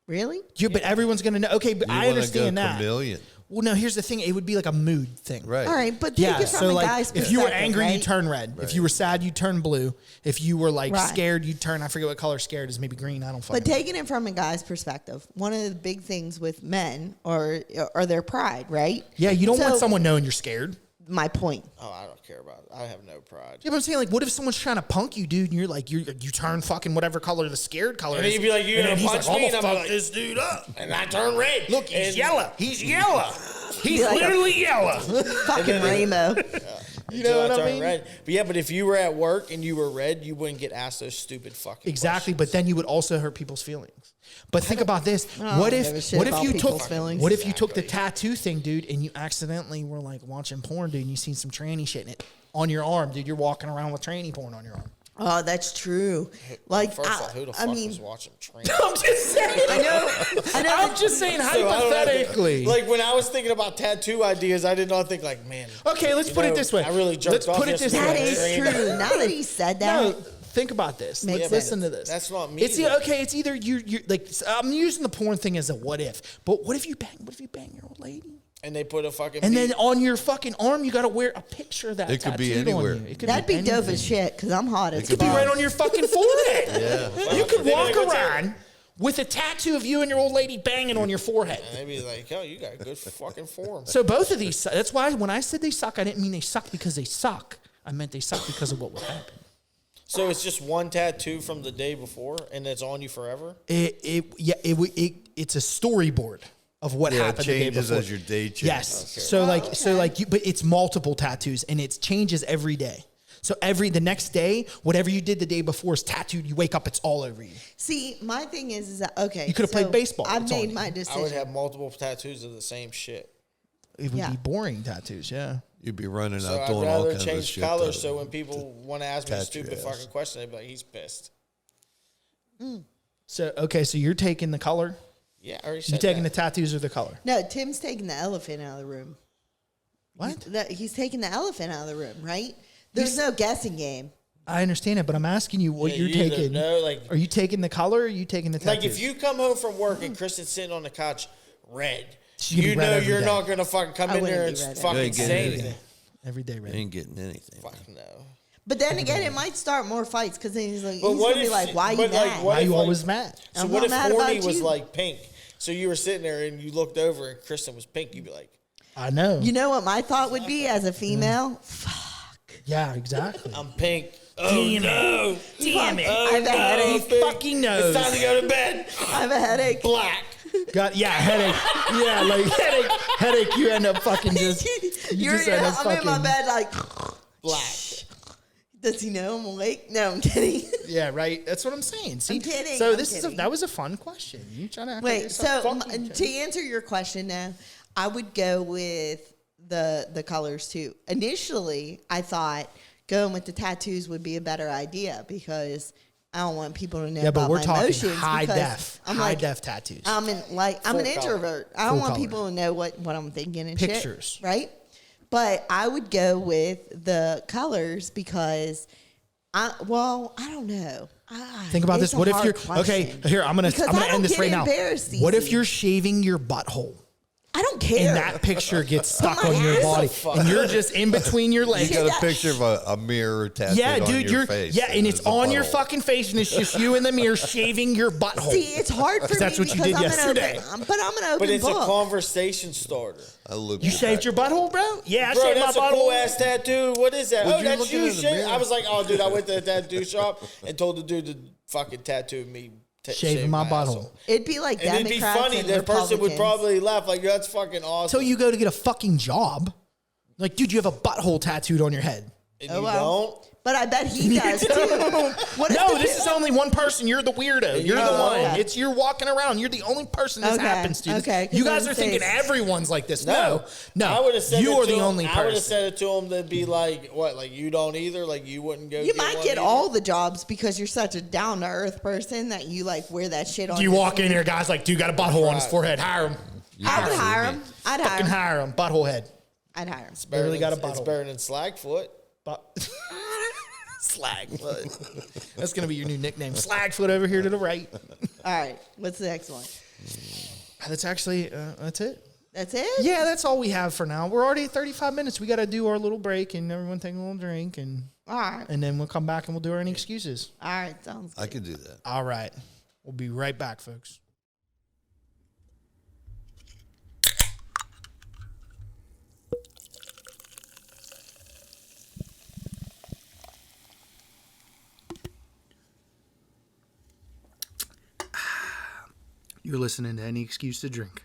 S4: Really?
S1: Yeah, but everyone's gonna know. Okay, but
S3: You
S1: I
S3: wanna
S1: understand
S3: go
S1: that.
S3: chameleon.
S1: Well, no, here's the thing. It would be like a mood thing.
S3: Right.
S4: All right, but take
S1: Yeah,
S4: it from
S1: so
S4: a
S1: like
S4: guy's
S1: if you were
S4: perspective,
S1: angry,
S4: right?
S1: you turn red.
S3: Right.
S1: If you were sad, you turn blue. If you were like
S4: Right.
S1: scared, you turn. I forget what color scared is. Maybe green. I don't fucking.
S4: But taking it from a guy's perspective, one of the big things with men are their pride, right?
S1: Yeah, you don't want
S4: So-
S1: someone knowing you're scared.
S4: My point.
S2: Oh, I don't care about it. I have no pride.
S1: Yeah, but I'm saying like, what if someone's trying to punk you, dude, and you're like, you turn fucking whatever color the scared color
S2: And
S1: is.
S2: then you'd be like, "You
S1: and
S2: gonna
S1: then he's
S2: punch
S1: like,
S2: me?"
S1: I'm
S2: And
S1: gonna
S2: I'm
S1: fuck
S2: like,
S1: this dude up.
S2: And I turn red.
S1: Look, he's
S2: And-
S1: yellow. He's yellow. He's
S4: like a-
S1: literally yellow.
S4: Fucking rainbow.
S1: You know what I
S2: turn
S1: mean?
S2: Red. But yeah, but if you were at work and you were red, you wouldn't get asked those stupid fucking
S1: Exactly,
S2: questions.
S1: but then you would also hurt people's feelings. But think about this:
S4: don't
S1: what
S4: give a
S1: if
S4: shit
S1: what if
S4: about
S1: you
S4: people's
S1: took
S4: feelings.
S1: what if you took the tattoo thing, dude, and you accidentally were like watching porn, dude, and you seen some tranny shit in it on your arm, dude? You're walking around with tranny porn on your arm.
S4: Oh, that's true. Like,
S2: First off, who the fuck
S4: I mean,
S2: was watching train?
S1: I'm just saying.
S4: I know.
S1: I'm just saying
S2: So I don't have to-
S1: hypothetically.
S2: like when I was thinking about tattoo ideas, I did not think like, man.
S1: Okay, let's
S2: you
S1: put it
S2: know,
S1: this way.
S2: I really jerked
S1: Let's
S2: off
S1: put it this
S2: yesterday.
S4: That
S1: way.
S4: is
S2: Train.
S4: true. Now that he said that,
S1: No, think about this.
S4: Makes
S1: Listen
S4: sense.
S1: to this.
S2: That's not me,
S1: It's
S2: though.
S1: okay. It's either you like. I'm using the porn thing as a what if, but what if you bang? What if you bang your old lady?
S2: And they put a fucking.
S1: And then
S2: beat-
S1: on your fucking arm, you got to wear a picture of that.
S3: It could be
S1: tattooed
S3: anywhere.
S1: On you. It could
S4: that'd be dope
S1: anything.
S4: as shit because I'm hot as
S1: It could be right on your fucking forehead.
S3: Yeah.
S1: You could
S2: Then
S1: walk
S2: they go tell-
S1: around with a tattoo of you and your old lady banging on your forehead.
S2: And they'd be like, "Oh, you got good fucking form."
S1: So both of these, that's why when I said they suck, I didn't mean they suck because they suck. I meant they suck because of what would happen.
S2: So it's just one tattoo from the day before, and it's on you forever.
S1: It's a storyboard of what
S3: Yeah, it
S1: happened the day
S3: changes
S1: before.
S3: as your day changes.
S1: Yes. So like you, but it's multiple tattoos and it changes every day. So the next day, whatever you did the day before is tattooed. You wake up, it's all over you.
S4: See, my thing is that okay?
S1: You could've played baseball.
S4: I've
S1: It's on
S4: made
S1: you.
S4: my
S2: I would
S4: decision.
S2: have multiple tattoos of the same shit.
S1: It would
S4: Yeah.
S1: be boring tattoos, yeah.
S3: You'd be running
S2: So
S3: out
S2: I'd
S3: doing all
S2: rather
S3: kinds of
S2: change
S3: shit.
S2: colors
S3: though.
S2: so when people want to ask me a
S3: Tattoo
S2: stupid
S3: ass.
S2: fucking question, they'd be like, "He's pissed."
S1: So so you're taking the color.
S2: Yeah, I already
S1: You
S2: said
S1: taking
S2: that.
S1: the tattoos or the color?
S4: No, Tim's taking the elephant out of the room.
S1: What?
S4: He's taking the elephant out of the room, right? There's no guessing game.
S1: I understand it, but I'm asking you what
S2: Yeah,
S1: you're
S2: you either
S1: taking.
S2: know, like-
S1: are you taking the color or are you taking the tattoos?
S2: Like if you come home from work and Kristen's sitting on the couch, red,
S1: She's gonna
S2: you
S1: be red
S2: know
S1: every
S2: you're
S1: day.
S2: not gonna fucking come
S4: I
S2: in there
S4: wouldn't
S2: and
S4: be red
S2: fucking
S3: every day.
S2: say
S3: You ain't
S2: anything.
S1: every day,
S3: You
S1: red.
S3: ain't getting anything.
S2: Fuck no.
S4: But then again, it might start more fights because then he's like,
S2: But
S4: he's
S2: what
S4: gonna be
S2: if
S4: like,
S2: she-
S4: "Why you
S2: but, like,
S4: mad?"
S2: what
S1: Why
S2: if,
S1: you
S2: like-
S1: always mad?
S2: So
S4: I'm
S2: what
S4: not
S2: if
S4: mad
S2: horny
S4: about
S2: was
S4: you.
S2: like pink? So you were sitting there and you looked over and Kristen was pink. You'd be like,
S1: I know.
S4: You know what my thought would be as a female?
S1: Yeah, exactly.
S2: "I'm pink." Oh
S1: Damn it.
S2: no!
S1: Damn it.
S2: Oh,
S4: I have a
S2: no,
S4: headache.
S2: pink.
S1: Fucking knows.
S2: It's time to go to bed.
S4: I have a headache.
S2: Black.
S1: Got headache. Yeah, like headache. You end up fucking just. You just end up
S4: I'm in my
S1: fucking-
S4: bed like
S2: Black.
S4: Does he know I'm awake? No, I'm kidding.
S1: Yeah, right. That's what I'm saying. See,
S4: I'm kidding,
S1: so
S4: I'm
S1: this
S4: kidding.
S1: that was a fun question. You trying to act like
S4: Wait,
S1: yourself
S4: so
S1: fucking
S4: to answer your question now, I would go with the colors too. Initially, I thought going with the tattoos would be a better idea because I don't want people to know
S1: yeah, but
S4: about
S1: we're
S4: my
S1: talking
S4: emotions
S1: high
S4: because
S1: def, def tattoos.
S4: I'm an
S2: Full
S4: introvert. I don't
S1: Full
S4: want
S1: color.
S4: people to know what I'm thinking and
S1: Pictures.
S4: shit, right? But I would go with the colors because I don't know.
S1: Think about
S4: It's
S1: this.
S4: a
S1: What if
S4: hard
S1: you're
S4: question.
S1: okay? Here, I'm gonna
S4: Because I don't
S1: end this
S4: get
S1: right now.
S4: embarrassed these
S1: What if
S4: days.
S1: you're shaving your butthole?
S4: I don't care.
S1: And that picture gets stuck
S4: my
S1: on your
S4: ass
S1: body,
S2: fuck.
S1: and you're just in between your
S3: You
S1: legs.
S3: got
S4: that-
S3: a picture of a mirror tattooed
S1: Yeah,
S3: on
S1: dude,
S3: your
S1: you're
S3: face.
S1: and it's
S3: there's a
S1: on your
S3: butthole.
S1: fucking face, and it's just you in the mirror shaving your butthole.
S4: See, it's hard for me
S1: That's what you
S4: because
S1: did
S4: I'm
S1: yesterday.
S4: an open, but I'm an open
S2: But it's
S4: book.
S2: a conversation starter.
S3: I looked
S1: You
S3: at
S1: shaved
S3: that.
S1: your butthole, bro? Yeah, I
S2: Bro,
S1: shaved my
S2: that's a
S1: butthole.
S2: cool ass tattoo. What is that?
S3: Would
S2: Oh,
S3: you
S2: that's
S3: look at
S2: you,
S3: it in the
S2: shit.
S3: mirror?
S2: I was like, oh, dude, I went to the tattoo shop and told the dude to fucking tattoo me.
S1: Shaving my butthole.
S2: asshole.
S4: It'd be like
S2: And it'd be
S4: Democrats
S2: funny.
S4: and
S2: The person would
S4: Republicans.
S2: probably laugh like, that's fucking awesome.
S1: Until you go to get a fucking job. Like, dude, you have a butthole tattooed on your head.
S2: And
S4: Oh,
S2: you
S4: well.
S2: don't?
S4: But I bet he does too. What if
S1: No,
S4: the-
S1: this is only one person. You're the weirdo. You're the
S2: Oh,
S1: one.
S4: okay.
S1: It's you're walking around. You're the only person this
S4: Okay,
S1: happens to.
S4: okay, 'cause
S1: You guys
S4: I'm
S1: are thinking
S4: saying-
S1: everyone's like this. No,
S2: I would have said
S1: you
S2: it
S1: are
S2: to
S1: the
S2: him.
S1: only
S2: I would have
S1: person.
S2: said it to him to be like, what, like you don't either? Like you wouldn't go
S4: You might
S2: one
S4: get
S2: either?
S4: all the jobs because you're such a down to earth person that you like wear that shit on.
S1: You
S4: your
S1: walk in
S4: sleeve.
S1: here, guys, like, dude, got a butthole on his
S2: Right.
S1: forehead. Hire him.
S4: I would hire him. I'd hire
S1: Fucking
S4: him.
S1: hire him. Butthole head.
S4: I'd hire him.
S2: It's better
S1: Literally
S2: than-
S1: got a
S2: It's
S1: butthole.
S2: better than Slagfoot.
S1: But Slagfoot. That's gonna be your new nickname. Slagfoot over here to the right.
S4: All right. What's the next one?
S1: That's actually that's it.
S4: That's it?
S1: Yeah, that's all we have for now. We're already at 35 minutes. We got to do our little break and everyone take a little drink and
S4: All right.
S1: then we'll come back and we'll do our any excuses.
S4: All right. Sounds good.
S3: I could do that.
S1: All right. We'll be right back, folks. You're listening to Any Excuse to Drink.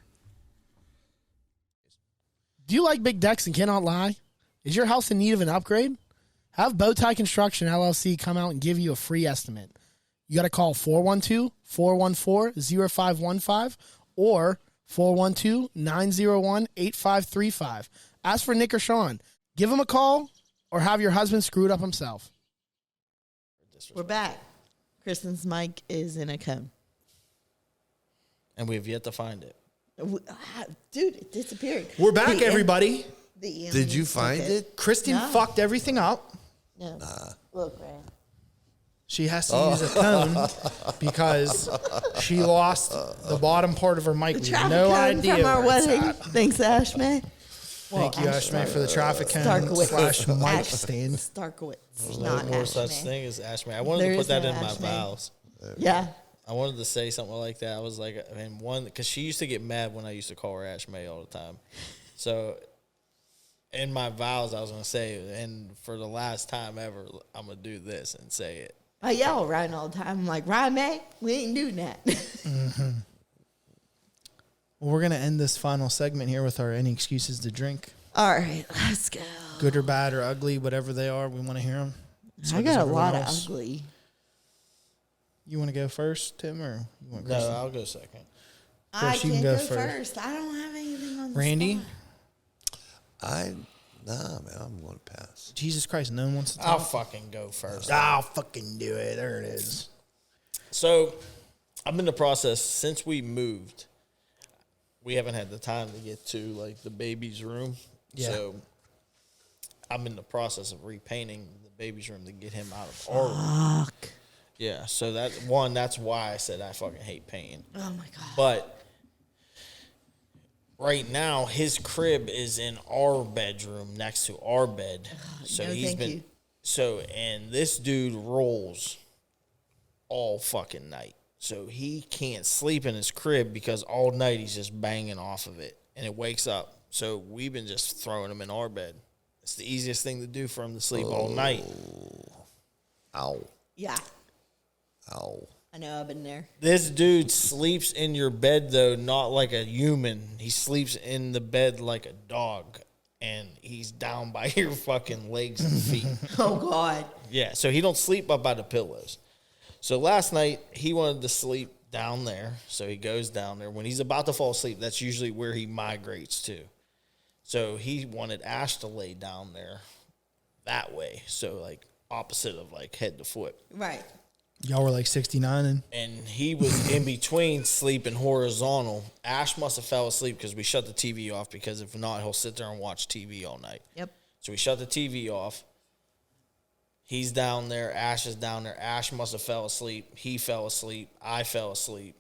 S6: Do you like big decks and cannot lie? Is your house in need of an upgrade? Have Bowtie Construction LLC come out and give you a free estimate. You got to call 412-414-0515 or 412-901-8535. Ask for Nick or Sean. Give them a call or have your husband screw it up himself.
S4: We're back. Kristen's mic is in a cone.
S2: And we have yet to find it.
S4: Dude, it disappeared.
S1: We're back,
S4: The-
S1: everybody.
S4: the
S3: Did you
S4: aliens
S3: find
S4: took
S3: it?
S1: Kristen
S4: No.
S1: fucked everything up.
S4: No. Look, man.
S1: She has to use a cone because she lost the bottom part of her mic. We have
S4: Traffic
S1: no
S4: cone
S1: idea
S4: from our
S1: where it's
S4: wedding.
S1: at.
S4: Thanks, Ashman.
S1: Thank you, Ashman, for the traffic cone
S4: Starkowitz.
S1: / mic stand.
S4: Starkowitz.
S2: There's
S4: Not
S2: no more such
S4: Ashman.
S2: thing as Ashman. I wanted
S4: There
S2: to put
S4: is
S2: that
S4: no
S2: in my
S4: Ashman.
S2: vows.
S4: Yeah.
S2: I wanted to say something like that. I was like, and one, because she used to get mad when I used to call her Ash May all the time. So in my vows, I was going to say, and for the last time ever, I'm going to do this and say it.
S4: I yell at Ryan all the time. I'm like, Ryan, man, we ain't doing that.
S1: Well, we're going to end this final segment here with our Any Excuses to Drink.
S4: All right, let's go.
S1: Good or bad or ugly, whatever they are, we want to hear them.
S4: I got a lot of ugly.
S1: You want to go first, Tim, or you want
S2: No,
S1: Kristen?
S2: I'll go second.
S4: I
S1: you can
S4: can't
S1: go
S4: go
S1: first.
S4: first. I don't have anything on the
S1: Randy?
S4: spot.
S3: Nah, man, I'm going to pass.
S1: Jesus Christ, no one wants to
S2: I'll
S1: talk.
S2: fucking go first.
S1: I'll fucking do it. There it is.
S2: So I'm in the process since we moved. We haven't had the time to get to like the baby's room.
S1: Yeah.
S2: So I'm in the process of repainting the baby's room to get him out of our room.
S4: Fuck.
S2: Yeah. So that's why I said I fucking hate painting.
S4: Oh my god.
S2: But right now his crib is in our bedroom next to our bed. So
S4: no,
S2: he's
S4: thank
S2: been
S4: you.
S2: and this dude rolls all fucking night. So he can't sleep in his crib because all night he's just banging off of it and it wakes up. So we've been just throwing him in our bed. It's the easiest thing to do for him to sleep all night.
S3: Ow.
S4: Yeah,
S3: Ow.
S4: I know. I've been there.
S2: This dude sleeps in your bed, though, not like a human. He sleeps in the bed like a dog, and he's down by your fucking legs and feet.
S4: Oh god.
S2: Yeah, so he don't sleep up by the pillows. So last night, he wanted to sleep down there. So he goes down there. When he's about to fall asleep, that's usually where he migrates to. So he wanted Ash to lay down there that way. So, like, opposite of, like, head to foot.
S4: Right.
S1: Y'all were like 69
S2: And he was in between sleeping horizontal. Ash must have fell asleep because we shut the TV off, because if not, he'll sit there and watch TV all night.
S4: Yep.
S2: So we shut the TV off. He's down there. Ash is down there. Ash must have fell asleep. He fell asleep. I fell asleep.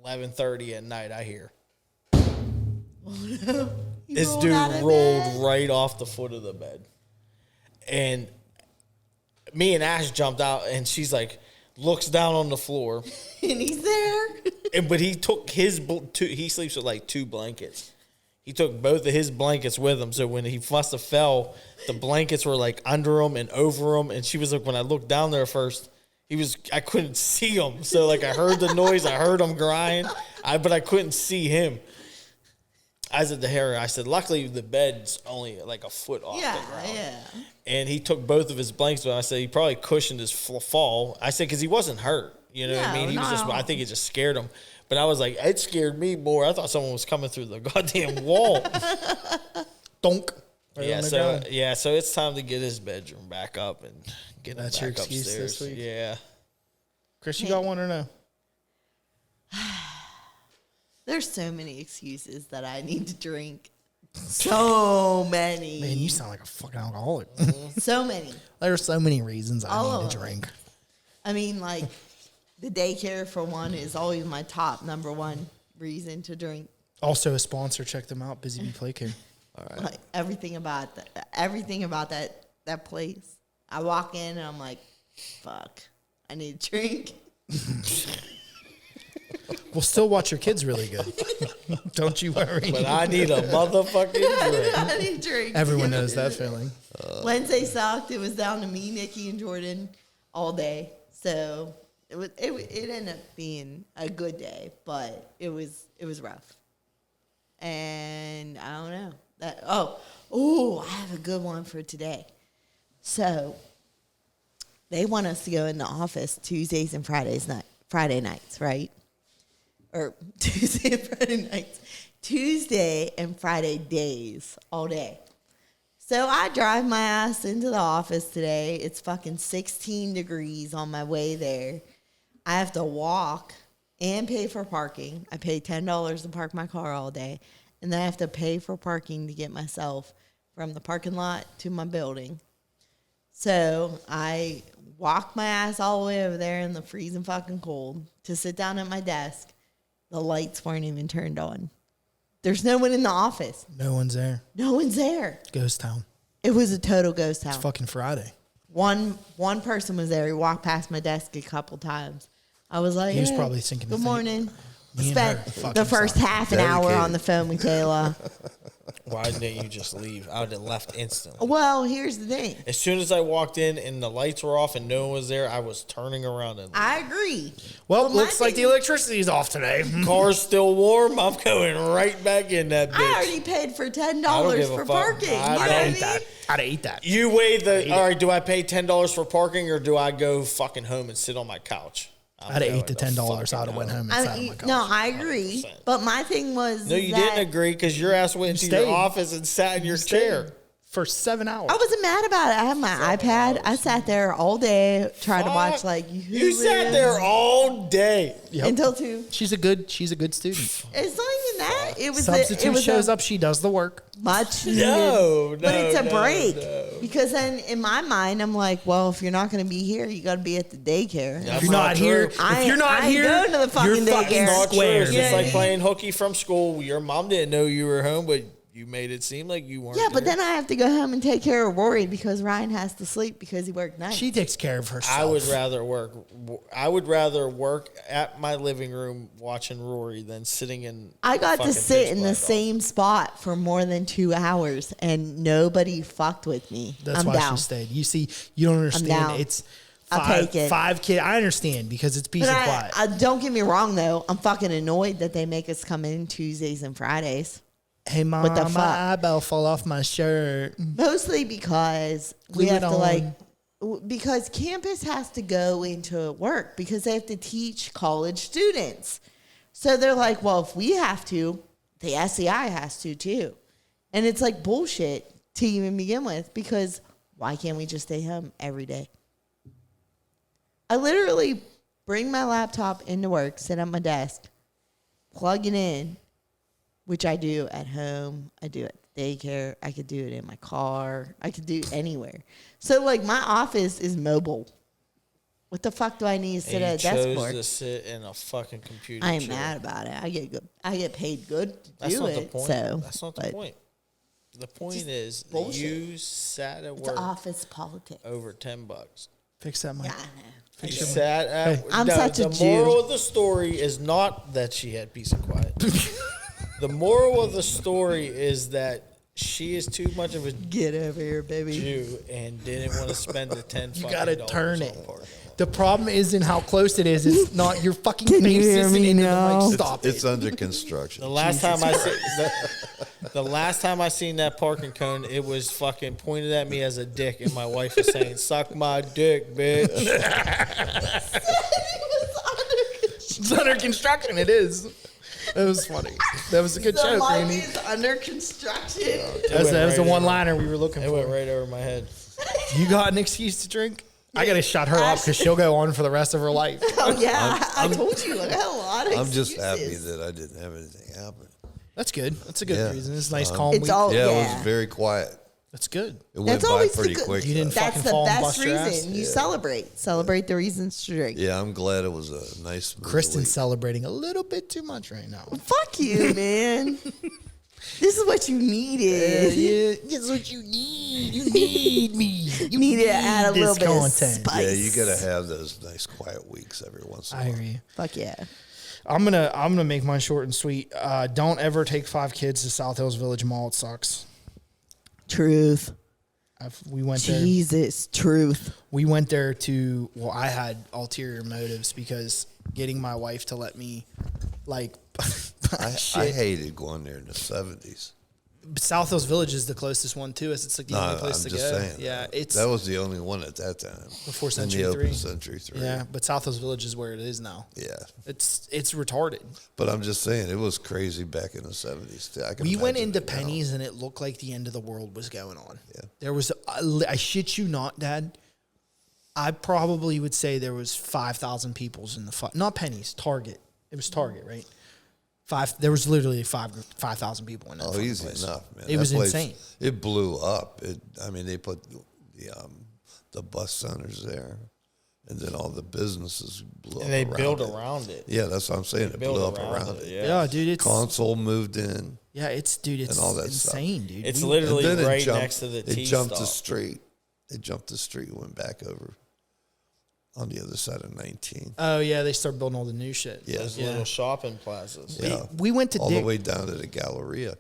S2: 11:30 at night, I hear. This dude rolled right off the foot of the bed. And me and Ash jumped out, and she's like, looks down on the floor.
S4: And he's there.
S2: But he took he sleeps with like 2 blankets. He took both of his blankets with him. So when he must have fell, the blankets were like under him and over him. And she was like, when I looked down there first, I couldn't see him. So like I heard the noise, I heard him crying, but I couldn't see him. I said to Harry, I said, luckily the bed's only like a foot off the ground.
S4: Yeah.
S2: And he took both of his blankets, but I said he probably cushioned his fall. I said, because he wasn't hurt. You know what I mean? He was just, I think it just scared him. But I was like, it scared me more. I thought someone was coming through the goddamn wall.
S1: Donk.
S2: So it's time to get his bedroom back up and get him
S1: That's
S2: back
S1: your excuse
S2: upstairs.
S1: this week?
S2: Yeah.
S1: Chris, you got one or no?
S4: There's so many excuses that I need to drink. So many.
S1: Man, you sound like a fucking alcoholic.
S4: So many.
S1: There are so many reasons
S4: All
S1: I need
S4: of
S1: to
S4: them.
S1: drink.
S4: I mean, like, the daycare, for one, is always my top number one reason to drink.
S1: Also a sponsor. Check them out. Busy Bee Play Care.
S4: Like, everything about that place. I walk in and I'm like, fuck, I need a drink.
S1: We'll still watch your kids really good. Don't you worry.
S2: But I need a motherfucking drink.
S4: I need a drink.
S1: Everyone knows that feeling.
S4: Wednesday sucked. It was down to me, Nikki, and Jordan all day. So it ended up being a good day, but it was rough. And I don't know. I have a good one for today. So they want us to go in the office Tuesdays and Friday nights, right? Or Tuesday and Friday nights. Tuesday and Friday days all day. So I drive my ass into the office today. It's fucking 16 degrees on my way there. I have to walk and pay for parking. I pay $10 to park my car all day. And then I have to pay for parking to get myself from the parking lot to my building. So I walk my ass all the way over there in the freezing fucking cold to sit down at my desk. The lights weren't even turned on. There's no one in the office.
S1: No one's there.
S4: No one's there.
S1: Ghost town.
S4: It was a total ghost town.
S1: It's fucking Friday.
S4: One person was there. He walked past my desk a couple times. I was like,
S1: He was
S4: hey,
S1: probably thinking
S4: good
S1: the
S4: morning.
S1: Me and
S4: Spent
S1: her fucking
S4: the first
S1: suck.
S4: half an hour on the phone with Kayla.
S2: Why didn't you just leave? I would have left instantly.
S4: Well, here's the thing.
S2: As soon as I walked in and the lights were off and no one was there, I was turning around and
S4: I agree.
S1: Well,
S4: But my
S1: looks like the
S4: thing-
S1: electricity's off today.
S2: car's still warm. I'm going right back in that bitch.
S4: I already paid for
S2: I
S4: $10
S2: don't give a
S4: for
S2: fuck.
S4: parking.
S2: I
S4: You know
S2: don't
S4: what I
S1: I'd
S4: mean?
S1: eat that. I'd eat that.
S2: You weigh the. All right, do I pay $10 for parking or do I go fucking home and sit on my couch?
S1: I'd have ate the $10. I'd have went home and sat on my couch.
S4: No, I agree.
S2: 100%.
S4: But my thing was
S2: No, you
S4: that
S2: didn't agree because your ass went into
S1: stayed.
S2: your office and sat in your chair.
S1: For 7 hours.
S4: I wasn't mad about it. I had my iPad. I sat there all day trying to watch like
S2: You sat there all day.
S1: Yep.
S4: until 2.
S1: She's a good student.
S4: It's not even that. It was
S1: Substitute shows up, she does the work.
S4: much
S2: No,
S4: needed. But it's a
S2: no,
S4: break
S2: no.
S4: because then in my mind I'm like, well, if you're not going to be here, you got to be at the daycare.
S2: That's
S1: If you're not
S2: not
S1: here,
S2: true.
S4: I
S1: if you're not
S4: ain't
S1: here,
S4: going to the fucking
S1: you're fucking
S4: daycare.
S2: Not true.
S1: square.
S2: It's just
S4: Yeah.
S2: like playing hooky from school. Your mom didn't know you were home, but you made it seem like you weren't.
S4: Yeah, but
S2: there.
S4: then I have to go home and take care of Rory because Ryan has to sleep because he worked nights.
S1: She takes care of herself.
S2: I would rather work. I would rather work at my living room watching Rory than sitting in.
S4: I got to
S2: fucking
S4: sit
S2: pitch
S4: in the
S2: black
S4: same spot for more than 2 hours, and nobody fucked with me.
S1: That's
S4: I'm
S1: why
S4: down.
S1: she stayed. You see, you don't understand.
S4: down.
S1: It's
S4: I'll
S1: five,
S4: take it.
S1: 5 kids. I understand because it's peace
S4: But
S1: and quiet.
S4: I don't get me wrong though. I'm fucking annoyed that they make us come in Tuesdays and Fridays.
S1: Hey, mom,
S4: the fuck?
S1: my eyeball fell off my shirt.
S4: Mostly because
S1: Glue
S4: we
S1: it
S4: have to like
S1: on.
S4: because campus has to go into work because they have to teach college students. So they're like, well, if we have to, the SEI has to too. And it's like bullshit to even begin with, because why can't we just stay home every day? I literally bring my laptop into work, sit at my desk, plug it in, which I do at home. I do at daycare. I could do it in my car. I could do it anywhere. So, like, my office is mobile. What the fuck do I need to sit at a desk
S2: chose
S4: for?
S2: to sit in a fucking computer
S4: I ain't
S2: chair.
S4: mad about it. I get good. I get paid good to
S2: That's
S4: do
S2: not
S4: it.
S2: the point.
S4: So
S2: That's not the
S4: but
S2: point. The point is that
S4: bullshit.
S2: you sat at
S4: It's
S2: work
S4: office politics.
S2: over $10.
S1: Fix that mic.
S4: Yeah, I know.
S2: You sat at.
S4: I'm such a
S2: the
S4: Jew.
S2: moral of the story is not that she had peace and quiet. The moral of the story is that she is too much of a
S4: Get over here, baby.
S2: Jew and didn't want to spend the $10.
S1: You gotta turn
S2: on
S1: it.
S2: parking lot.
S1: The problem isn't how close it is. It's not your fucking
S4: Can
S1: face
S4: you hear
S1: isn't
S4: me
S1: into
S4: now?
S1: the mic. Stop
S3: It's
S1: it.
S3: under construction.
S2: The last time I seen that parking cone, it was fucking pointed at me as a dick, and my wife was saying, "Suck my dick, bitch."
S1: It's under construction. It is. That was funny. That was a good
S4: The
S1: joke,
S4: mic
S1: Randy.
S4: is under construction.
S1: That was
S2: went
S1: the
S2: right
S1: one-liner we were looking
S2: It
S1: for.
S2: went right over my head.
S1: You got an excuse to drink? I gotta shut her up because she'll go on for the rest of her life.
S4: Oh yeah, I told you. I got a lot of
S3: I'm just happy
S4: excuses.
S3: that I didn't have anything happen.
S1: That's good. That's a good
S3: Yeah.
S1: reason. It's a nice, calm
S4: It's
S1: week.
S4: all
S3: Yeah, it
S4: yeah.
S3: was very quiet.
S1: That's good.
S3: It went
S4: That's
S3: by
S4: always
S3: pretty
S4: the good.
S3: quick.
S1: You didn't
S3: though.
S4: That's
S1: fucking
S4: the
S1: fall and
S4: best
S1: bust your ass?
S4: reason. You celebrate the reasons to drink.
S3: Yeah, I'm glad it was a nice. smooth
S1: Kristen's
S3: week.
S1: celebrating a little bit too much right now.
S4: Fuck you, man. This is what you needed.
S1: This is what you need. You need me. You
S4: need to add a little
S1: this
S4: bit of
S1: content.
S4: spice.
S3: Yeah, you gotta have those nice quiet weeks every once in a
S1: I
S3: while.
S1: agree.
S4: Fuck yeah.
S1: I'm gonna make mine short and sweet. Don't ever take 5 kids to South Hills Village Mall. It sucks.
S4: Truth.
S1: We went there.
S4: Jesus. Truth.
S1: We went there to. Well, I had ulterior motives because getting my wife to let me, like,
S3: I
S1: shit.
S3: hated going there in the 70s.
S1: South Hills Village is the closest one to us. It's like the
S3: No,
S1: only
S3: I'm
S1: place to
S3: just
S1: go.
S3: saying.
S1: Yeah, it's
S3: that was the only one at that time.
S1: Before
S3: In
S1: Century
S3: the
S1: 3.
S3: open Century 3.
S1: yeah, but South Hills Village is where it is now.
S3: Yeah.
S1: It's retarded.
S3: But I'm just saying, it was crazy back in the 70s. I can
S1: We went
S3: imagine
S1: into
S3: it now.
S1: Penny's and it looked like the end of the world was going on.
S3: Yeah.
S1: There was, I shit you not, Dad. I probably would say there was 5,000 people in the not Penny's, Target. It was Target, right? There was literally 5,000 people in that.
S3: Oh,
S1: fucking
S3: easy
S1: place.
S3: enough, man.
S1: It
S3: That
S1: was
S3: place,
S1: insane.
S3: It blew up. They put the bus centers there, and then all the businesses blew up.
S2: And they built
S3: it.
S2: around it.
S3: Yeah, that's what I'm saying. It
S2: Built
S3: blew up around it.
S1: Yeah, dude, it's
S3: Console moved in.
S1: yeah, it's
S3: and all that
S1: insane, dude.
S2: It's
S1: We-
S2: literally
S3: And then it
S2: right
S3: jumped-
S2: next to the
S3: It
S2: T
S3: jumped
S2: stop.
S3: the street. It jumped the street, went back over on the other side of 19.
S1: Oh yeah, they started building all the new shit.
S3: Yeah.
S2: Those little shopping plazas.
S3: Yeah.
S1: We went to
S3: all
S1: Dick.
S3: the way down to the Galleria.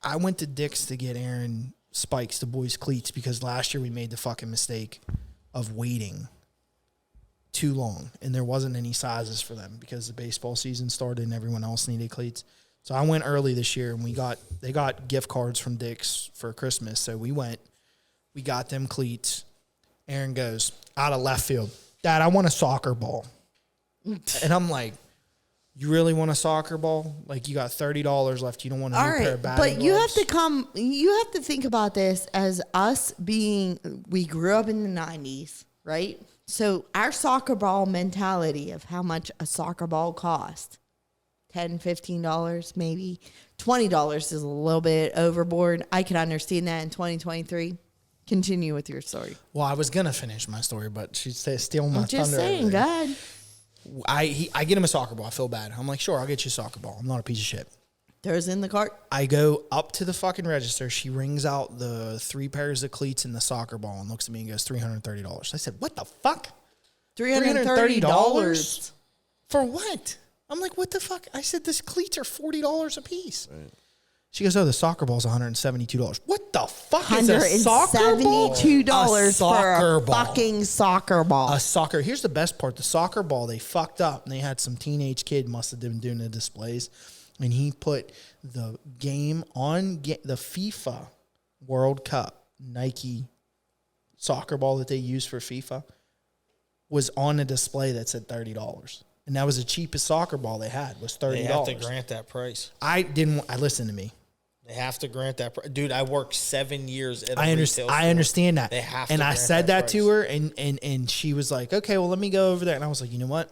S1: I went to Dick's to get Aaron spikes, the boys' cleats, because last year we made the fucking mistake of waiting too long, and there wasn't any sizes for them because the baseball season started and everyone else needed cleats. So I went early this year, and they got gift cards from Dick's for Christmas. So we got them cleats. Aaron goes out of left field, Dad, I want a soccer ball, and I'm like, you really want a soccer ball? Like, you got $30 left. You don't want a
S4: All
S1: new pair
S4: right,
S1: of batting
S4: but you have
S1: gloves?
S4: you have to think about this as us we grew up in the 90s, right? So our soccer ball mentality of how much a soccer ball cost, $10, $15 maybe. $20 is a little bit overboard. I can understand that in 2023. Continue with your story.
S1: Well, I was gonna finish my story, but she's stealing my
S4: I'm just
S1: thunder.
S4: saying,
S1: over there.
S4: God.
S1: I get him a soccer ball. I feel bad. I'm like, sure, I'll get you a soccer ball. I'm not a piece of shit.
S4: Throws in the cart.
S1: I go up to the fucking register. She rings out the 3 pairs of cleats and the soccer ball and looks at me and goes, $330. I said, what the fuck?
S4: $330.
S1: For what? I'm like, what the fuck? I said, this cleats are $40 a piece. Right. She goes, oh, the soccer ball's $172. What the fuck is a soccer ball?
S4: $172
S1: A soccer
S4: for a
S1: ball.
S4: fucking soccer ball.
S1: Here's the best part. The soccer ball, they fucked up, and they had some teenage kid must have been doing the displays, and he put the game on the FIFA World Cup Nike soccer ball that they use for FIFA was on a display that said $30. And that was the cheapest soccer ball they had was $30.
S2: They have to grant that price.
S1: I listened to me.
S2: They have to grant that price. Dude, I worked 7 years at a
S1: I
S2: retail store.
S1: understand that.
S2: They have to
S1: and I
S2: grant
S1: said
S2: that
S1: that to her, and she was like, okay, well, let me go over there. And I was like, you know what?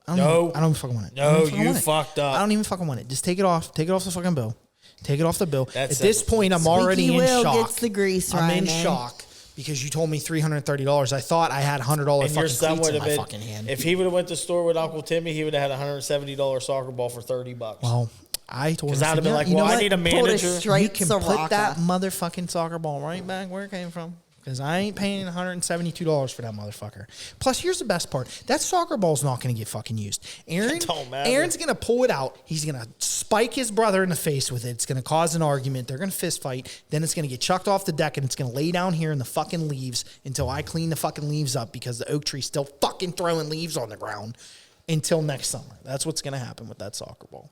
S1: I don't even fucking want it.
S2: No, you fucked up.
S1: I don't even fucking want it. Just take it off. Take it off the fucking bill. Take it off the bill.
S2: That's
S1: At this point, I'm already
S4: Squeaky
S1: in
S4: wheel
S1: shock.
S4: gets the grease,
S1: I'm in
S4: Ryan.
S1: shock because you told me $330. I thought I had $100
S2: And your
S1: fucking
S2: son
S1: cleats
S2: would
S1: in
S2: have
S1: my
S2: been,
S1: fucking hand.
S2: if he would have went to the store with Uncle Timmy, he would have had a $170 soccer ball for $30.
S1: Well, I told him.
S2: 'Cause I'd have been like,
S1: you know
S2: well, I
S1: what?
S2: need a
S4: Pulled
S2: manager.
S4: a straight
S1: You can put
S4: Sriracha.
S1: that motherfucking soccer ball right back where it came from. Because I ain't paying $172 for that motherfucker. Plus, here's the best part. That soccer ball's not going to get fucking used.
S2: It don't matter.
S1: Aaron's going to pull it out. He's going to spike his brother in the face with it. It's going to cause an argument. They're going to fist fight. Then it's going to get chucked off the deck, and it's going to lay down here in the fucking leaves until I clean the fucking leaves up because the oak tree's still fucking throwing leaves on the ground until next summer. That's what's going to happen with that soccer ball.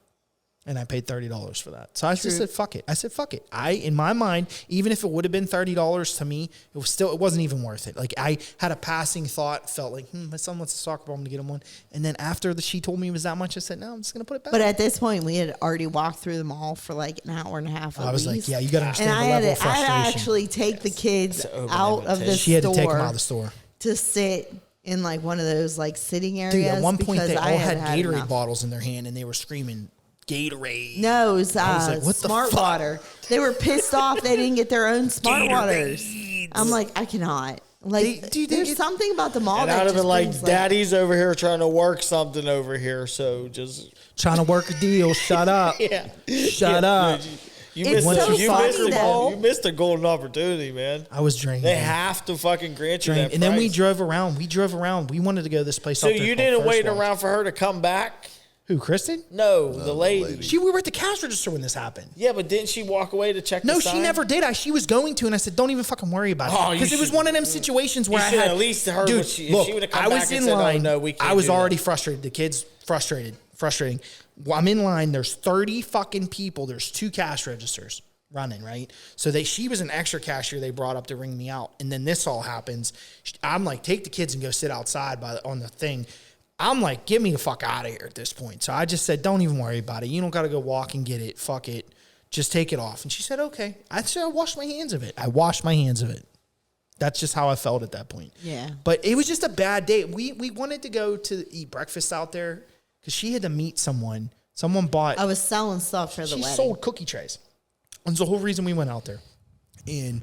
S1: And I paid $30 for that. So I just said, fuck it. I said, fuck it. In my mind, even if it would have been $30 to me, it wasn't even worth it. Like I had a passing thought, felt like, my son wants a soccer ball, I'm gonna get him one. And then after she told me it was that much, I said, no, I'm just gonna put it back.
S4: But at this point, we had already walked through the mall for like an hour and a half.
S1: I was like,
S4: least.
S1: yeah, you gotta understand
S4: And
S1: the
S4: I had
S1: level of
S4: to, I
S1: frustration.
S4: had to actually take the kids out of the
S1: She had to
S4: store
S1: take them out of the store.
S4: to sit in like one of those like sitting areas.
S1: Dude, at one point
S4: because
S1: they all
S4: I
S1: had Gatorade
S4: enough.
S1: bottles in their hand and they were screaming, Gatorade.
S4: No, it was,
S1: I was like, what the
S4: Smart
S1: fuck?
S4: Water. They were pissed off they didn't get their own Smart Waters. I'm like, I cannot. Like, there's something about the mall
S2: And
S4: that
S2: I'd have
S4: just
S2: been like,
S4: brings,
S2: Daddy's over here trying to work something over here, so just
S1: Trying to work a deal. Shut up. Shut up.
S2: You
S4: It's
S2: missed,
S4: so funny, though.
S2: you missed a golden opportunity, man.
S1: I was drained.
S2: They
S1: man.
S2: have to fucking grant you
S1: Drained.
S2: that
S1: And then we
S2: price.
S1: drove around. We wanted to go to this place
S2: So
S1: up there
S2: you
S1: called
S2: didn't
S1: First
S2: wait
S1: Watch.
S2: around for her to come back?
S1: Who, Kristen?
S2: No, the lady.
S1: We were at the cash register when this happened.
S2: Yeah, but didn't she walk away to check
S1: No,
S2: the
S1: she
S2: sign?
S1: never did. She was going to, and I said, "Don't even fucking worry about
S2: Oh,
S1: it."
S2: you
S1: Because it was
S2: should-
S1: one of them situations where
S2: you
S1: I
S2: should
S1: had
S2: at least heard
S1: dude,
S2: what she- if
S1: look,
S2: she would've come
S1: I was
S2: back and
S1: in
S2: said, "Oh,
S1: line.
S2: no, we can't
S1: I was
S2: do that."
S1: already frustrated. The kids frustrating. Well, I'm in line. There's 30 fucking people. There's 2 cash registers running, right? So she was an extra cashier they brought up to ring me out, and then this all happens. I'm like, take the kids and go sit outside on the thing. I'm like, get me the fuck out of here at this point. So I just said, don't even worry about it. You don't got to go walk and get it. Fuck it. Just take it off. And she said, okay. I said, I washed my hands of it. That's just how I felt at that point.
S4: Yeah.
S1: But it was just a bad day. We wanted to go to eat breakfast out there because she had to meet someone. Someone bought.
S4: I was selling stuff for the
S1: She
S4: wedding.
S1: sold cookie trays. That's the whole reason we went out there. And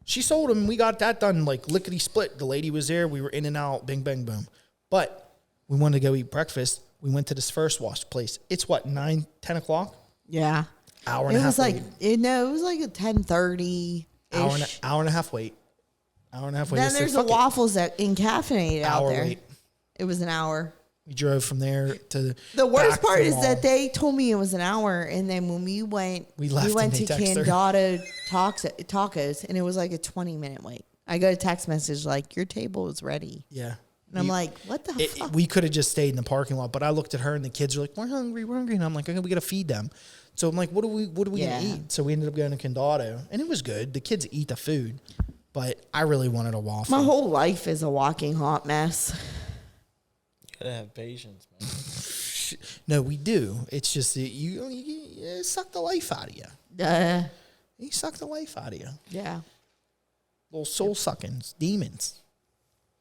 S1: she sold them. We got that done like lickety split. The lady was there. We were in and out. Bing, bang, boom. But we wanted to go eat breakfast. We went to this First Watch place. It's what, 9, 10 o'clock?
S4: Yeah.
S1: Hour and a half.
S4: It was like,
S1: wait.
S4: it was like a 10:30.
S1: Hour and a half wait. Hour and a half wait. I
S4: Then
S1: said,
S4: there's the
S1: "Fuck it."
S4: waffles that caffeinated out
S1: Hour
S4: there.
S1: wait.
S4: It was an hour.
S1: We drove from there to
S4: The worst
S1: back
S4: part
S1: to the
S4: is
S1: mall.
S4: that they told me it was an hour, and then when we went,
S1: We left
S4: went
S1: and
S4: to
S1: they texted her.
S4: Candado Tacos, and it was like a 20-minute wait. I got a text message like, "Your table is ready,"
S1: Yeah.
S4: and I'm like, "What the fuck?"
S1: We could have just stayed in the parking lot, but I looked at her and the kids were like, we're hungry. And I'm like, okay, we got to feed them. So I'm like, what are we
S4: Yeah.
S1: going to eat? So we ended up going to Condado, and it was good. The kids eat the food, but I really wanted a waffle.
S4: My whole life is a walking hot mess.
S2: You gotta have patience, man.
S1: No, we do. It's just that you suck the life out of you. You suck the life out of you.
S4: Yeah.
S1: Little soul sucking demons.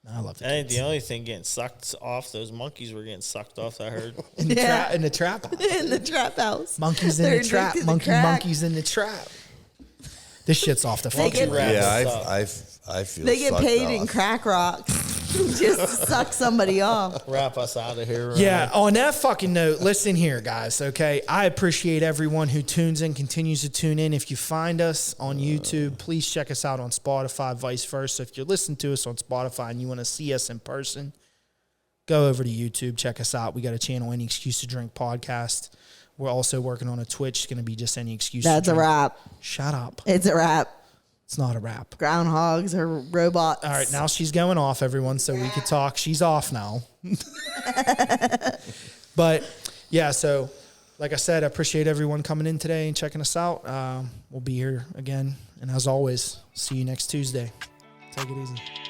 S1: I love the
S2: That ain't
S1: kids.
S2: the only thing getting sucked off. Those monkeys were getting sucked off, I heard.
S1: In the
S4: Yeah.
S1: trap. In the trap. house.
S4: In the trap house.
S1: Monkeys in
S4: They're
S1: the trap.
S4: addicted to crack.
S1: Monkeys in the trap. This shit's off the
S4: They
S1: fucking
S4: get-
S1: rails.
S3: Yeah, I feel
S4: They get
S3: sucked
S4: paid in
S3: off.
S4: crack rocks just to suck somebody off.
S2: Wrap us out of here. Ryan.
S1: Yeah, on that fucking note, listen here, guys, okay? I appreciate everyone who tunes in, continues to tune in. If you find us on YouTube, please check us out on Spotify, vice versa. If you're listening to us on Spotify and you want to see us in person, go over to YouTube, check us out. We got a channel, Any Excuse to Drink Podcast. We're also working on a Twitch. It's going to be just Any Excuse
S4: That's
S1: to
S4: a
S1: Drink.
S4: wrap.
S1: Shut up.
S4: It's a wrap.
S1: It's not a wrap.
S4: Groundhogs are robots.
S1: All right, now she's going off, everyone, so we could talk. She's off now. But, yeah, so like I said, I appreciate everyone coming in today and checking us out. We'll be here again. And as always, see you next Tuesday. Take it easy.